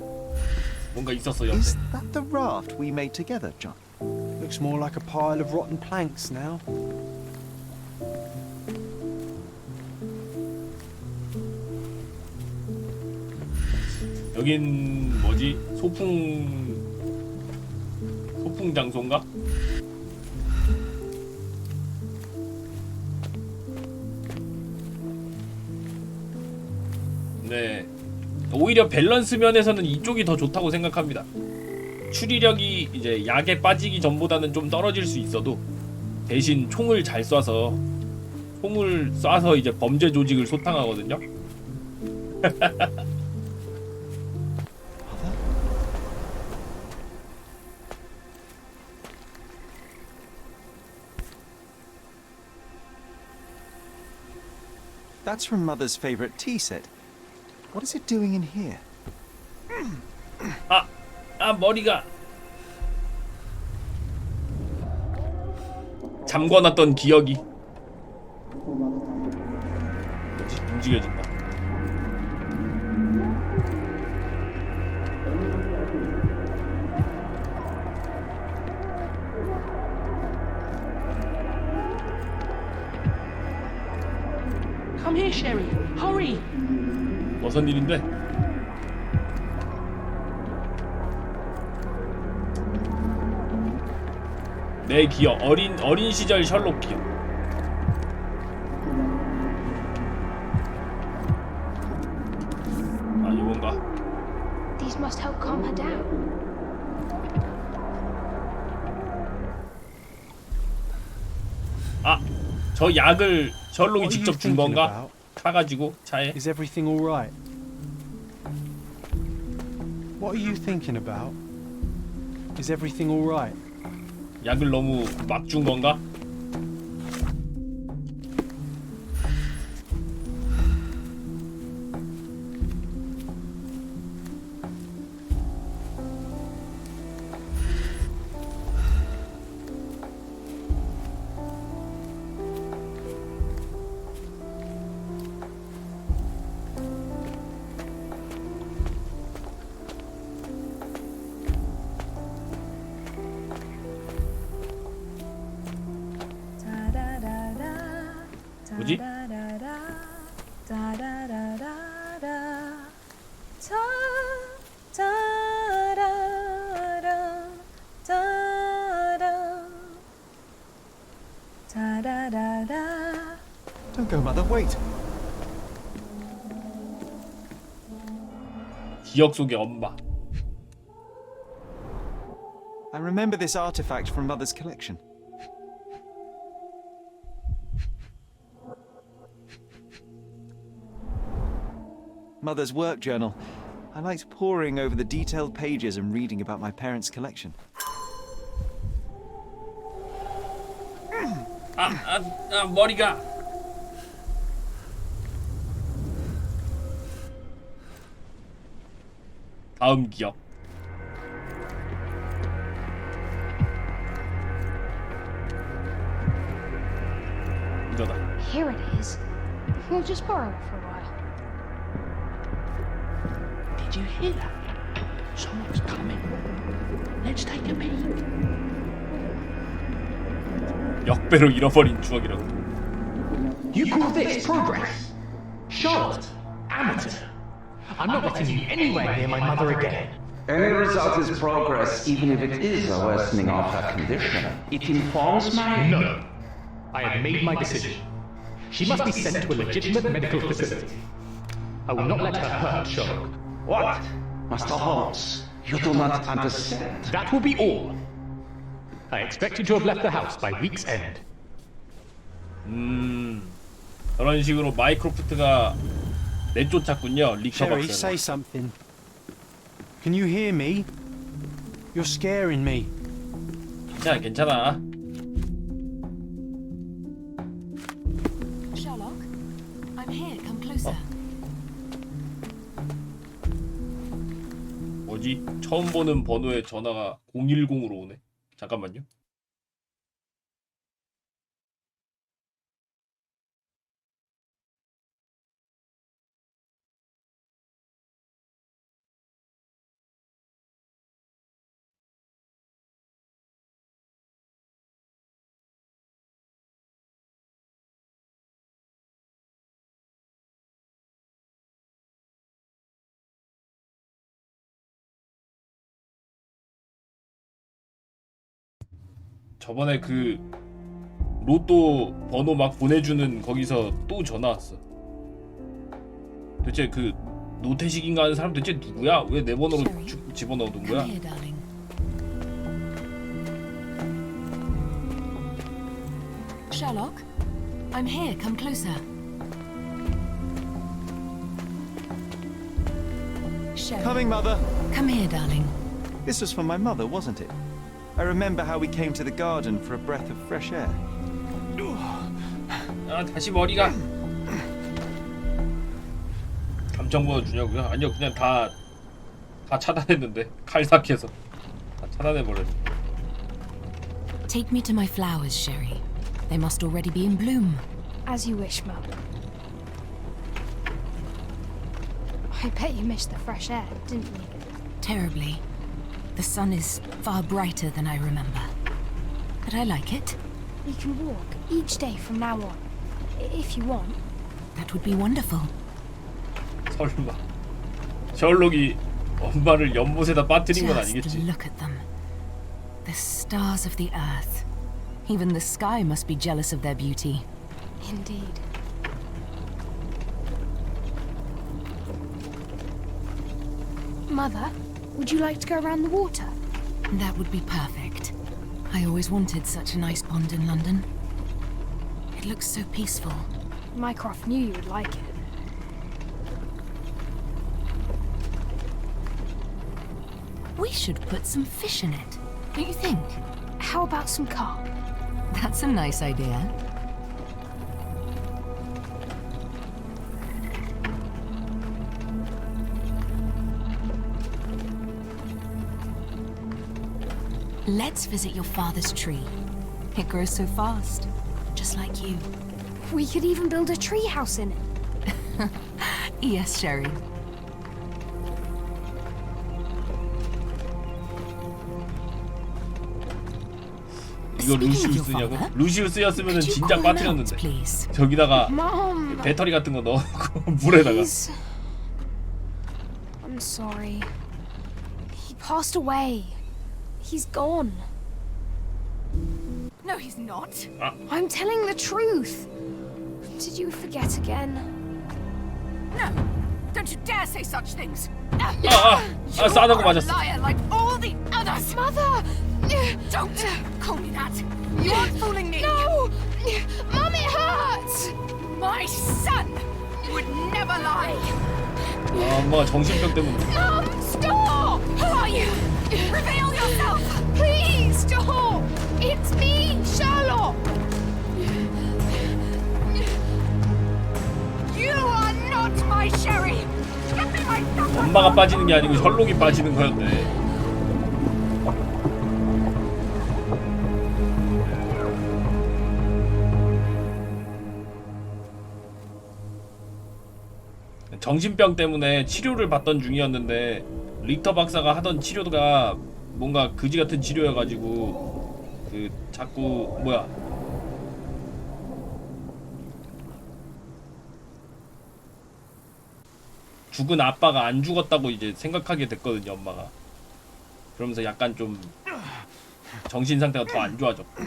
뭔가 있었어 옆에. Is that the raft we made together, John? Looks more like a pile of rotten planks now. 여긴 뭐지? 소풍 장소인가? 네. 오히려 밸런스 면에서는 이쪽이 더 좋다고 생각합니다. 추리력이 이제 약에 빠지기 전보다는 좀 떨어질 수 있어도 대신 총을 잘 쏴서 이제 범죄 조직을 소탕하거든요. That's from Mother's favorite tea set. What is it doing in here? 머리가 잠궈놨던 기억이 움직여진다. Come here, Sherry. Hurry. 무슨 일인데? 내 기억, 어린 시절 셜록 기억. 아, 이건가? These must help calm her down. 아, 저 약을 셜록이 What are you 직접 준 thinking 건가? about? 타가지고 차에. Is everything all right? What are you thinking about? Is everything all right? 약을 너무 막 준 건가? 뭐지? Don't go, Mother. Wait. 기억 속의 엄마. I remember this artifact from Mother's collection. Mother's work journal. I liked poring over the detailed pages and reading about my parents' collection. 머리가. 다음 기억. 이거다. Here it is. We'll just borrow it for a while. Did you hear that? Someone's coming. Let's take a peek. 역배로 잃어버린 추억이라고. You call this progress? Charlotte, amateur. I'm not letting you anywhere near my mother again. Any result is progress, even if it is a worsening of her condition. It informs my... No. I have made my decision. She must be sent to a legitimate medical facility. I will not let her hurt Sherlock. What? Master Holmes, you do not understand. That will be all. I expect you to have left the house by week's end. 그런 식으로 마이크로프트가 내쫓았군요. 리커 Sherry, 박사를. say something. Can you hear me? You're scaring me. 괜찮아, 괜찮아. Sherlock, I'm here. Come closer. 뭐지? 처음 보는 번호에 전화가 010으로 오네. 잠깐만요. 저번에 그 로또 번호 막 보내주는 거기서 또 전화 왔어. 도대체 그 노태식인가 하는 사람 도대체 누구야? 왜 내 번호로 집어넣어둔 거야? Come here, darling. Sherlock, I'm here. Come closer. Sherlock. Coming, Mother. Come here, darling. This was for my mother, wasn't it? I remember how we came to the garden for a breath of fresh air. 아 다시 머리가 감정번호 주냐고요? 아니요 그냥 다 차단했는데 칼삭해서 다 차단해버렸네. Take me to my flowers, Sherry. They must already be in bloom. As you wish, Mum. I bet you missed the fresh air, didn't you? Terribly. The sun is far brighter than I remember. But I like it. We can walk each day from now on, if you want. That would be wonderful. 설마 셜록이 엄마를 연못에다 빠뜨린 건 Just 아니겠지? look at them. The stars of the earth. Even the sky must be jealous of their beauty. Indeed. Mother, would you like to go around the water? That would be perfect. I always wanted such a nice pond in London. It looks so peaceful. Mycroft knew you would like it. We should put some fish in it, don't you think? How about some carp? That's a nice idea. Let's visit your father's tree. It grows so fast, just like you. We could even build a tree house in it. Yes, Sherry. 이거 루시우스냐고? 루시우스였으면 진작 빠뜨렸는데 저기다가 Mom. 배터리 같은 거 넣어놓고 물에다가 I'm sorry. He passed away. He's gone. No, he's not. I'm telling the truth. Did you forget again? No, don't you dare say such things. 싸다고 맞았어. Liar like all the others. Mother! Don't call me that. You aren't fooling me. No! Mum, it hurts! My son would never lie. 엄마가 정신병 때문에. Mum, stop! Who are you? Reveal yourself. Please stop! It's me, Sherlock! You are not my Sherry. Get me my stuff. 엄마가 빠지는 게 아니고 셜록이 빠지는 거였네. 정신병 때문에 치료를 받던 중이었는데 리터 박사가 하던 치료가 뭔가 그지 같은 치료여가지고 그 자꾸 뭐야 죽은 아빠가 안 죽었다고 이제 생각하게 됐거든요, 엄마가. 그러면서 약간 좀 정신 상태가 더 안 좋아졌고.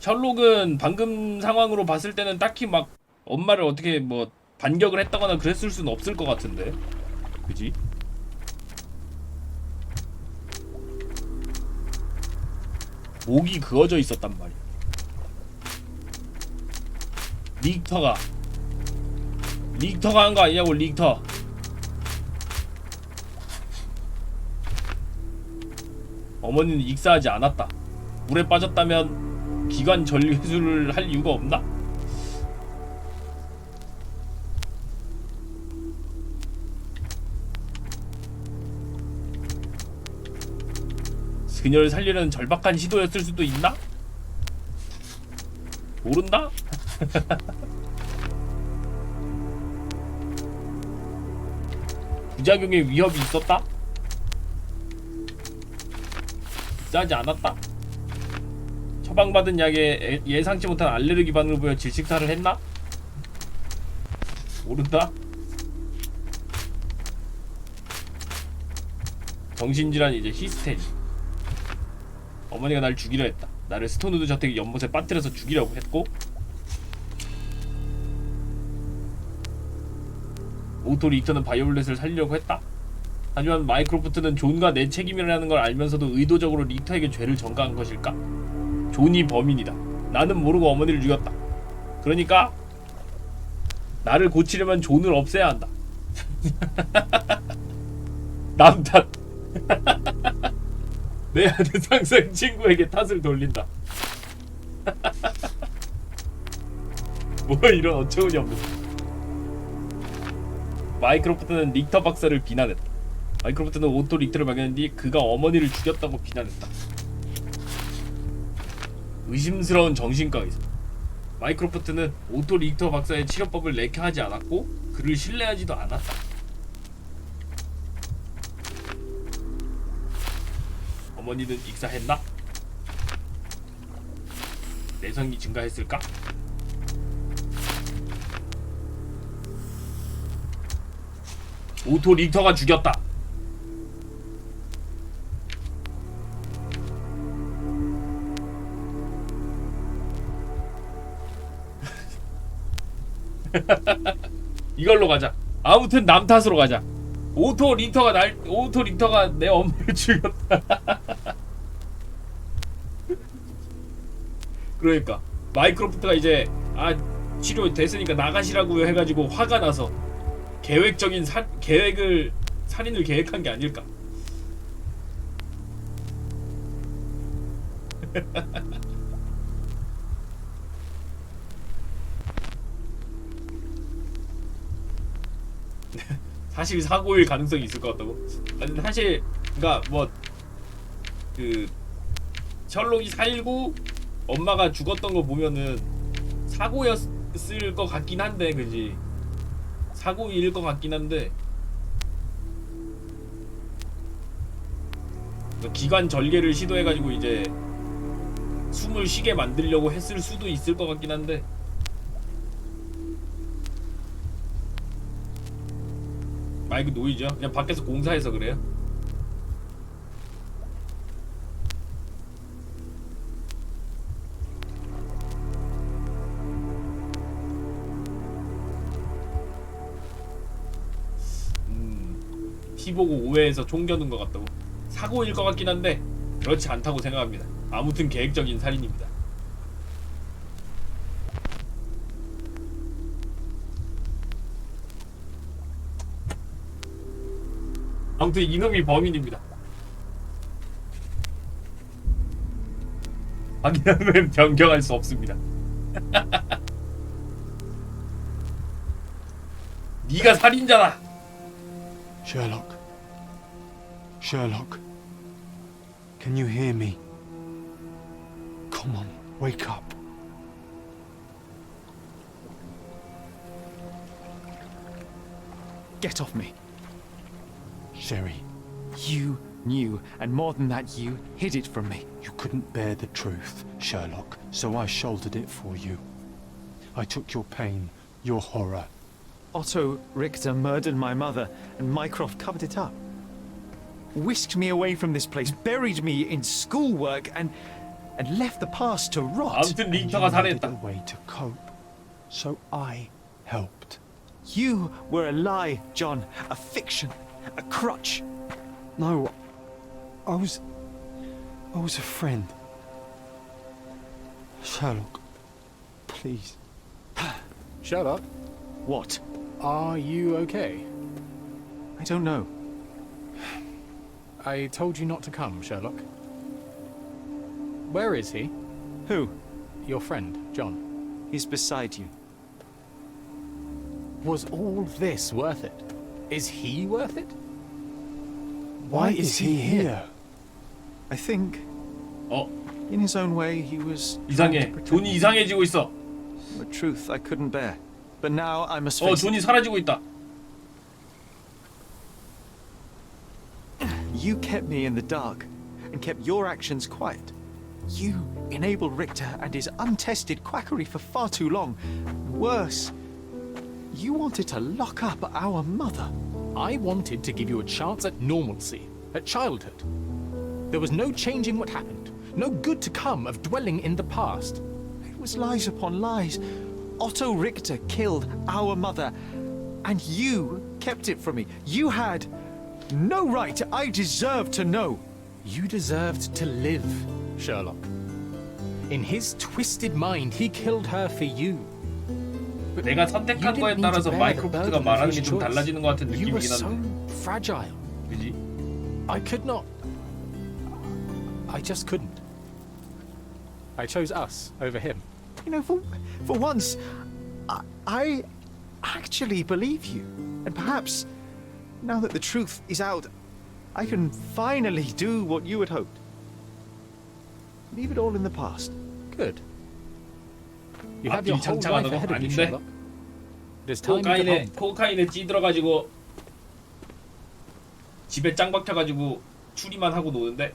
셜록은 방금 상황으로 봤을 때는 딱히 막 엄마를 어떻게 뭐 반격을 했다거나 그랬을 수는 없을 것 같은데, 그지? 목이 그어져 있었단 말이야. 릭터가 한 거 아니냐고, 릭터. 어머니는 익사하지 않았다. 물에 빠졌다면 기관 전류술을 할 이유가 없나? 그녀를 살리려는 절박한 시도였을 수도 있나? 모른다? 부작용의 위협이 있었다? 짜지 않았다? 처방받은 약에 예상치 못한 알레르기 반응을 보여 질식사를 했나? 모른다? 정신질환 이제 히스테리. 어머니가 날 죽이려 했다. 나를 스톤우드 저택 연못에 빠뜨려서 죽이려고 했고, 오토 리터는 바이올렛을 살리려고 했다. 하지만 마이크로프트는 존과 내 책임이라는 걸 알면서도 의도적으로 리터에게 죄를 전가한 것일까? 존이 범인이다. 나는 모르고 어머니를 죽였다. 그러니까 나를 고치려면 존을 없애야 한다. 남 탓. 내 아는 상상 친구에게 탓을 돌린다. 뭐 이런 어처구니 없는. 마이크로프트는 릭터 박사를 비난했다. 마이크로프트는 오토 릭터를 발견한 뒤 그가 어머니를 죽였다고 비난했다. 의심스러운 정신과 의사. 마이크로프트는 오토 릭터 박사의 치료법을 내켜하지 않았고 그를 신뢰하지도 않았다. 어머니는 익사했나? 내성이 증가했을까? 오토 릭터가 죽였다. 이걸로 가자. 아무튼 남 탓으로 가자. 오토 릭터가 내 엄마를 죽였다. 그러니까 마이크로프트가 이제 치료 됐으니까 나가시라고 해가지고 화가 나서 계획적인 살인을 계획한 게 아닐까. 사실 사고일 가능성이 있을 것 같다고? 아니 사실 그니까 뭐 그 셜록이 살고 엄마가 죽었던 거 보면은 사고였을 것 같긴 한데, 그지? 사고일 것 같긴 한데 기관 절개를 시도해가지고 이제 숨을 쉬게 만들려고 했을 수도 있을 것 같긴 한데, 마이크 노이죠? 그냥 밖에서 공사해서 그래요? 티 보고 오해해서 총겨눈 것 같다고? 사고일 것 같긴 한데 그렇지 않다고 생각합니다. 아무튼 계획적인 살인입니다. 아무튼 이놈이 범인입니다. 확인한 후엔 변경할 수 없습니다. 네가 살인자다. Sherlock, can you hear me? Come on, wake up. Get off me. Sherry, You knew, and more than that, you hid it from me. you couldn't bear the truth, Sherlock, so I shouldered it for you. I took your pain, your horror. Otto Richter murdered my mother, and Mycroft covered it up. Whisked me away from this place, buried me in schoolwork, and left the past to rot. 아무튼 릭터가 needed 살해했다. a way to cope, so I helped. You were a lie, John, a fiction, a crutch. No, I was a friend. Sherlock, please. Sherlock, What? are you okay? I don't know. I told you not to come, Sherlock. Where is he? Who? Your friend, John. He's beside you. Was all this worth it? Is he worth it? Why is he here? I think, in his own way, he was 이상해. 존이 이상해지고 있어. the truth I couldn't bear. But now I must face 존이 사라지고 있다. it. You kept me in the dark and kept your actions quiet. You enabled Richter and his untested quackery for far too long. Worse, you wanted to lock up our mother. I wanted to give you a chance at normalcy. at childhood. There was no changing what happened, no good to come of dwelling in the past. It was lies upon lies. Otto Richter killed our mother, and you kept it from me. You had no right. I deserved to know. You deserved to live, Sherlock. In his twisted mind, he killed her for you. 내가 선택한 거에 따라서 마이크로프트가 말하는 게 좀 달라지는 것 같은 You were 느낌이긴 so 한데. fragile. 그지? I could not. I just couldn't. I chose us over him. You know, for once, I actually believe you. And perhaps, now that the truth is out, I can finally do what you had hoped. Leave it all in the past. Good. You have your whole life ahead of you, Sherlock. There's time to get on. 코카인에 찌들어가지고 집에 짱 박혀가지고 추리만 하고 노는데.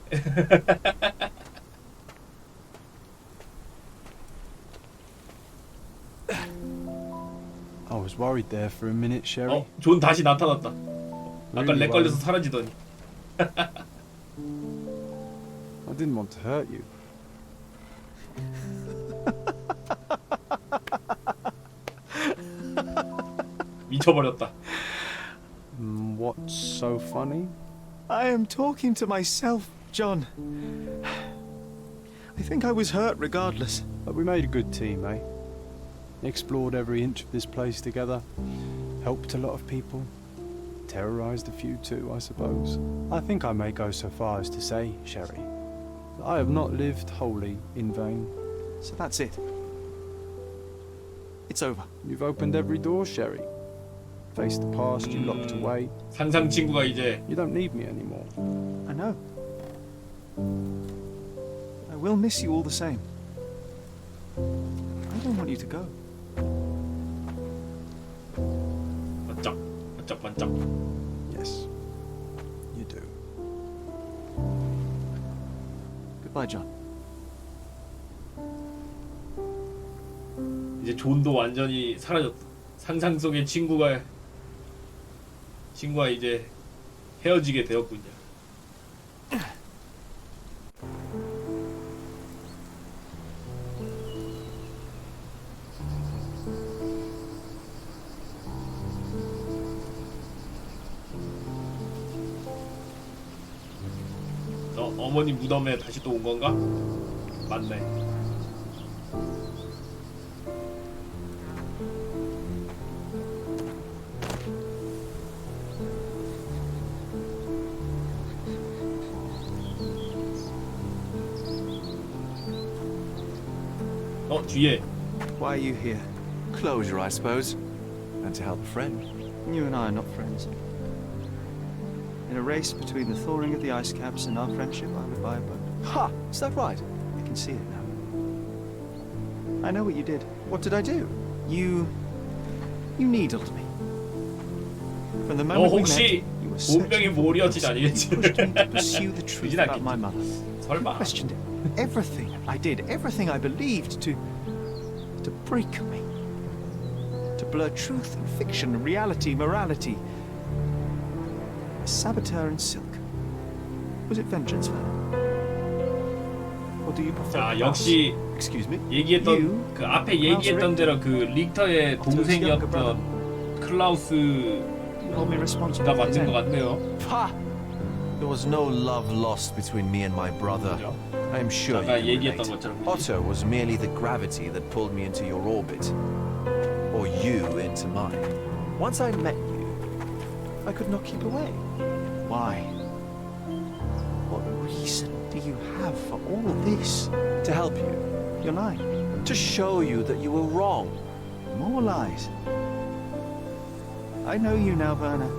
I was worried there for a minute, Sherry. 존 다시 나타났다. 아까 Really 렉 걸려서 worried. 사라지더니. I didn't want to hurt you. 미쳐버렸다. What's so funny? I am talking to myself, John. I think I was hurt regardless. But we made a good team, eh? Explored every inch of this place together. Helped a lot of people. Terrorized a few too, I suppose. I think I may go so far as to say, Sherry, that I have not lived wholly in vain. So that's it. It's over. You've opened every door, Sherry. Faced the past you locked away. 상상 친구가 이제 You don't need me anymore. I know. I will miss you all the same. I don't want you to go. 반짝 반짝 반짝. Yes, you do. Goodbye, John. 이제 존도 완전히 사라졌다. 상상 속의 친구가 이제 헤어지게 되었군요. 어머니 무덤에 다시 또 온 건가? 맞네. 뒤에. Why are you here? Closure, I suppose. And to help a friend. You and I are not friends. In a race between the thawing of the ice caps and our friendship, I would buy a boat. Ha! Is that right? I can see it now. I know what you did. What did I do? You needled me. From the moment we met, 혹시 you were 본명이 모리어티는 아니겠지? pushed me to pursue the truth 그러진 about 않겠지. my mother. 설마. Questioned it. Everything I did, everything I believed, to break me. To blur truth and fiction, reality, morality. A saboteur in silk. Was it vengeance, Vernon? Or do you prefer 자, the 역시 past? Excuse me? 얘기했던 그 앞에 얘기했던 대로 그 릭터의 동생이었던 Hold me responsible. 클라우스가 맞는 것 같네요. Ha! There was no love lost between me and my brother. I am sure you 아까 can 얘기했던 relate. 것처럼. Otto was merely the gravity that pulled me into your orbit. Or you into mine. Once I met you, I could not keep away. Why? What reason do you have for all of this? To help you. You're lying. To show you that you were wrong. More lies. I know you now, Werner.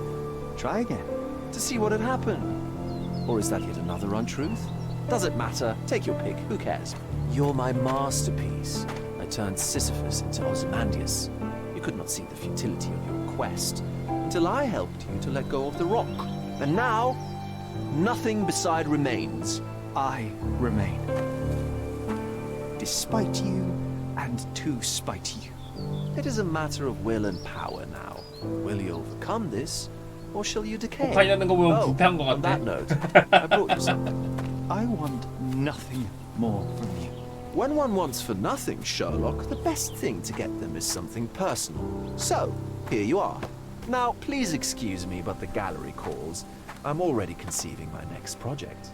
Try again. To see what had happened. Or is that yet another untruth? Does it matter? Take your pick. Who cares? You're my masterpiece. I turned Sisyphus into Ozymandias. You could not see the futility of your quest until I helped you to let go of the rock. And now, nothing beside remains. I remain. Despite you and to spite you. It is a matter of will and power now. Will you overcome this, or shall you decay? 코카인하는 거 보면 Oh, 부패한 것 on 같아. that note, I brought you something. I want nothing more from you. When one wants for nothing, Sherlock, the best thing to get them is something personal. So, here you are. Now, please excuse me, but the gallery calls. I'm already conceiving my next project.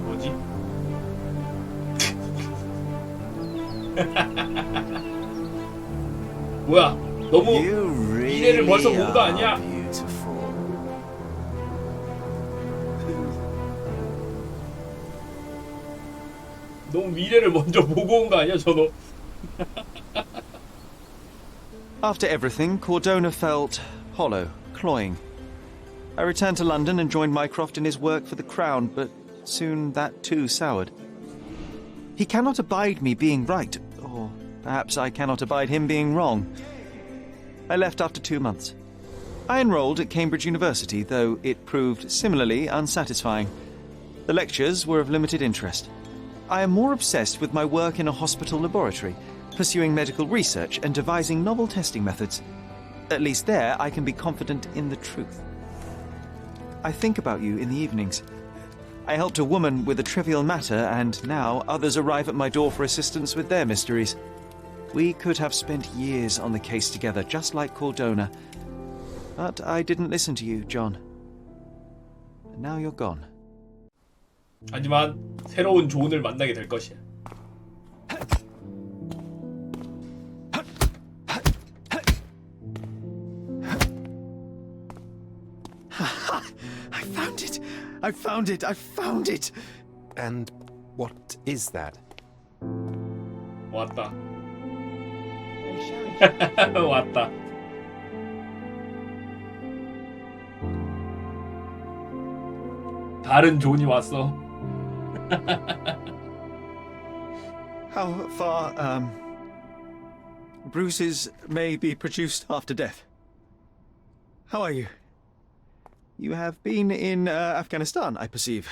뭐지? 뭐야? 너무 미래를 벌써 본 거 아니야? 너무 미래를 먼저 보고 온 거 아니야, 저도? After everything, Cordona felt hollow, cloying. I returned to London and joined Mycroft in his work for the Crown, but soon that too soured. He cannot abide me being right, or perhaps I cannot abide him being wrong. I left after 2 months. I enrolled at Cambridge University, though it proved similarly unsatisfying. The lectures were of limited interest. I am more obsessed with my work in a hospital laboratory, pursuing medical research and devising novel testing methods. At least there, I can be confident in the truth. I think about you in the evenings. I helped a woman with a trivial matter, and now others arrive at my door for assistance with their mysteries. We could have spent years on the case together, just like Cordona. But I didn't listen to you, John. And now you're gone. 하지만 새로운 존을 만나게 될 것이야. I found it! I found it! I found it! And what is that? 왔다. 왔다. 다른 존이 왔어. How far, bruises may be produced after death. How are you? You have been in Afghanistan, I perceive.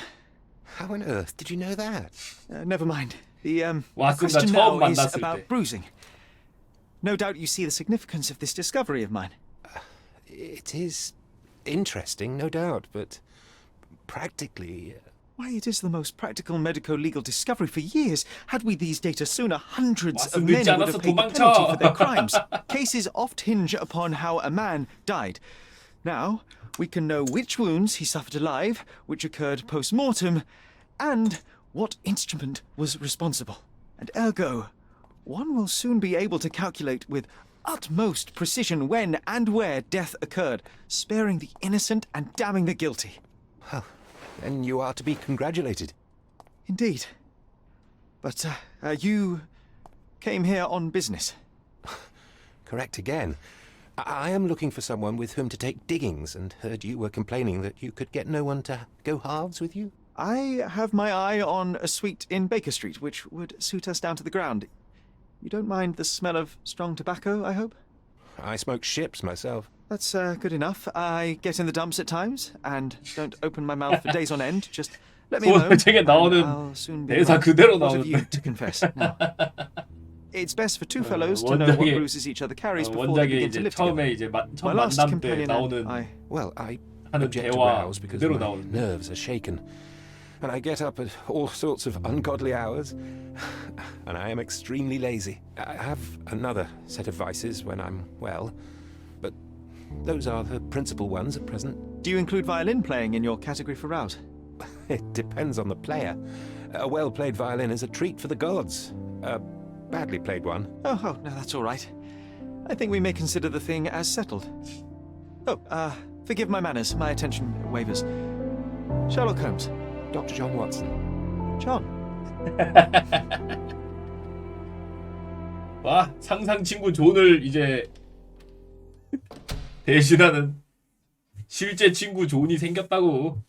How on earth did you know that? Never mind. The 왔습니다. question 처음 now is 만났을 about 때. bruising. No doubt you see the significance of this discovery of mine. It is interesting, no doubt, but practically... Why, it is the most practical medico-legal discovery for years. Had we these data sooner, hundreds of men would have paid the penalty for their crimes. Cases oft hinge upon how a man died. Now, we can know which wounds he suffered alive, which occurred post-mortem, and what instrument was responsible. And ergo, one will soon be able to calculate with utmost precision when and where death occurred, sparing the innocent and damning the guilty. Well, then you are to be congratulated. Indeed. But you came here on business. Correct again. I am looking for someone with whom to take diggings, and heard you were complaining that you could get no one to go halves with you. I have my eye on a suite in Baker Street, which would suit us down to the ground. You don't mind the smell of strong tobacco, I hope? I smoke ships myself. That's good enough. I get in the dumps at times, and don't open my mouth for days on end. Just let me alone. 책에 나오는 대사 그대로 What have you 나오는데. to confess now? It's best for two fellows to know what 원작의 bruises each other carries before they 원작에 begin to 이제 live 처음에 together. 이제 처음 My last 만남 때 companion 나오는 and Well, I 하는 object to 대화 rouse because 그대로 my 나오는. nerves are shaken. And I get up at all sorts of ungodly hours. And I am extremely lazy. I have another set of vices when I'm well. But those are the principal ones at present. Do you include violin playing in your category for rouse? It depends on the player. A well-played violin is a treat for the gods. A badly played one. Oh, no, that's all right. I think we may consider the thing as settled. Oh, forgive my manners. My attention wavers. Sherlock Holmes. Dr. John Watson. John. 와, 상상 친구 존을 이제 대신하는 실제 친구 존이 생겼다고.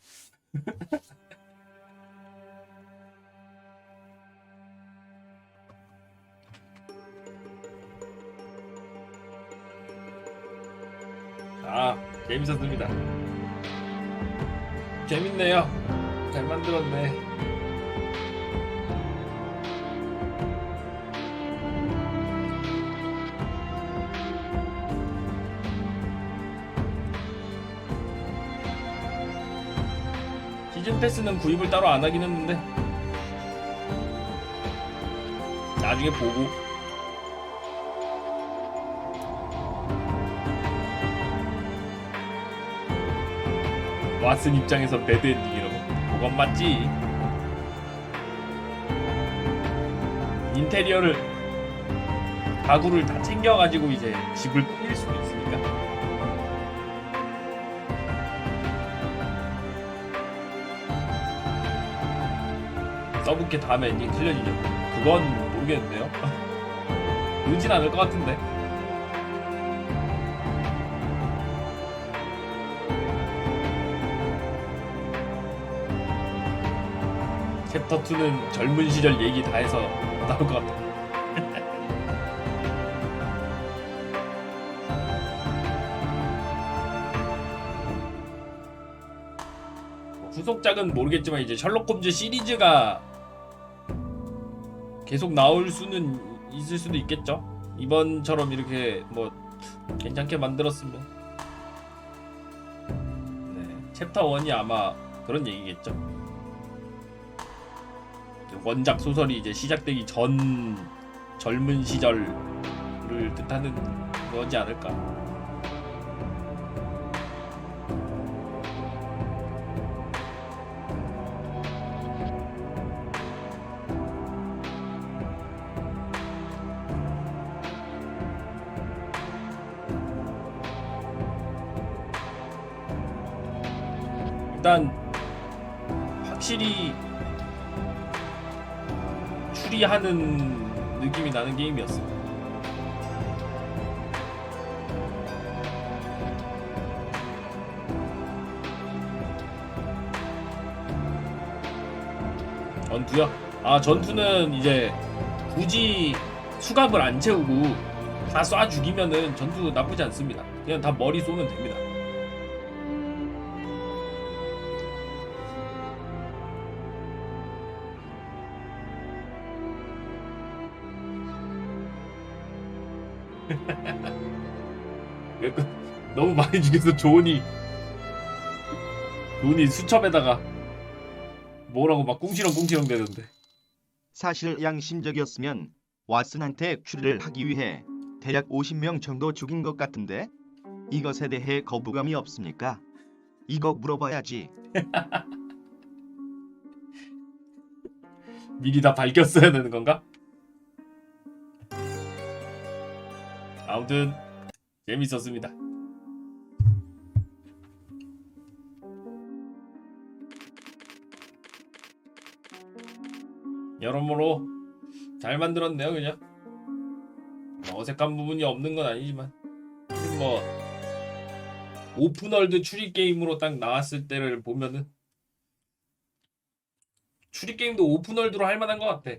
아, 재밌었습니다. 재밌네요. 잘 만들었네. 시즌 패스는 구입을 따로 안 하긴 했는데 나중에 보고. 왓슨 입장에서 배드 엔딩이라고? 그건 맞지. 인테리어를 가구를 다 챙겨가지고 이제 집을 꾸밀 수도 있으니까. 서브캐 다음에 엔딩 틀려지냐고? 그건 모르겠는데요. 그러진 않을 것 같은데. 챕터 2는 젊은 시절 얘기 다 해서 나올 것 같아. 후속작은 모르겠지만 이제 셜록 홈즈 시리즈가 계속 나올 수는 있을 수도 있겠죠. 이번처럼 이렇게 뭐 괜찮게 만들었으면. 네, 챕터 1이 아마 그런 얘기겠죠. 원작 소설이 이제 시작되기 전 젊은 시절을 뜻하는 거지 않을까. 일단 확실히 추리하는 느낌이 나는 게임이었어. 전투요? 아, 전투는 이제 굳이 수갑을 안 채우고 다 쏴 죽이면은 전투 나쁘지 않습니다. 그냥 다 머리 쏘면 됩니다. 너무 많이 죽여서 조은이 수첩에다가 뭐라고 막 꿍시렁 대던데. 사실 양심적이었으면 왓슨한테 추리를 하기 위해 대략 50명 정도 죽인 것 같은데 이것에 대해 거부감이 없습니까? 이거 물어봐야지. 미리 다 밝혔어야 되는 건가? 아무튼 재밌었습니다. 여러모로 잘 만들었네요. 그냥 어색한 부분이 없는 건 아니지만 뭐 오픈월드 추리 게임으로 딱 나왔을 때를 보면은 추리 게임도 오픈월드로 할 만한 것 같아.